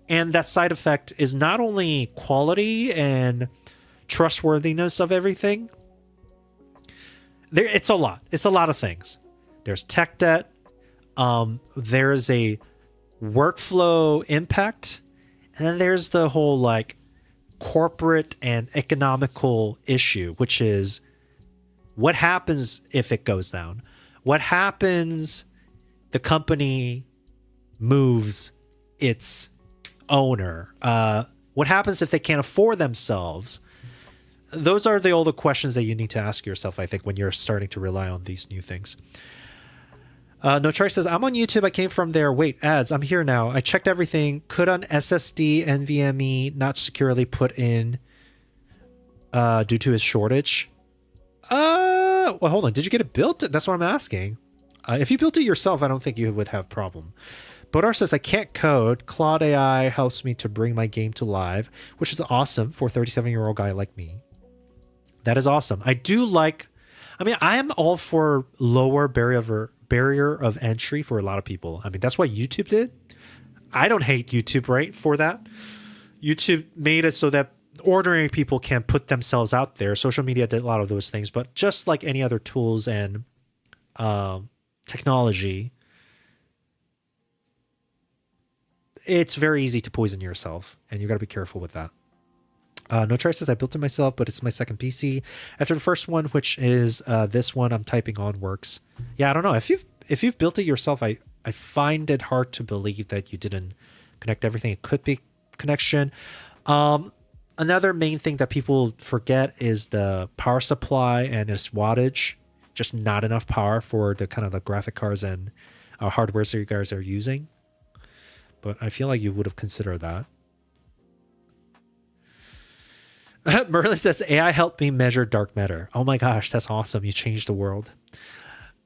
B: And that side effect is not only quality and trustworthiness of everything. It's a lot. It's a lot of things. There's tech debt. There's a workflow impact, and then there's the whole like corporate and economical issue, which is what happens if it goes down? What happens the company moves its owner? What happens if they can't afford themselves? Those are all the questions that you need to ask yourself, I think, when you're starting to rely on these new things. No Charge says, I'm on YouTube. I came from there. Wait, ads. I'm here now. I checked everything. Could on SSD NVMe not securely put in due to its shortage? Well, hold on. Did you get it built? That's what I'm asking. If you built it yourself, I don't think you would have a problem. Bodar says, I can't code. Claude AI helps me to bring my game to live, which is awesome for a 37-year-old guy like me. That is awesome. I am all for lower barrier of entry for a lot of people. I mean, that's what YouTube did. I don't hate YouTube, right, for that. YouTube made it so that ordinary people can put themselves out there. Social media did a lot of those things, but just like any other tools and technology, it's very easy to poison yourself, and you got to be careful with that. No Try says, I built it myself, but it's my second PC. After the first one, which is this one I'm typing on, works. Yeah, I don't know. If you've built it yourself, I find it hard to believe that you didn't connect everything. It could be connection. Another main thing that people forget is the power supply and its wattage. Just not enough power for the kind of the graphic cards and hardware that you guys are using. But I feel like you would have considered that. Merlin says, AI helped me measure dark matter. Oh my gosh, that's awesome. You changed the world.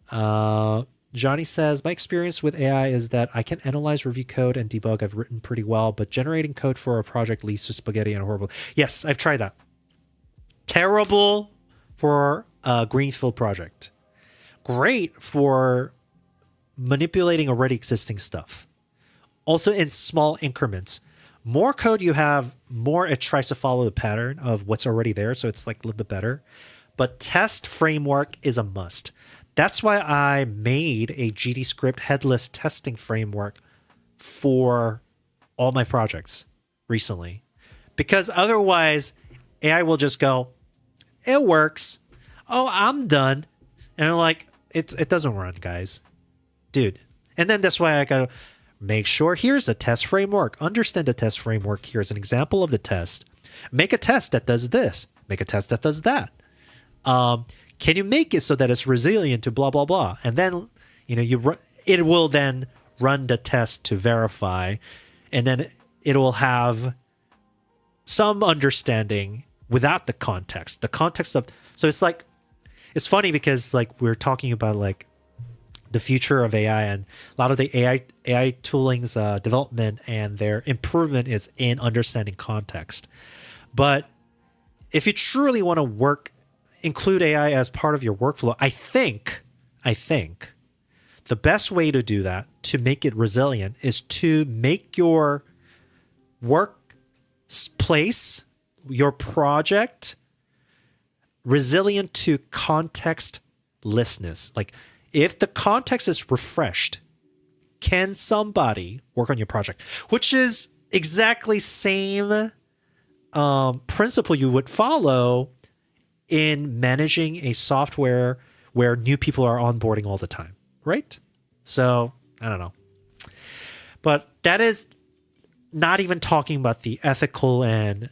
B: Johnny says, my experience with AI is that I can analyze, review code, and debug. I've written pretty well, but generating code for a project leads to spaghetti and horrible. Yes, I've tried that. Terrible for a greenfield project. Great for manipulating already existing stuff. Also in small increments. More code you have, more it tries to follow the pattern of what's already there, so it's like a little bit better. But test framework is a must. That's why I made a GDScript headless testing framework for all my projects recently. Because otherwise, AI will just go, it works. Oh, I'm done. And I'm like, it doesn't run, guys. Dude. And then that's why I gotta make sure here's a test framework. Understand the test framework. Here's an example of the test. Make a test that does this. Make a test that does that. Can you make it so that it's resilient to blah, blah, blah? And then, it will then run the test to verify, and then it will have some understanding without the context. The context of, so it's like, it's funny because like we're talking about like the future of AI, and a lot of the AI tooling's development and their improvement is in understanding context. But if you truly want to include AI as part of your workflow, I think the best way to do that, to make it resilient, is to make your workplace, your project, resilient to contextlessness. Like, if the context is refreshed, can somebody work on your project? Which is exactly same principle you would follow in managing a software where new people are onboarding all the time, right? So, I don't know. But that is not even talking about the ethical and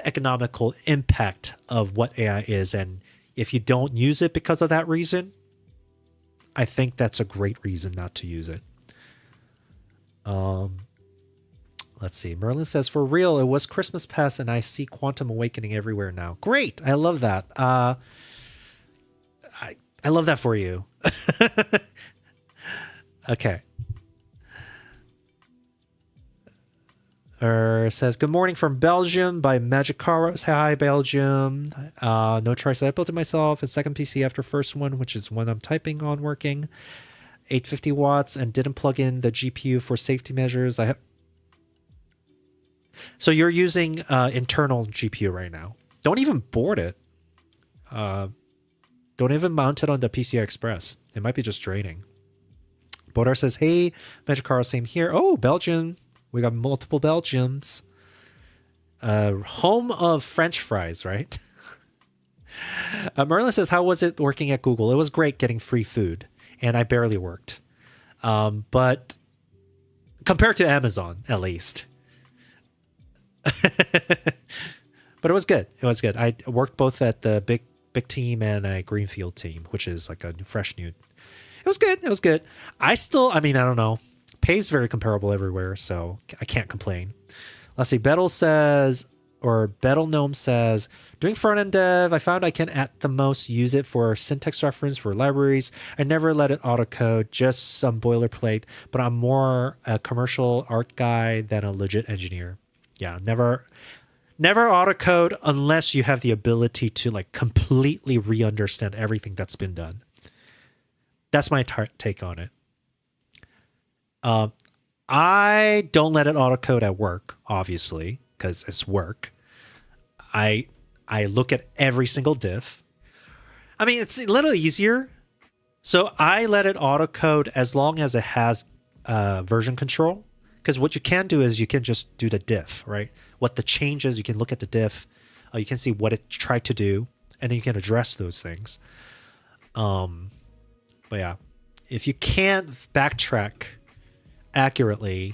B: economical impact of what AI is. And if you don't use it because of that reason, I think that's a great reason not to use it. Let's see. Merlin says, for real, it was Christmas past and I see Quantum Awakening everywhere now. Great. I love that. I love that for you. Okay. Says, good morning from Belgium by Magicaro. Say hi, Belgium. No choice. I built it myself. A second PC after first one, which is one I'm typing on working. 850 watts and didn't plug in the GPU for safety measures. So you're using internal GPU right now. Don't even board it. Don't even mount it on the PCI Express. It might be just draining. Bodar says, hey, Magicaro, same here. Oh, Belgium. We got multiple Belgiums. Home of French fries, right? Merlin says, how was it working at Google? It was great getting free food, and I barely worked. But compared to Amazon, at least. But it was good. It was good. I worked both at the big team and a greenfield team, which is like a fresh new. It was good. It was good. I don't know. Pay's very comparable everywhere, so I can't complain. Let's see. Bettel Gnome says, doing front-end dev, I found I can at the most use it for syntax reference for libraries. I never let it autocode, just some boilerplate, but I'm more a commercial art guy than a legit engineer. Yeah, never autocode unless you have the ability to like completely re-understand everything that's been done. That's my take on it. I don't let it autocode at work, obviously, because it's work. I look at every single diff. I mean, it's a little easier. So I let it autocode as long as it has version control. Because what you can do is you can just do the diff, right? What the changes, you can look at the diff. You can see what it tried to do, and then you can address those things. But yeah, if you can't backtrack accurately,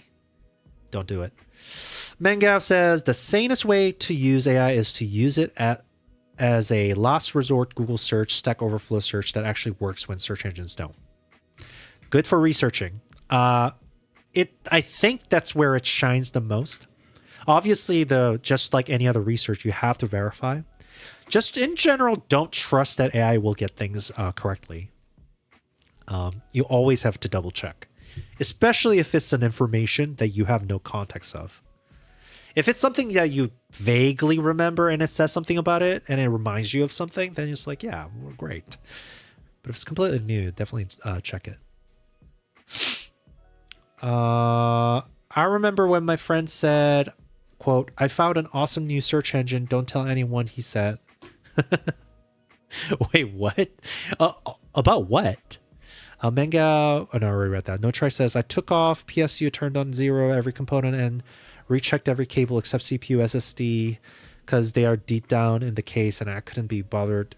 B: don't do it. Mengav says, the sanest way to use AI is to use it as a last resort Google search, Stack Overflow search that actually works when search engines don't. Good for researching. I think that's where it shines the most. Obviously, just like any other research, you have to verify. Just in general, don't trust that AI will get things correctly. You always have to double check, especially if it's an information that you have no context of. If it's something that you vaguely remember and it says something about it and it reminds you of something, then it's like, yeah, we're great. But if it's completely new, definitely check it. I remember when my friend said, quote, I found an awesome new search engine. Don't tell anyone, he said. Wait, what? About what? Manga, no, I already read that. No Try says, I took off PSU, turned on 0 every component and rechecked every cable except CPU, SSD, because they are deep down in the case and I couldn't be bothered.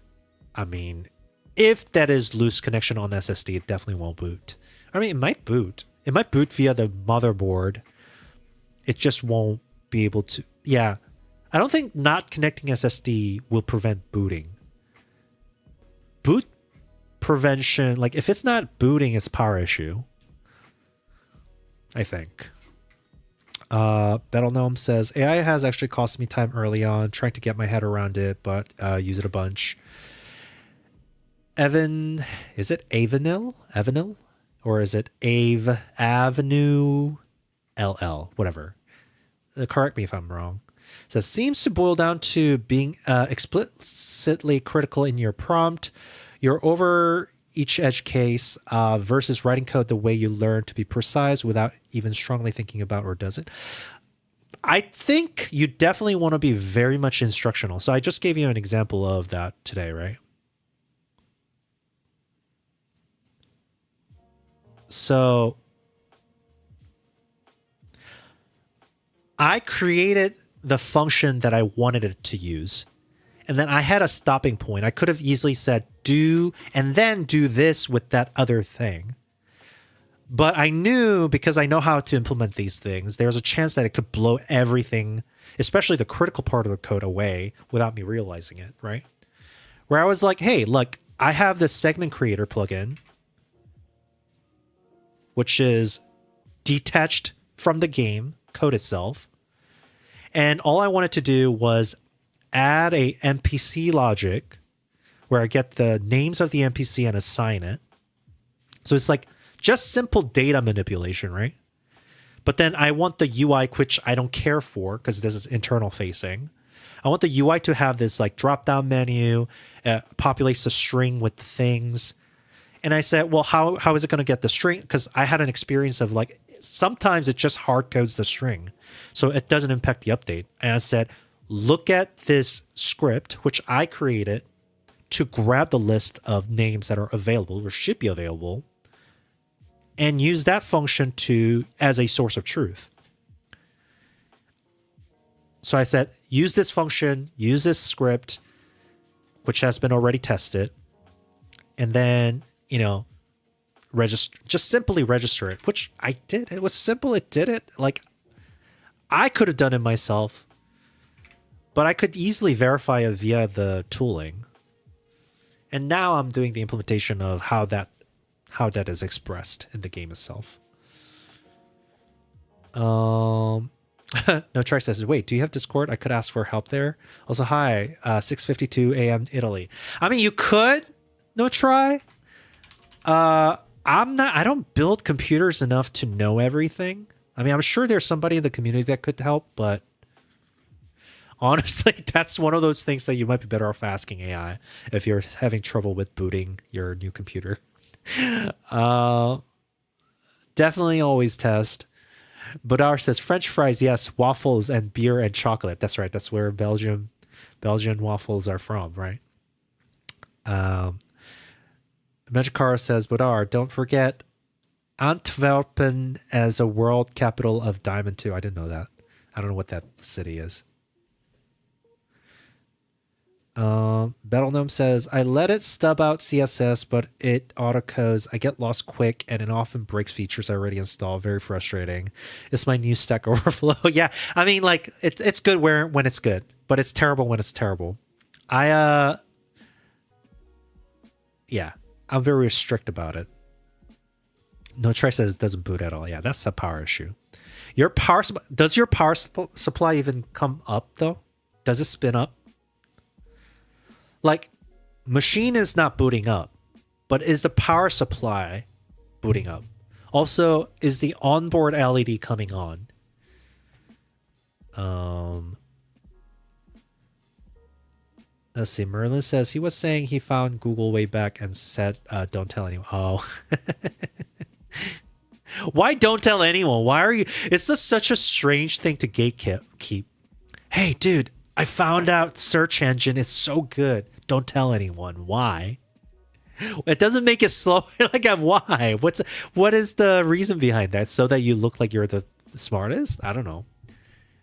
B: I mean, if that is loose connection on SSD, it definitely won't boot. I mean, it might boot. It might boot via the motherboard. It just won't be able to. Yeah. I don't think not connecting SSD will prevent booting. Boot prevention, like if it's not booting, it's power issue. I think. Battle Gnome says AI has actually cost me time early on trying to get my head around it, but use it a bunch. Evan, is it Avenil? Avenil? Or is it Avenue LL? Whatever. Correct me if I'm wrong. It says, seems to boil down to being explicitly critical in your prompt. You're over each edge case versus writing code the way you learn to be precise without even strongly thinking about or does it. I think you definitely want to be very much instructional. So I just gave you an example of that today, right? So I created the function that I wanted it to use. And then I had a stopping point. I could have easily said do and then do this with that other thing. But I knew, because I know how to implement these things, there's a chance that it could blow everything, especially the critical part of the code, away without me realizing it, right? Where I was like, hey, look, I have this segment creator plugin, which is detached from the game code itself. And all I wanted to do was add a NPC logic where I get the names of the NPC and assign it. So it's like just simple data manipulation, right? But then I want the UI, which I don't care for because this is internal facing. I want the UI to have this like drop down menu, populates the string with things. And I said, well, how is it going to get the string? Because I had an experience of like, sometimes it just hard codes the string. So it doesn't impact the update. And I said, look at this script, which I created to grab the list of names that are available or should be available and use that function as a source of truth. So I said, use this function, use this script, which has been already tested. And then, just simply register it, which I did. It was simple. It did it. Like, I could have done it myself, but I could easily verify it via the tooling. And now I'm doing the implementation of how that is expressed in the game itself. No Track says, wait, do you have Discord? I could ask for help there. Also, hi, 6:52 a.m. Italy. I mean, you could, no try. I don't build computers enough to know everything. I mean, I'm sure there's somebody in the community that could help, but honestly, that's one of those things that you might be better off asking AI if you're having trouble with booting your new computer. Definitely always test. Bodar says French fries, yes, waffles and beer and chocolate. That's right. That's where Belgian waffles are from, right? Magicara says, Bodar, don't forget Antwerpen as a world capital of diamond too. I didn't know that. I don't know what that city is. Battle Gnome says, I let it stub out CSS, but it autocodes. I get lost quick, and it often breaks features I already installed. Very frustrating. It's my new Stack Overflow. Yeah, I mean, like, it's good when it's good, but it's terrible when it's terrible. Yeah, I'm very strict about it. No Trey says it doesn't boot at all. Yeah, that's a power issue. Does your power supply even come up, though? Does it spin up? Like, machine is not booting up, but is the power supply booting up? Also, is the onboard LED coming on? Let's see. Merlin says he was saying he found Google way back and said, don't tell anyone. Oh. Why don't tell anyone? Why are you? It's just such a strange thing to gatekeep. Hey, dude, I found out search engine is so good. Don't tell anyone. Why? It doesn't make it slow. Like, why? What is the reason behind that? So that you look like you're the smartest? I don't know.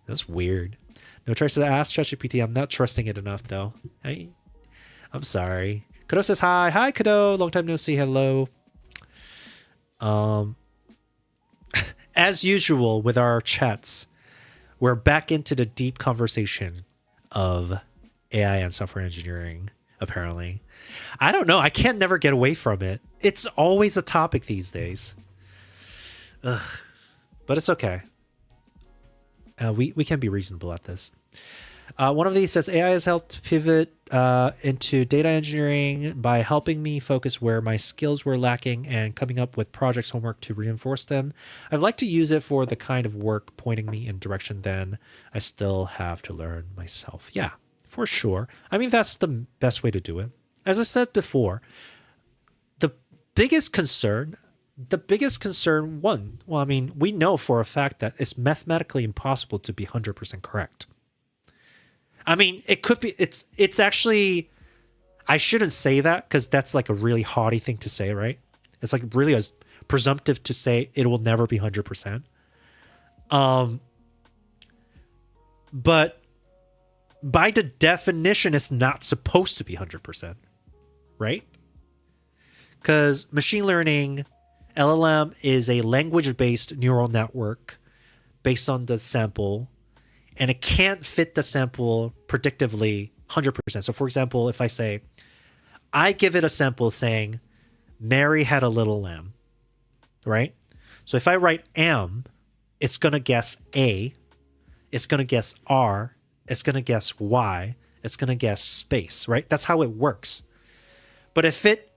B: That's weird. No tries to ask ChatGPT. I'm not trusting it enough, though. I'm sorry. Godot says hi. Hi, Godot. Long time no see. Hello. As usual with our chats, we're back into the deep conversation of AI and software engineering, apparently. I don't know. I can't never get away from it. It's always a topic these days. Ugh. but it's okay. We can be reasonable at this. One of these says AI has helped pivot into data engineering by helping me focus where my skills were lacking and coming up with projects homework to reinforce them. I'd like to use it for the kind of work pointing me in direction then I still have to learn myself. Yeah, for sure. I mean, that's the best way to do it. As I said before, the biggest concern, well, I mean, we know for a fact that it's mathematically impossible to be 100% correct. I mean, it could be, it's actually, I shouldn't say that because that's like a really haughty thing to say, right? It's like really a presumptive to say it will never be 100%. But by the definition, it's not supposed to be 100%, right? Because machine learning, LLM is a language-based neural network based on the sample, and it can't fit the sample predictively 100%. So for example, if I say, I give it a sample saying, Mary had a little lamb, right? So if I write M, it's going to guess A, it's going to guess R, it's going to guess Y, it's going to guess space, right? That's how it works. But if it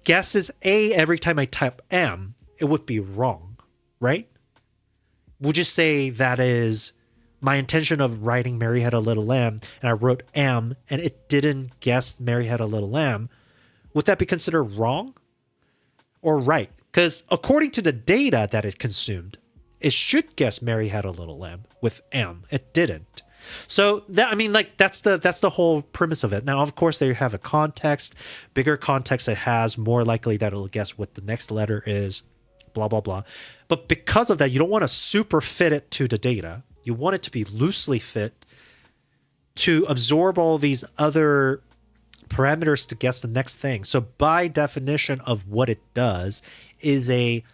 B: guesses A every time I type M, it would be wrong, right? Would you say that is my intention of writing Mary had a little lamb and I wrote M and it didn't guess Mary had a little lamb? Would that be considered wrong or right? Because according to the data that it consumed, it should guess Mary had a little lamb with M. It didn't. So that, I mean, like that's the whole premise of it. Now, of course, they have a context, bigger context it has, more likely that it'll guess what the next letter is, blah, blah, blah. But because of that, you don't want to super fit it to the data. You want it to be loosely fit to absorb all these other parameters to guess the next thing. So by definition of what it does is a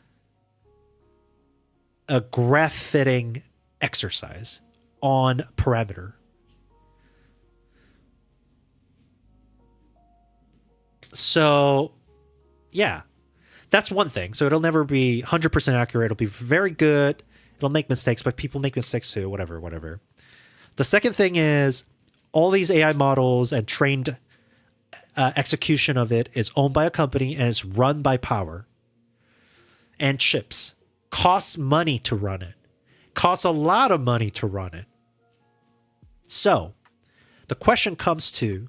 B: graph fitting exercise on parameter. So yeah, that's one thing. So it'll never be 100% accurate. It'll be very good. It'll make mistakes, but people make mistakes too, whatever. The second thing is all these AI models and trained execution of it is owned by a company and is run by power and chips. Costs money to run it. Costs a lot of money to run it. So the question comes to,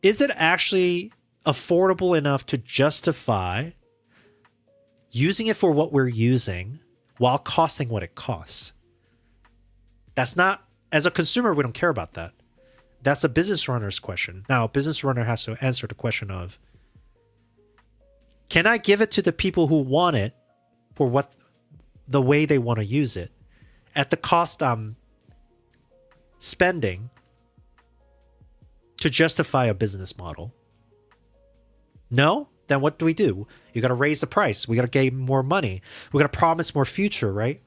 B: is it actually affordable enough to justify using it for what we're using while costing what it costs? That's not, as a consumer, we don't care about that. That's a business runner's question. Now, a business runner has to answer the question of, can I give it to the people who want it for what the way they want to use it at the cost I'm spending to justify a business model? No? Then what do? You got to raise the price. We got to gain more money. We got to promise more future, right?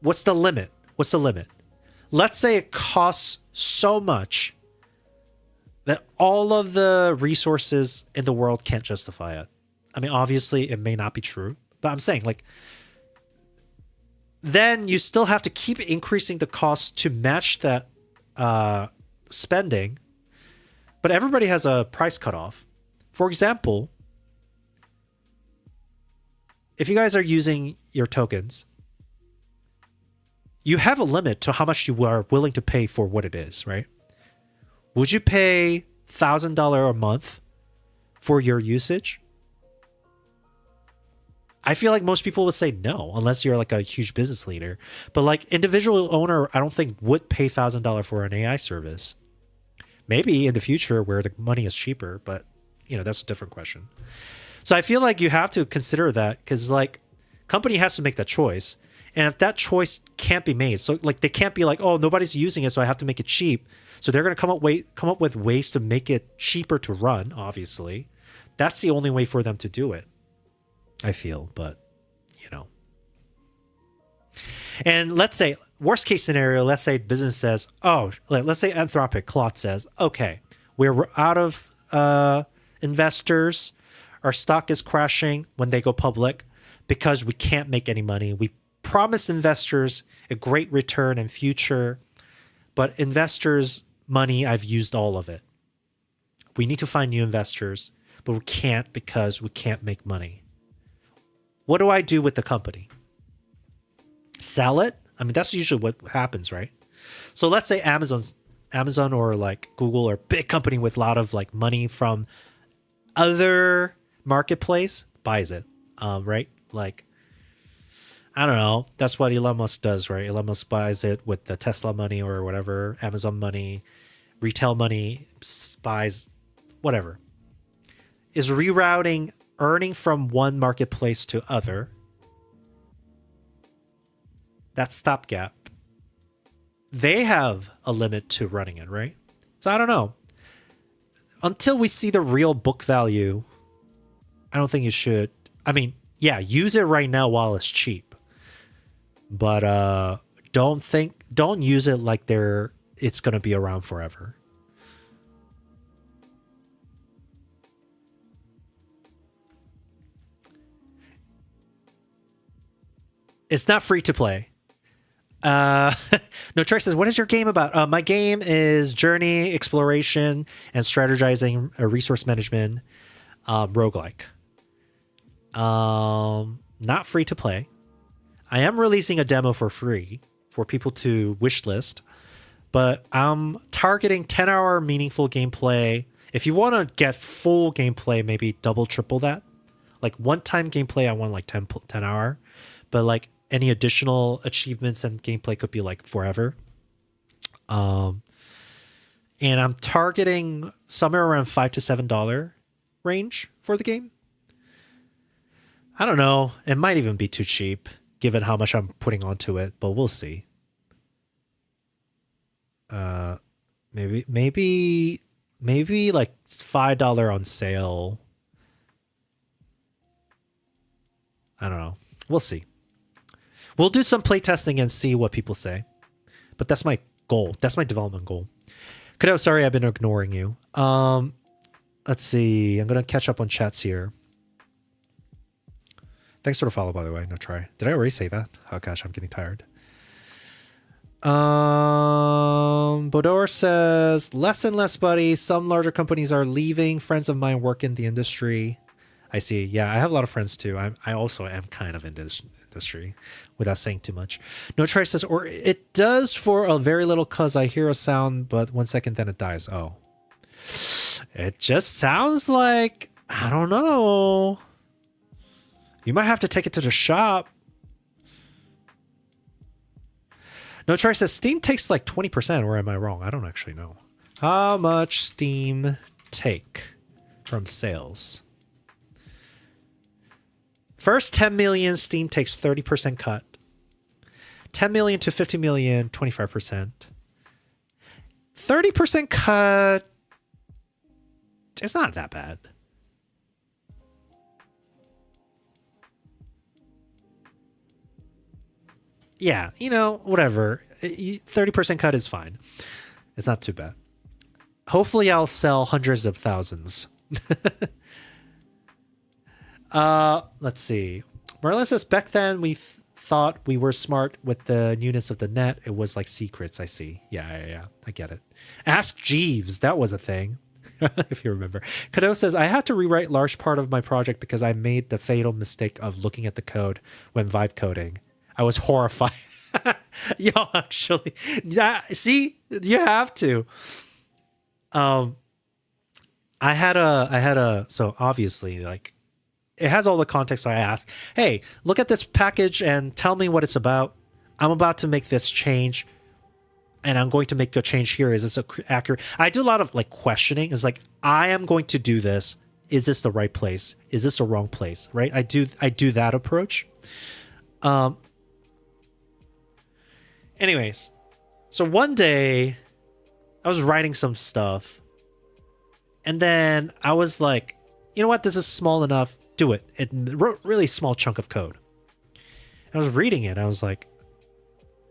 B: What's the limit? Let's say it costs so much that all of the resources in the world can't justify it. I mean, obviously it may not be true, but I'm saying like, then you still have to keep increasing the cost to match that spending, but everybody has a price cutoff. For example, if you guys are using your tokens, you have a limit to how much you are willing to pay for what it is, right? Would you pay $1,000 a month for your usage? I feel like most people would say no, unless you're like a huge business leader. But like individual owner, I don't think would pay $1,000 for an AI service. Maybe in the future where the money is cheaper, but you know, that's a different question. So I feel like you have to consider that because like company has to make that choice. And if that choice can't be made, so like they can't be like, oh, nobody's using it, so I have to make it cheap. So they're going to come up with ways to make it cheaper to run, obviously. That's the only way for them to do it, I feel, but you know. And let's say, worst case scenario, let's say business says, oh, let's say Anthropic, Claude says, okay, we're out of investors. Our stock is crashing when they go public. because we can't make any money. We promise investors a great return in future, but investors' money, I've used all of it. We need to find new investors, but we can't because we can't make money. What do I do with the company? Sell it? I mean, that's usually what happens, right? So let's say Amazon or like Google or big company with a lot of like money from other marketplace buys it, right? Like, I don't know. That's what Elon Musk does, right? Elon Musk buys it with the Tesla money or whatever, Amazon money, retail money, buys whatever. Is rerouting earning from one marketplace to other. That's stopgap. They have a limit to running it, right? So I don't know. Until we see the real book value, I don't think you should. I mean, yeah, use it right now while it's cheap. But don't use it like it's going to be around forever. It's not free to play. No Choice says, what is your game about? My game is journey, exploration, and strategizing, resource management, roguelike. Not free to play. I am releasing a demo for free for people to wishlist, but I'm targeting 10-hour meaningful gameplay. If you want to get full gameplay, maybe double, triple that. Like one-time gameplay, I want like 10 hour, but like any additional achievements and gameplay could be like forever. And I'm targeting somewhere around $5 to $7 range for the game. I don't know. It might even be too cheap given how much I'm putting onto it, but we'll see. Maybe like $5 on sale. I don't know. We'll see. We'll do some playtesting and see what people say. But that's my goal. That's my development goal. Godot, sorry I've been ignoring you. Let's see. I'm going to catch up on chats here. Thanks for the follow, by the way. No try. Did I already say that? Oh, gosh, I'm getting tired. Bodor says, less and less, buddy. Some larger companies are leaving. Friends of mine work in the industry. I see. Yeah, I have a lot of friends, too. I also am kind of in this industry without saying too much. No Try says, or it does for a very little cause I hear a sound, but 1 second, then it dies. Oh. It just sounds like, I don't know. You might have to take it to the shop. No Try says, Steam takes like 20%, or am I wrong? I don't actually know. How much Steam take from sales? First 10 million, Steam takes 30% cut. 10 million to 50 million, 25%. 30% cut. It's not that bad. Yeah, you know, whatever. 30% cut is fine. It's not too bad. Hopefully I'll sell hundreds of thousands. Let's see. Marla says, back then we thought we were smart with the newness of the net. It was like secrets. I see. Yeah. I get it. Ask Jeeves. That was a thing. If you remember. Godot says, I had to rewrite large part of my project because I made the fatal mistake of looking at the code when vibe coding. I was horrified. Yo, actually. Yeah, see? You have to. So obviously, like, it has all the context. So I asked, hey, look at this package and tell me what it's about. I'm about to make this change, and I'm going to make a change here. Is this accurate? I do a lot of like questioning. It's like, I am going to do this. Is this the right place? Is this the wrong place? Right? I do that approach. Anyways, so one day I was writing some stuff, and then I was like, you know what? This is small enough. Do it. It wrote really small chunk of code. I was reading it. I was like,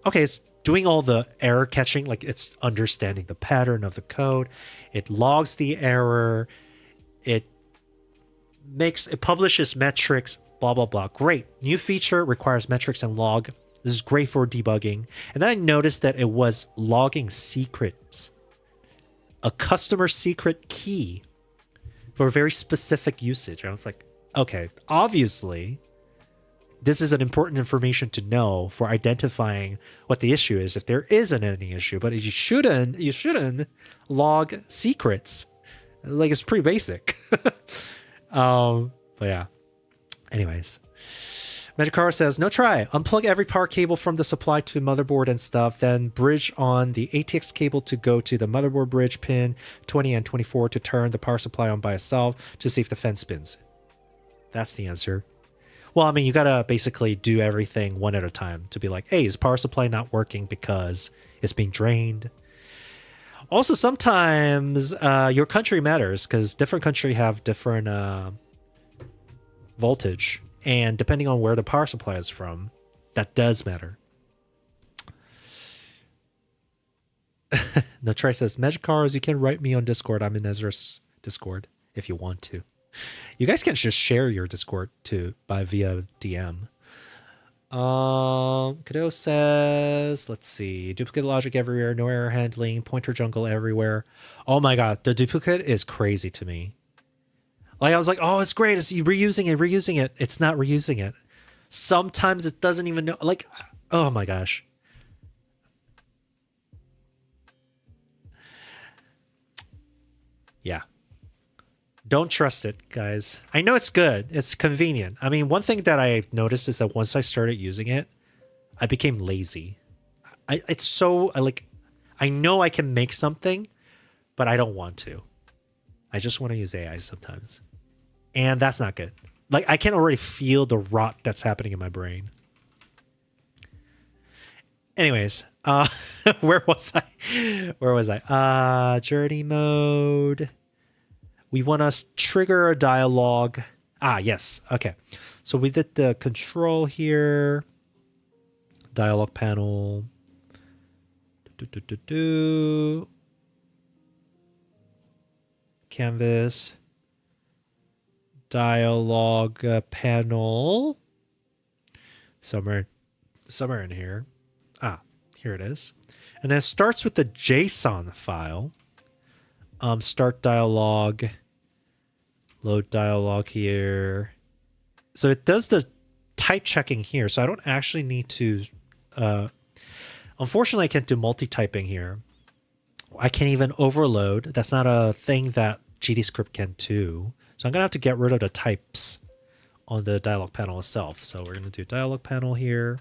B: okay, it's doing all the error catching. Like, it's understanding the pattern of the code. It logs the error. It publishes metrics. blah, blah, blah. Great. New feature requires metrics and log. This is great for debugging. And then I noticed that it was logging secrets, a customer secret key for a very specific usage. And I was like, okay, obviously, this is an important information to know for identifying what the issue is, if there isn't any issue. But you shouldn't log secrets. Like, it's pretty basic. But yeah. Anyways. Magicara says, no try. Unplug every power cable from the supply to motherboard and stuff, then bridge on the ATX cable to go to the motherboard bridge pin 20 and 24 to turn the power supply on by itself to see if the fan spins. That's the answer. Well, I mean, you gotta basically do everything one at a time to be like, hey, is power supply not working because it's being drained? Also, sometimes your country matters because different country have different voltage. And depending on where the power supply is from, that does matter. No, Trey says, Magicars, you can write me on Discord. I'm in Ezra's Discord if you want to. You guys can just share your Discord too via DM. Godot says, let's see, duplicate logic everywhere, no error handling, pointer jungle everywhere. Oh my god, the duplicate is crazy to me. Like, I was like, oh, it's great. It's reusing it. It's not reusing it. Sometimes it doesn't even know. Like, oh my gosh. Yeah. Don't trust it, guys. I know it's good. It's convenient. I mean, one thing that I've noticed is that once I started using it, I became lazy. I know I can make something, but I don't want to. I just want to use AI sometimes. And that's not good. Like, I can already feel the rot that's happening in my brain. Anyways, where was I? Journey mode. We want to trigger a dialogue. Ah, yes. Okay. So we did the control here. Dialogue panel. Canvas. Dialogue panel. Somewhere in here. Ah, here it is. And it starts with the JSON file. Start dialogue. Load dialogue here. So it does the type checking here. So I don't actually need to... unfortunately, I can't do multi-typing here. I can't even overload. That's not a thing that GDScript can do. So I'm going to have to get rid of the types on the dialog panel itself. So we're going to do dialog panel here.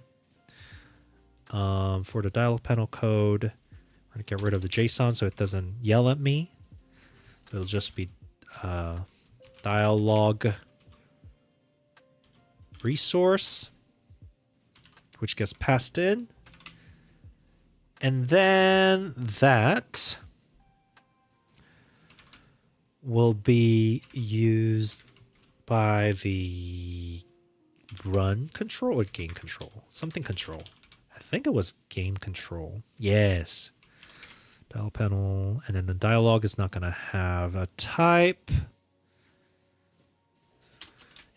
B: For the dialog panel code, we're going to get rid of the JSON so it doesn't yell at me. It'll just be dialog resource, which gets passed in. And then that will be used by the run control or game control. Something control. I think it was game control. Yes. Dial panel. And then the dialog is not going to have a type.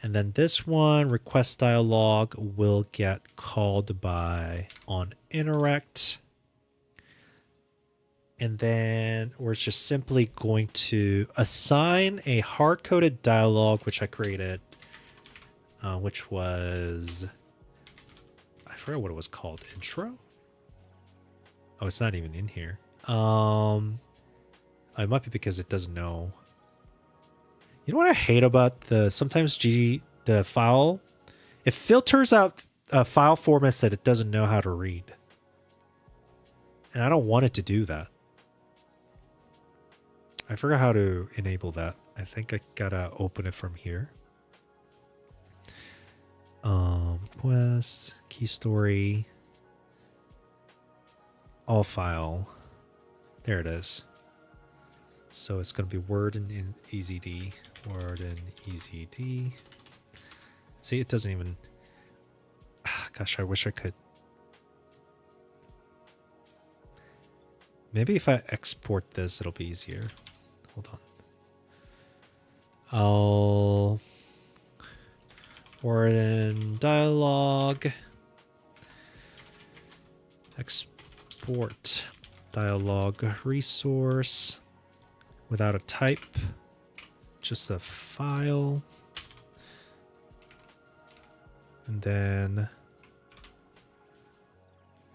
B: And then this one, request dialog, will get called by on interact. And then we're just simply going to assign a hard-coded dialog, which I created, which was, I forgot what it was called, intro? Oh, it's not even in here. It might be because it doesn't know. You know what I hate about sometimes the file? It filters out file formats that it doesn't know how to read. And I don't want it to do that. I forgot how to enable that. I think I gotta open it from here. Request, key story, all file. There it is. So it's gonna be Word and EZD. Word and EZD. See, it doesn't even. Gosh, I wish I could. Maybe if I export this, it'll be easier. Hold on. foreign dialogue. Export dialogue resource without a type, just a file. And then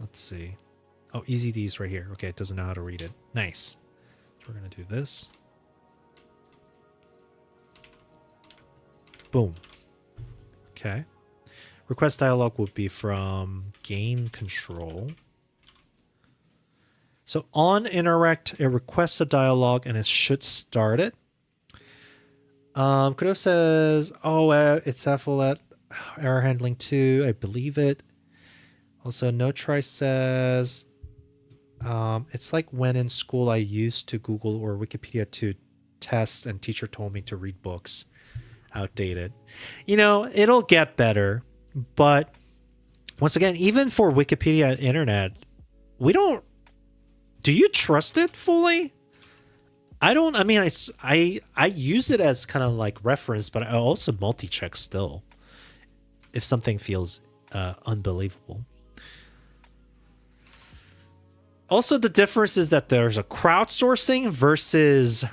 B: let's see. Oh, EZD is right here. Okay, it doesn't know how to read it. Nice. So we're going to do this. Boom. Okay. Request dialog would be from game control. So on interact, it requests a dialog and it should start it. Godot says, oh, it's FLET error handling 2. I believe it. Also, no try says, it's like when in school I used to Google or Wikipedia to test and teacher told me to read books. Outdated. You know, it'll get better, but once again, even for Wikipedia and internet, we don't. Do you trust it fully? I don't. I mean, I use it as kind of like reference, but I also multi-check still if something feels unbelievable. Also, the difference is that there's a crowdsourcing versus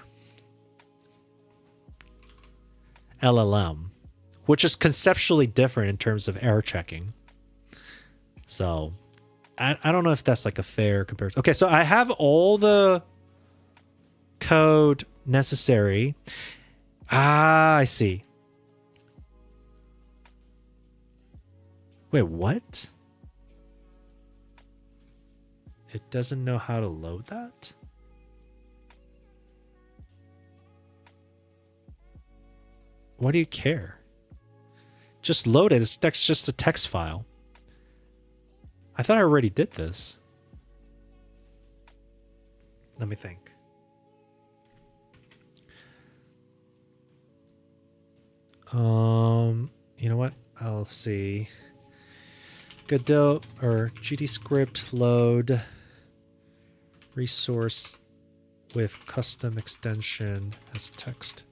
B: LLM, which is conceptually different in terms of error checking. So I don't know if that's like a fair comparison. Okay, so I have all the code necessary. Ah, I see. Wait, what? It doesn't know how to load that? Why do you care? Just load it. It's just a text file. I thought I already did this. Let me think. You know what? I'll see. Godot or GDScript load resource with custom extension as text.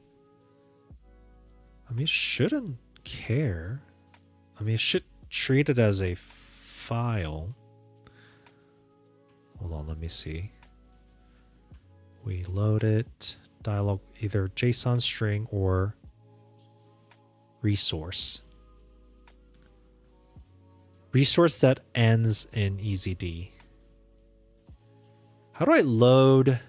B: I mean, it shouldn't care. I mean, it should treat it as a file. Hold on, let me see. We load it. Dialog, either JSON string or resource. Resource that ends in EZD. How do I load?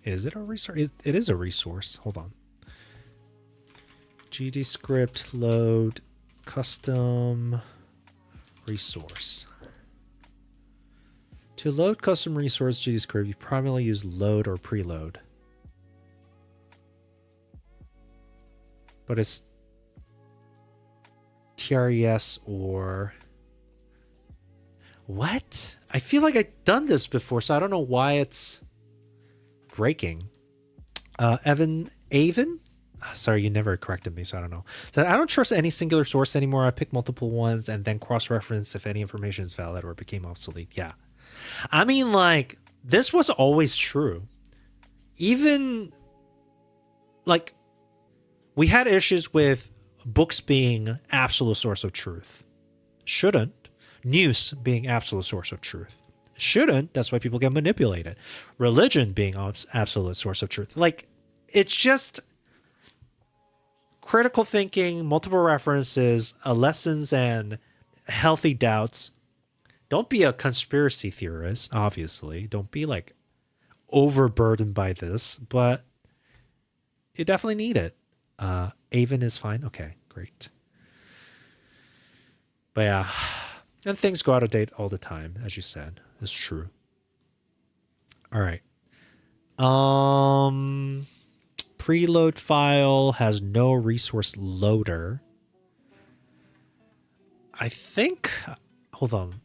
B: Is it a resource? It is a resource. Hold on. GDScript load custom resource. To load custom resource GDScript, you primarily use load or preload. But it's TRES or what? I feel like I've done this before, so I don't know why it's breaking. Avon? Sorry, you never corrected me, so I don't know. So I don't trust any singular source anymore. I pick multiple ones and then cross-reference if any information is valid or became obsolete. Yeah. I mean, like, this was always true. Even, like, we had issues with books being absolute source of truth. Shouldn't. News being absolute source of truth. Shouldn't. That's why people get manipulated. Religion being absolute source of truth. Like, it's just critical thinking, multiple references, lessons, and healthy doubts. Don't be a conspiracy theorist, obviously. Don't be, like, overburdened by this, but you definitely need it. Avon is fine. Okay, great. But yeah, and things go out of date all the time, as you said. It's true. All right. Preload file has no resource loader. I think, hold on.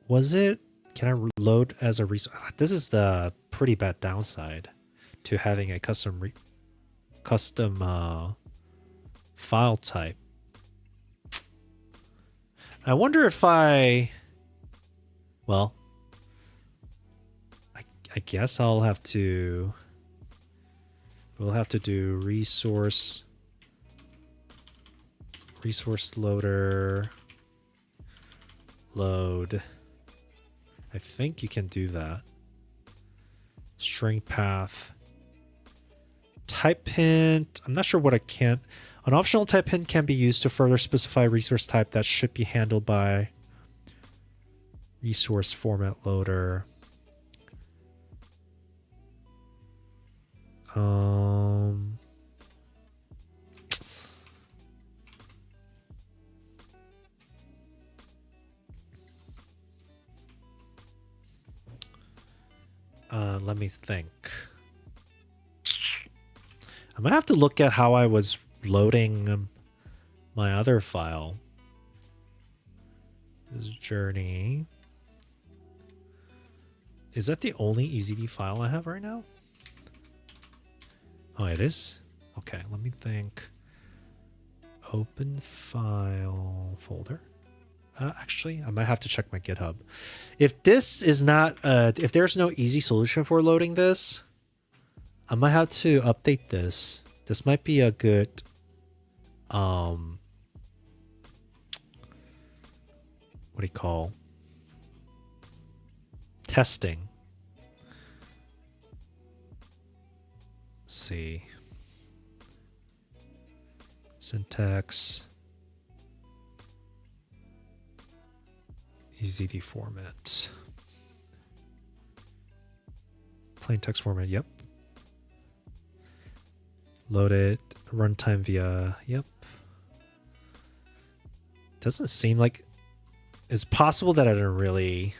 B: Was it, can I load as a resource? This is the pretty bad downside to having a custom file type. I wonder if I Well, I guess I'll have to... We'll have to do resource loader load. I think you can do that. String path. Type hint. I'm not sure what I can't. An optional type hint can be used to further specify resource type that should be handled by resource format loader. Let me think. I'm gonna have to look at how I was loading my other file. This journey. Is that the only EZD file I have right now? Oh, it is? Okay, let me think. Open file folder. Actually, I might have to check my GitHub. If this is not, if there's no easy solution for loading this, I might have to update this. This might be a good, what do you call? Testing. Let's see. Syntax. EZD format. Plain text format, yep. Load it. Runtime via, yep. Doesn't seem like it's possible that I didn't really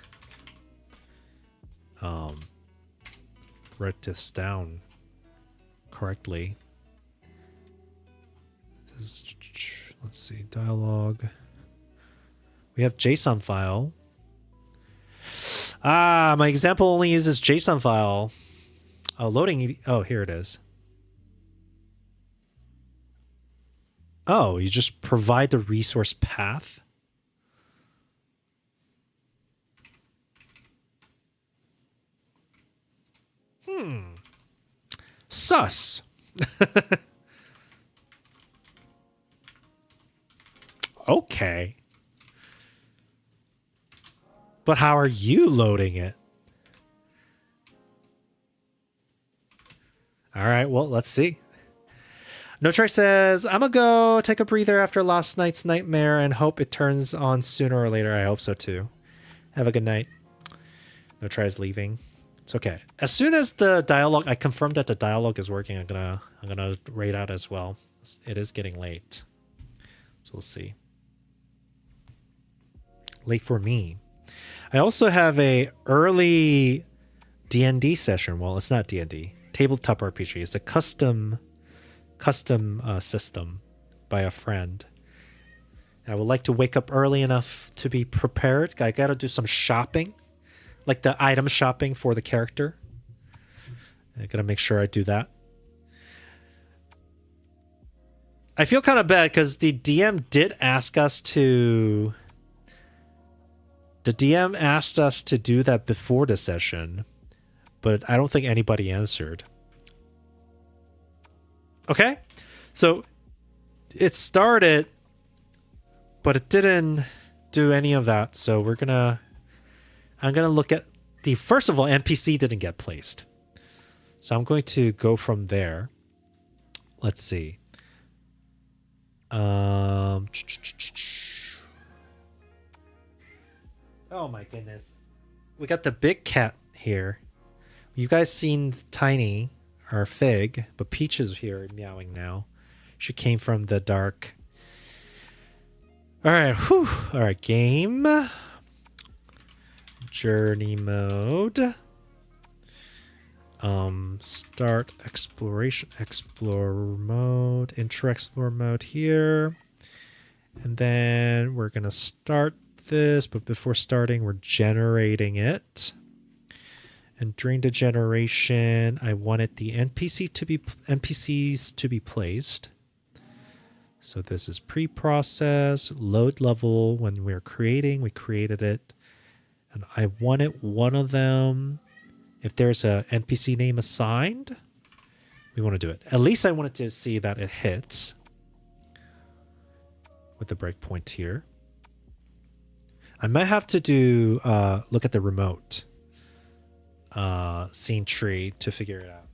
B: write this down correctly. This is, let's see, dialogue. We have JSON file. Ah, my example only uses JSON file. Oh, loading. Oh, here it is. Oh, you just provide the resource path. Sus. Okay. But how are you loading it? All right, well, let's see. No Choice says, I'm gonna go take a breather after last night's nightmare and hope it turns on sooner or later. I hope so too. Have a good night. No Try's leaving. It's okay. As soon as the dialogue, I confirm that the dialogue is working, I'm gonna raid out as well. It is getting late. So we'll see. Late for me. I also have a early D&D session. Well, it's not D&D. Tabletop RPG. It's a custom system by a friend. I would like to wake up early enough to be prepared. I gotta do some shopping, like the item shopping for the character. I gotta make sure I do that. I feel kind of bad because the DM did ask us to... The DM asked us to do that before the session, but I don't think anybody answered. Okay, so it started, but it didn't do any of that. So I'm gonna look at the, first of all, NPC didn't get placed. So I'm going to go from there. Let's see. Oh my goodness. We got the big cat here. You guys seen Tiny, or Fig, but Peach is here meowing now. She came from the dark. Alright, whew. Alright, game. Journey mode. Start exploration, explore mode, intro explore mode here. And then we're gonna start this, but before starting, we're generating it. And during the generation, I wanted the NPCs to be placed. So this is pre-process, load level. When we're creating, we created it. And I wanted one of them. If there's a NPC name assigned, we want to do it. At least I wanted to see that it hits with the breakpoint here. I might have to do look at the remote scene tree to figure it out.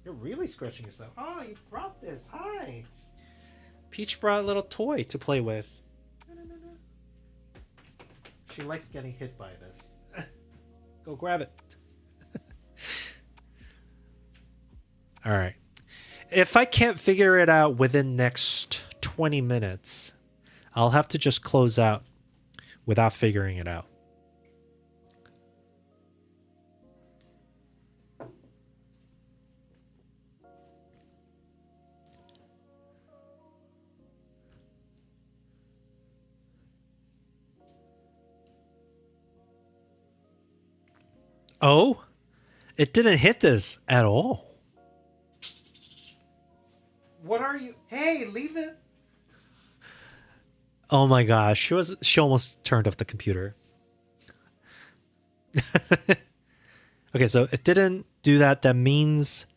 B: You're really scratching yourself. Oh, you brought this. Hi. Peach brought a little toy to play with. She likes getting hit by this. Go grab it. All right. If I can't figure it out within next 20 minutes, I'll have to just close out without figuring it out. Oh, it didn't hit this at all. What are you? Hey, leave it. Oh my gosh, she almost turned off the computer. Okay, so it didn't do that. That means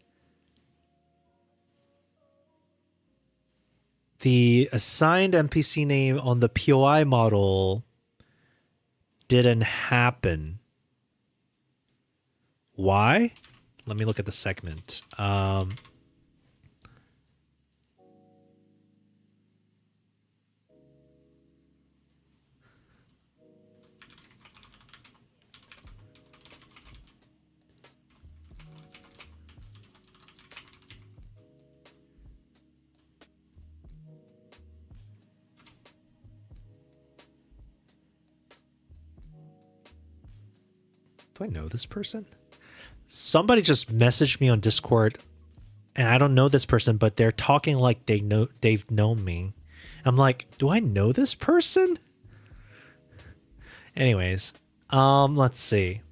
B: the assigned NPC name on the POI model didn't happen. Why? Let me look at the segment. Do I know this person? Somebody just messaged me on Discord, and I don't know this person, but they're talking like they've known me. I'm like, do I know this person? Anyways, let's see.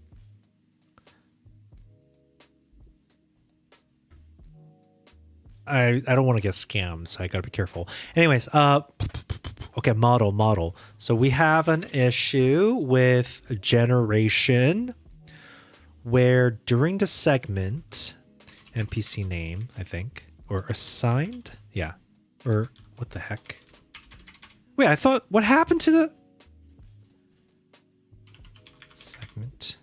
B: I don't want to get scammed, so I gotta be careful. Anyways, okay, model. So we have an issue with generation where during the segment, NPC name, I think, or assigned? Yeah. Or what the heck? Wait, I thought, what happened to the segment?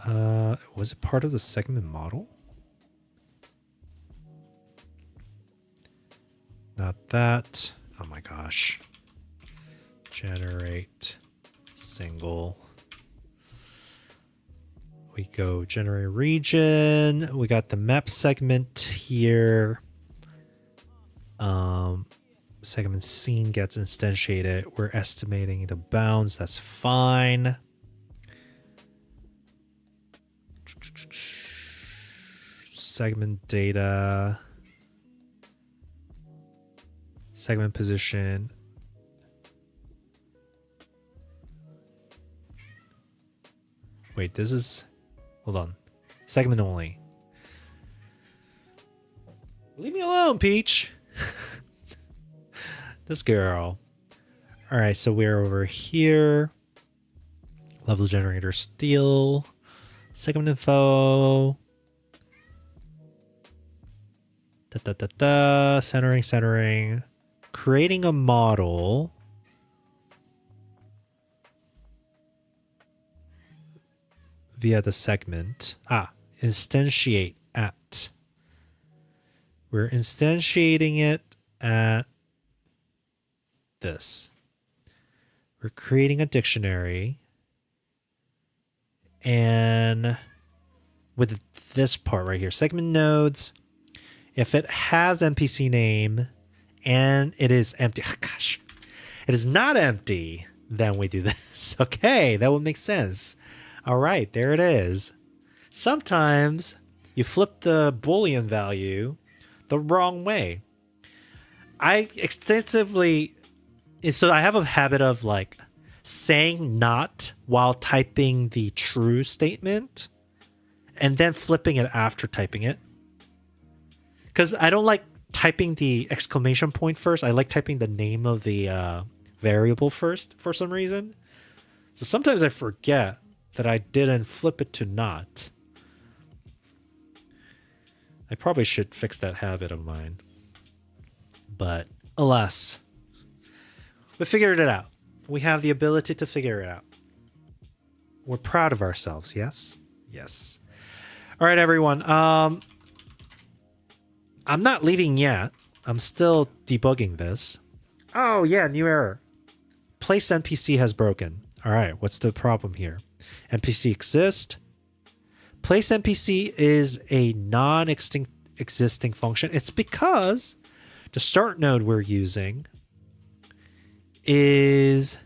B: Was it part of the segment model? Not that. Oh my gosh. Generate single. We go generate region. We got the map segment here. Segment scene gets instantiated. We're estimating the bounds. That's fine. Segment data. Segment position. Wait, this is... Hold on. Segment only. Leave me alone, Peach. This girl. All right, so we're over here. Level generator steel. Segment info. Centering. Creating a model. Via the segment. Instantiate at. We're instantiating it at this. We're creating a dictionary. And with this part right here, segment nodes, if it has NPC name and it is empty, oh gosh, it is not empty, then we do this. Okay, that would make sense. All right, there it is. Sometimes you flip the Boolean value the wrong way. I have a habit of like saying not while typing the true statement and then flipping it after typing it. Because I don't like typing the exclamation point first. I like typing the name of the variable first for some reason. So sometimes I forget that I didn't flip it to not. I probably should fix that habit of mine. But alas, we figured it out. We have the ability to figure it out. We're proud of ourselves, yes? Yes. All right, everyone. I'm not leaving yet. I'm still debugging this. Oh, yeah, new error. Place NPC has broken. All right, what's the problem here? NPC exist. Place NPC is a non-existing function. It's because the start node we're using is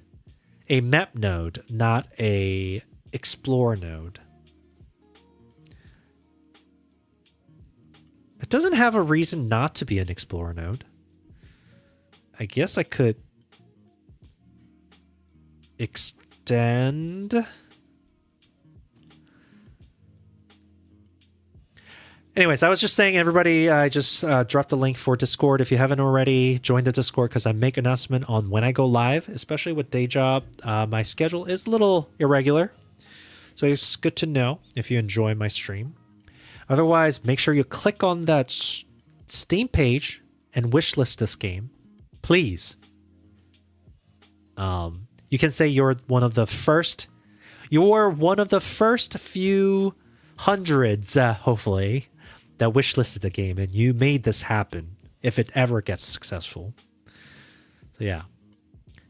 B: a map node, not a explore node. It doesn't have a reason not to be an explore node. I guess I could extend. Anyways, I was just saying, everybody, I just dropped a link for Discord. If you haven't already, join the Discord because I make announcement on when I go live, especially with day job. My schedule is a little irregular, so it's good to know if you enjoy my stream. Otherwise, make sure you click on that Steam page and wishlist this game, please. You can say you're one of the first few hundreds, hopefully, that wishlisted the game, and you made this happen if it ever gets successful. So yeah.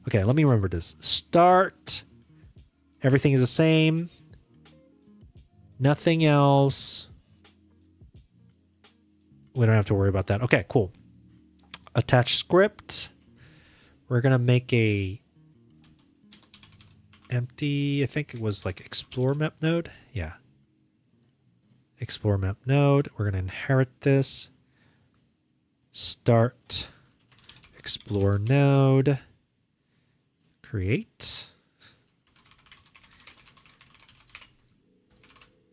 B: Okay, let me remember this. Start. Everything is the same. Nothing else. We don't have to worry about that. Okay, cool. Attach script. We're going to make a empty, I think it was like explore map node. Yeah. Explore map node. We're going to inherit this. Start explore node. Create.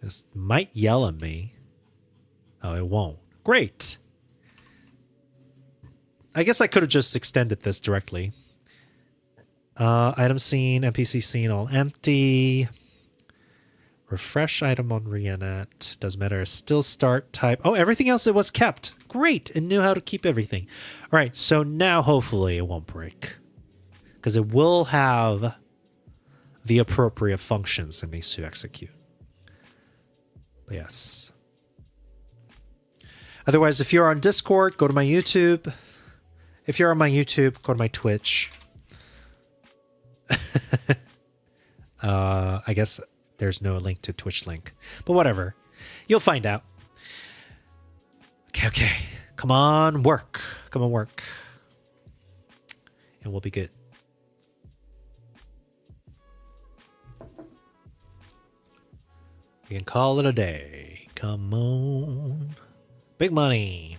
B: This might yell at me. Oh, it won't. Great. I guess I could have just extended this directly. Item scene, NPC scene, all empty. Refresh item on Reinnet. Doesn't matter. Still start type. Oh, everything else it was kept. Great. It knew how to keep everything. All right. So now hopefully it won't break. Because it will have the appropriate functions it needs to execute. But yes. Otherwise, if you're on Discord, go to my YouTube. If you're on my YouTube, go to my Twitch. I guess there's no link to Twitch link, but whatever. You'll find out. Okay. Come on, work. Come on, work. And we'll be good. We can call it a day. Come on. Big money.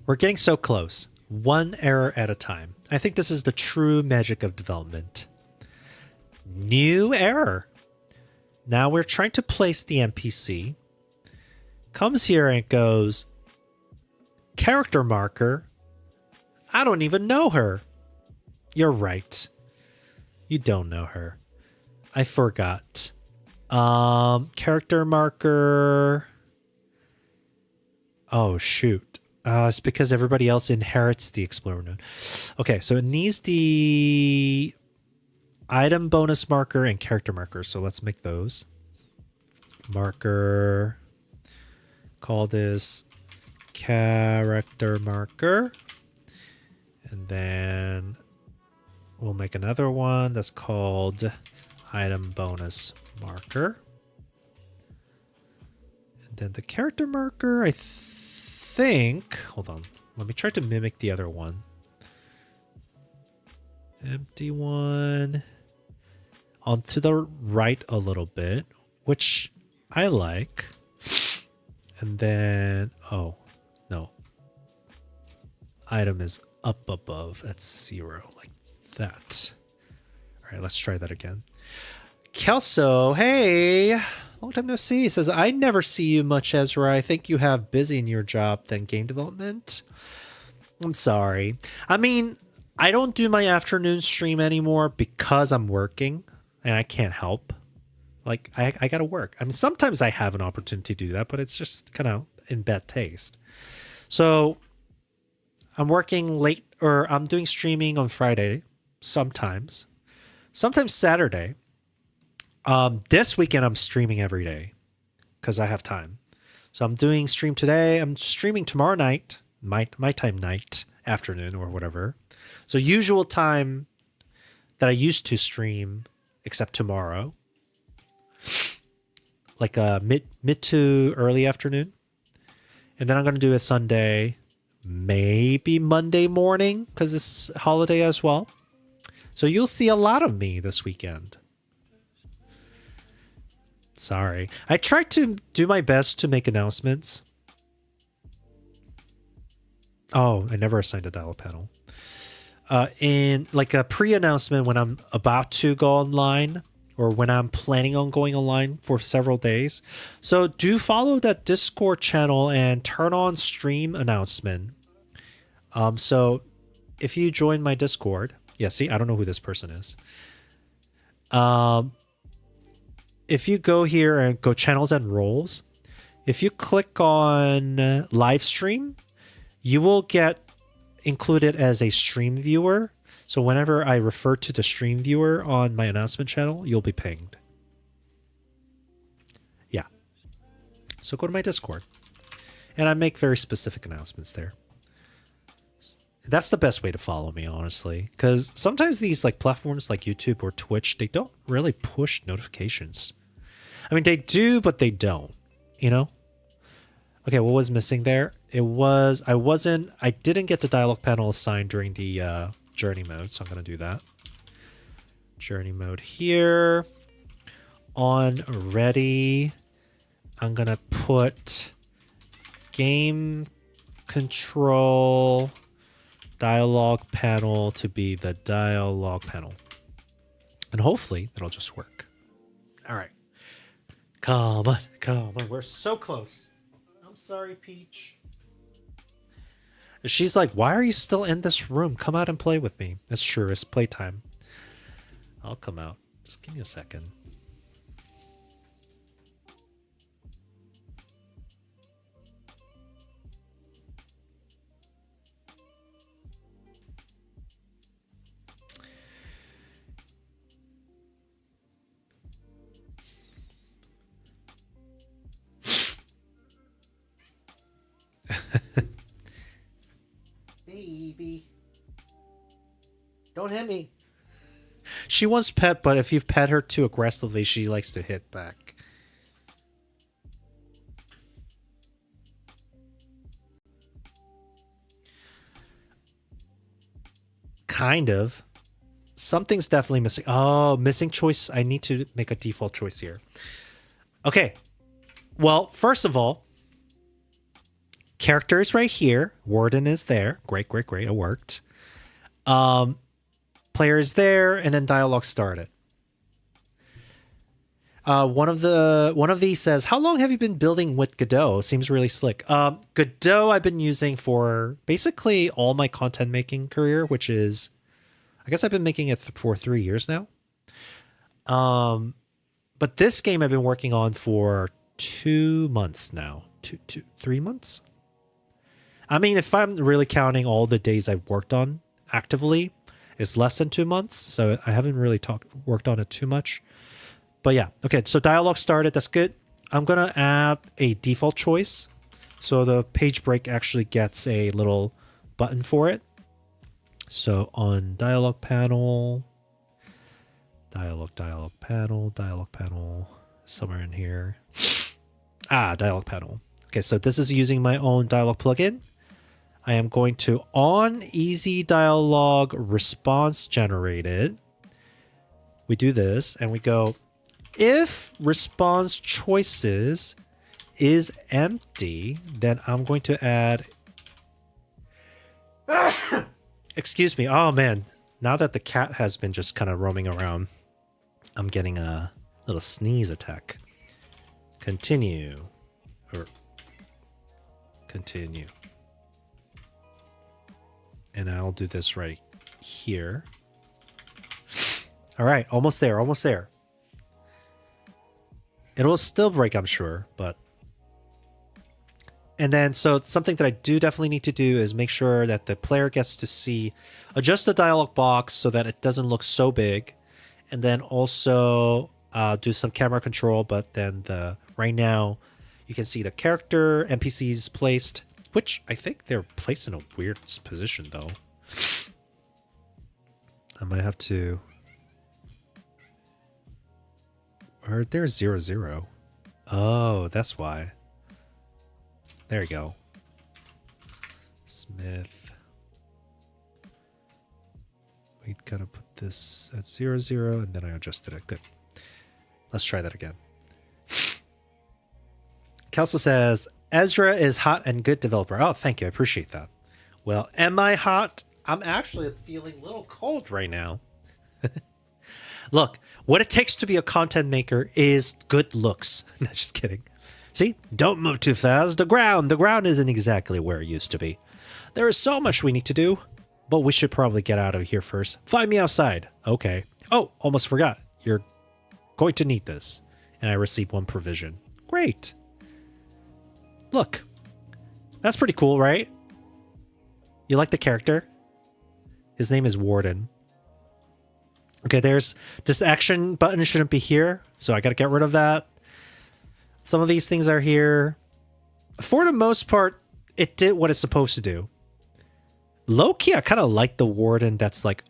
B: We're getting so close. One error at a time. I think this is the true magic of development. New error. Now we're trying to place the NPC. Comes here and it goes, character marker. I don't even know her. You're right. You don't know her. I forgot. Character marker. Oh, shoot. It's because everybody else inherits the Explorer node. Okay, so it needs the item bonus marker and character marker. So let's make those. Marker. Call this character marker. And then we'll make another one that's called item bonus marker. And then the character marker, I think, hold on, let me try to mimic the other one. Empty one. On to the right a little bit, which I like. And then, oh, no. Item is up above at 0, like that. All right, let's try that again. Kelso, hey, long time no see. Says, I never see you much, Ezra. I think you have busy in your job than game development. I'm sorry. I mean, I don't do my afternoon stream anymore because I'm working and I can't help. Like, I gotta work. I mean, sometimes I have an opportunity to do that, but it's just kind of in bad taste. So I'm working late, or I'm doing streaming on Friday sometimes. Sometimes Saturday. This weekend I'm streaming every day because I have time. So I'm doing stream today. I'm streaming tomorrow night, my time night, afternoon or whatever. So usual time that I used to stream, except tomorrow, like mid to early afternoon. And then I'm going to do a Sunday, maybe Monday morning because it's holiday as well. So you'll see a lot of me this weekend. Sorry. I tried to do my best to make announcements. Oh, I never assigned a dial panel. In like a pre-announcement when I'm about to go online or when I'm planning on going online for several days. So do follow that Discord channel and turn on stream announcement. So if you join my Discord, yeah, see, I don't know who this person is. If you go here and go channels and roles, if you click on live stream, you will get included as a stream viewer. So whenever I refer to the stream viewer on my announcement channel, you'll be pinged. Yeah. So go to my Discord. And I make very specific announcements there. That's the best way to follow me, honestly. Because sometimes these like platforms like YouTube or Twitch, they don't really push notifications. I mean, they do, but they don't, you know? Okay, what was missing there? It was, I didn't get the dialogue panel assigned during the journey mode, so I'm going to do that. Journey mode here. On ready, I'm going to put game control dialogue panel to be the dialogue panel. And hopefully it'll just work. All right. Come on, come on. We're so close. I'm sorry, Peach. She's like, why are you still in this room? Come out and play with me. That's true. It's playtime. I'll come out. Just give me a second. Baby. Don't hit me. She wants pet, but if you pet her too aggressively, she likes to hit back. Kind of. Something's definitely missing. Oh, missing choice. I need to make a default choice here. Okay. Well, first of all, character is right here. Warden is there. Great, great, great. It worked. Player is there, and then dialogue started. One of these says, "How long have you been building with Godot? Seems really slick." Godot I've been using for basically all my content making career, which is, I guess I've been making it for 3 years now. But this game I've been working on for 2 months now. 3 months. I mean, if I'm really counting all the days I've worked on actively, it's less than 2 months. So I haven't really worked on it too much. But yeah, okay, so dialogue started. That's good. I'm going to add a default choice. So the page break actually gets a little button for it. So on dialogue panel, dialogue panel, somewhere in here. Dialogue panel. Okay, so this is using my own dialogue plugin. I am going to on easy dialogue response generated. We do this and we go, if response choices is empty, then I'm going to add, excuse me. Oh man, now that the cat has been just kind of roaming around, I'm getting a little sneeze attack. Continue, or continue. And I'll do this right here. All right, almost there, almost there. It will still break, I'm sure, but... And then, so something that I do definitely need to do is make sure that the player gets to see, adjust the dialog box so that it doesn't look so big. And then also do some camera control, but then right now you can see the character NPCs placed, which I think they're placed in a weird position though. I might have to... Or there's 0, 0. Oh, that's why. There you go. Smith. We gotta put this at 0, 0, and then I adjusted it. Good. Let's try that again. Kelso says, Ezra is hot and good developer. Oh, thank you. I appreciate that. Well, am I hot? I'm actually feeling a little cold right now. Look, what it takes to be a content maker is good looks. No, just kidding. See, don't move too fast. The ground isn't exactly where it used to be. There is so much we need to do, but we should probably get out of here first. Find me outside. Okay. Oh, almost forgot. You're going to need this. And I received 1 provision. Great. Look, that's pretty cool, right? You like the character? His name is Warden. Okay, there's this action button shouldn't be here, so I gotta get rid of that. Some of these things are here. For the most part, it did what it's supposed to do. Low-key, I kind of like the Warden that's like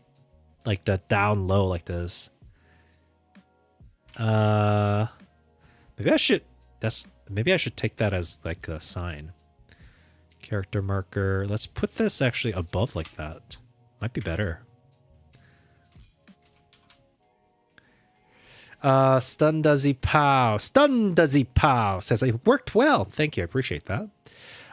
B: the down low like this. Maybe I should take that as like a sign. Character marker. Let's put this actually above like that. Might be better. Stun Duzzy Pow. Stun Duzzy Pow says, it worked well. Thank you. I appreciate that.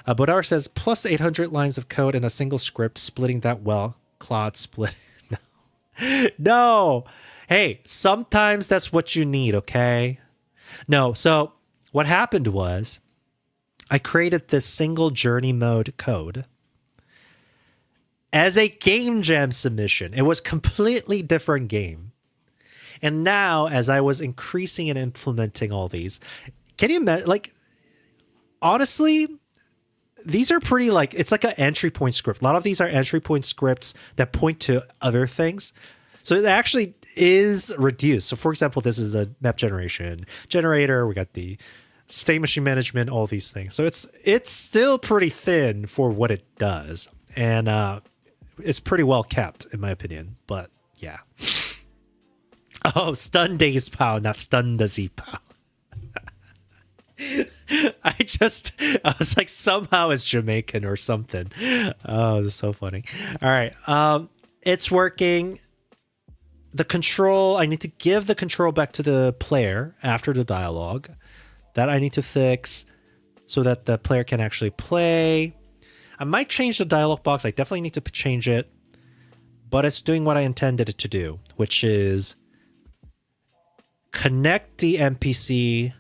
B: Bodar says, plus 800 lines of code in a single script, splitting that well. Claude split. No. No. Hey, sometimes that's what you need, okay? No. So what happened was I created this single journey mode code as a game jam submission. It was completely different game. And now, as I was increasing and implementing all these, can you imagine, like, honestly, these are pretty, like, it's like an entry point script. A lot of these are entry point scripts that point to other things. So it actually is reduced. So for example, this is a map generation generator. We got the state machine management, all these things. So it's still pretty thin for what it does. And it's pretty well kept, in my opinion. But yeah. Oh, Stun Days Pow, not Stun Dizzy Pow. I was like, somehow it's Jamaican or something. Oh, that's so funny. All right. It's working. The control, I need to give the control back to the player after the dialogue. That I need to fix so that the player can actually play. I might change the dialogue box. I definitely need to change it. But it's doing what I intended it to do, which is connect the NPC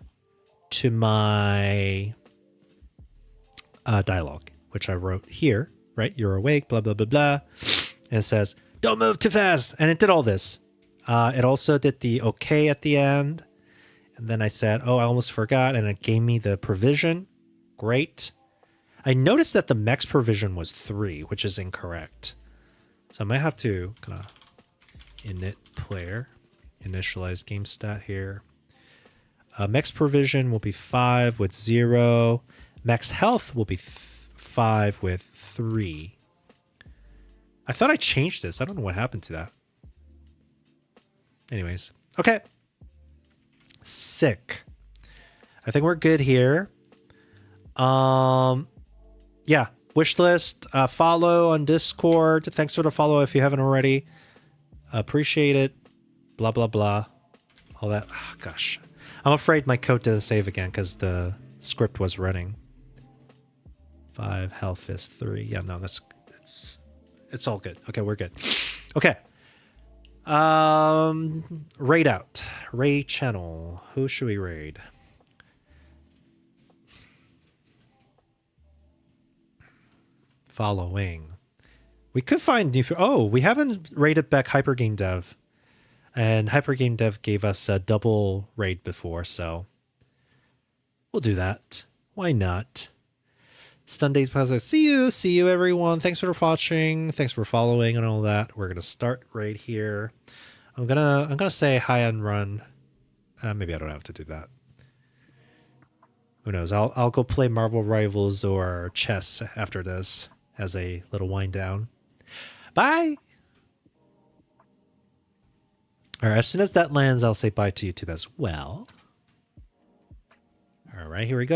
B: to my dialogue, which I wrote here, right? You're awake, blah, blah, blah, blah. And it says, don't move too fast. And it did all this. It also did the okay at the end. And then I said, oh, I almost forgot. And it gave me the provision. Great. I noticed that the max provision was 3, which is incorrect. So I might have to kind of init player. Initialize game stat here. Max provision will be 5 with 0. Max health will be 5 with 3. I thought I changed this. I don't know what happened to that. Anyways. Okay. Sick. I think we're good here. Yeah. Wish list. Follow on Discord. Thanks for the follow if you haven't already. Appreciate it. Blah, blah, blah. All that. Oh, gosh. I'm afraid my code didn't save again because the script was running. 5, health is 3. Yeah, no, it's all good. Okay, we're good. Okay. Raid out. Raid channel. Who should we raid? Following. We could find new. Oh, we haven't raided back Hyper Game Dev, and Hyper Game Dev gave us a double raid before, so we'll do that. Why not? Stun Days Plaza. See you, everyone. Thanks for watching. Thanks for following and all that. We're gonna start right here. I'm gonna say hi and run. Maybe I don't have to do that. Who knows? I'll go play Marvel Rivals or chess after this as a little wind down. Bye. All right. As soon as that lands, I'll say bye to YouTube as well. All right. Here we go.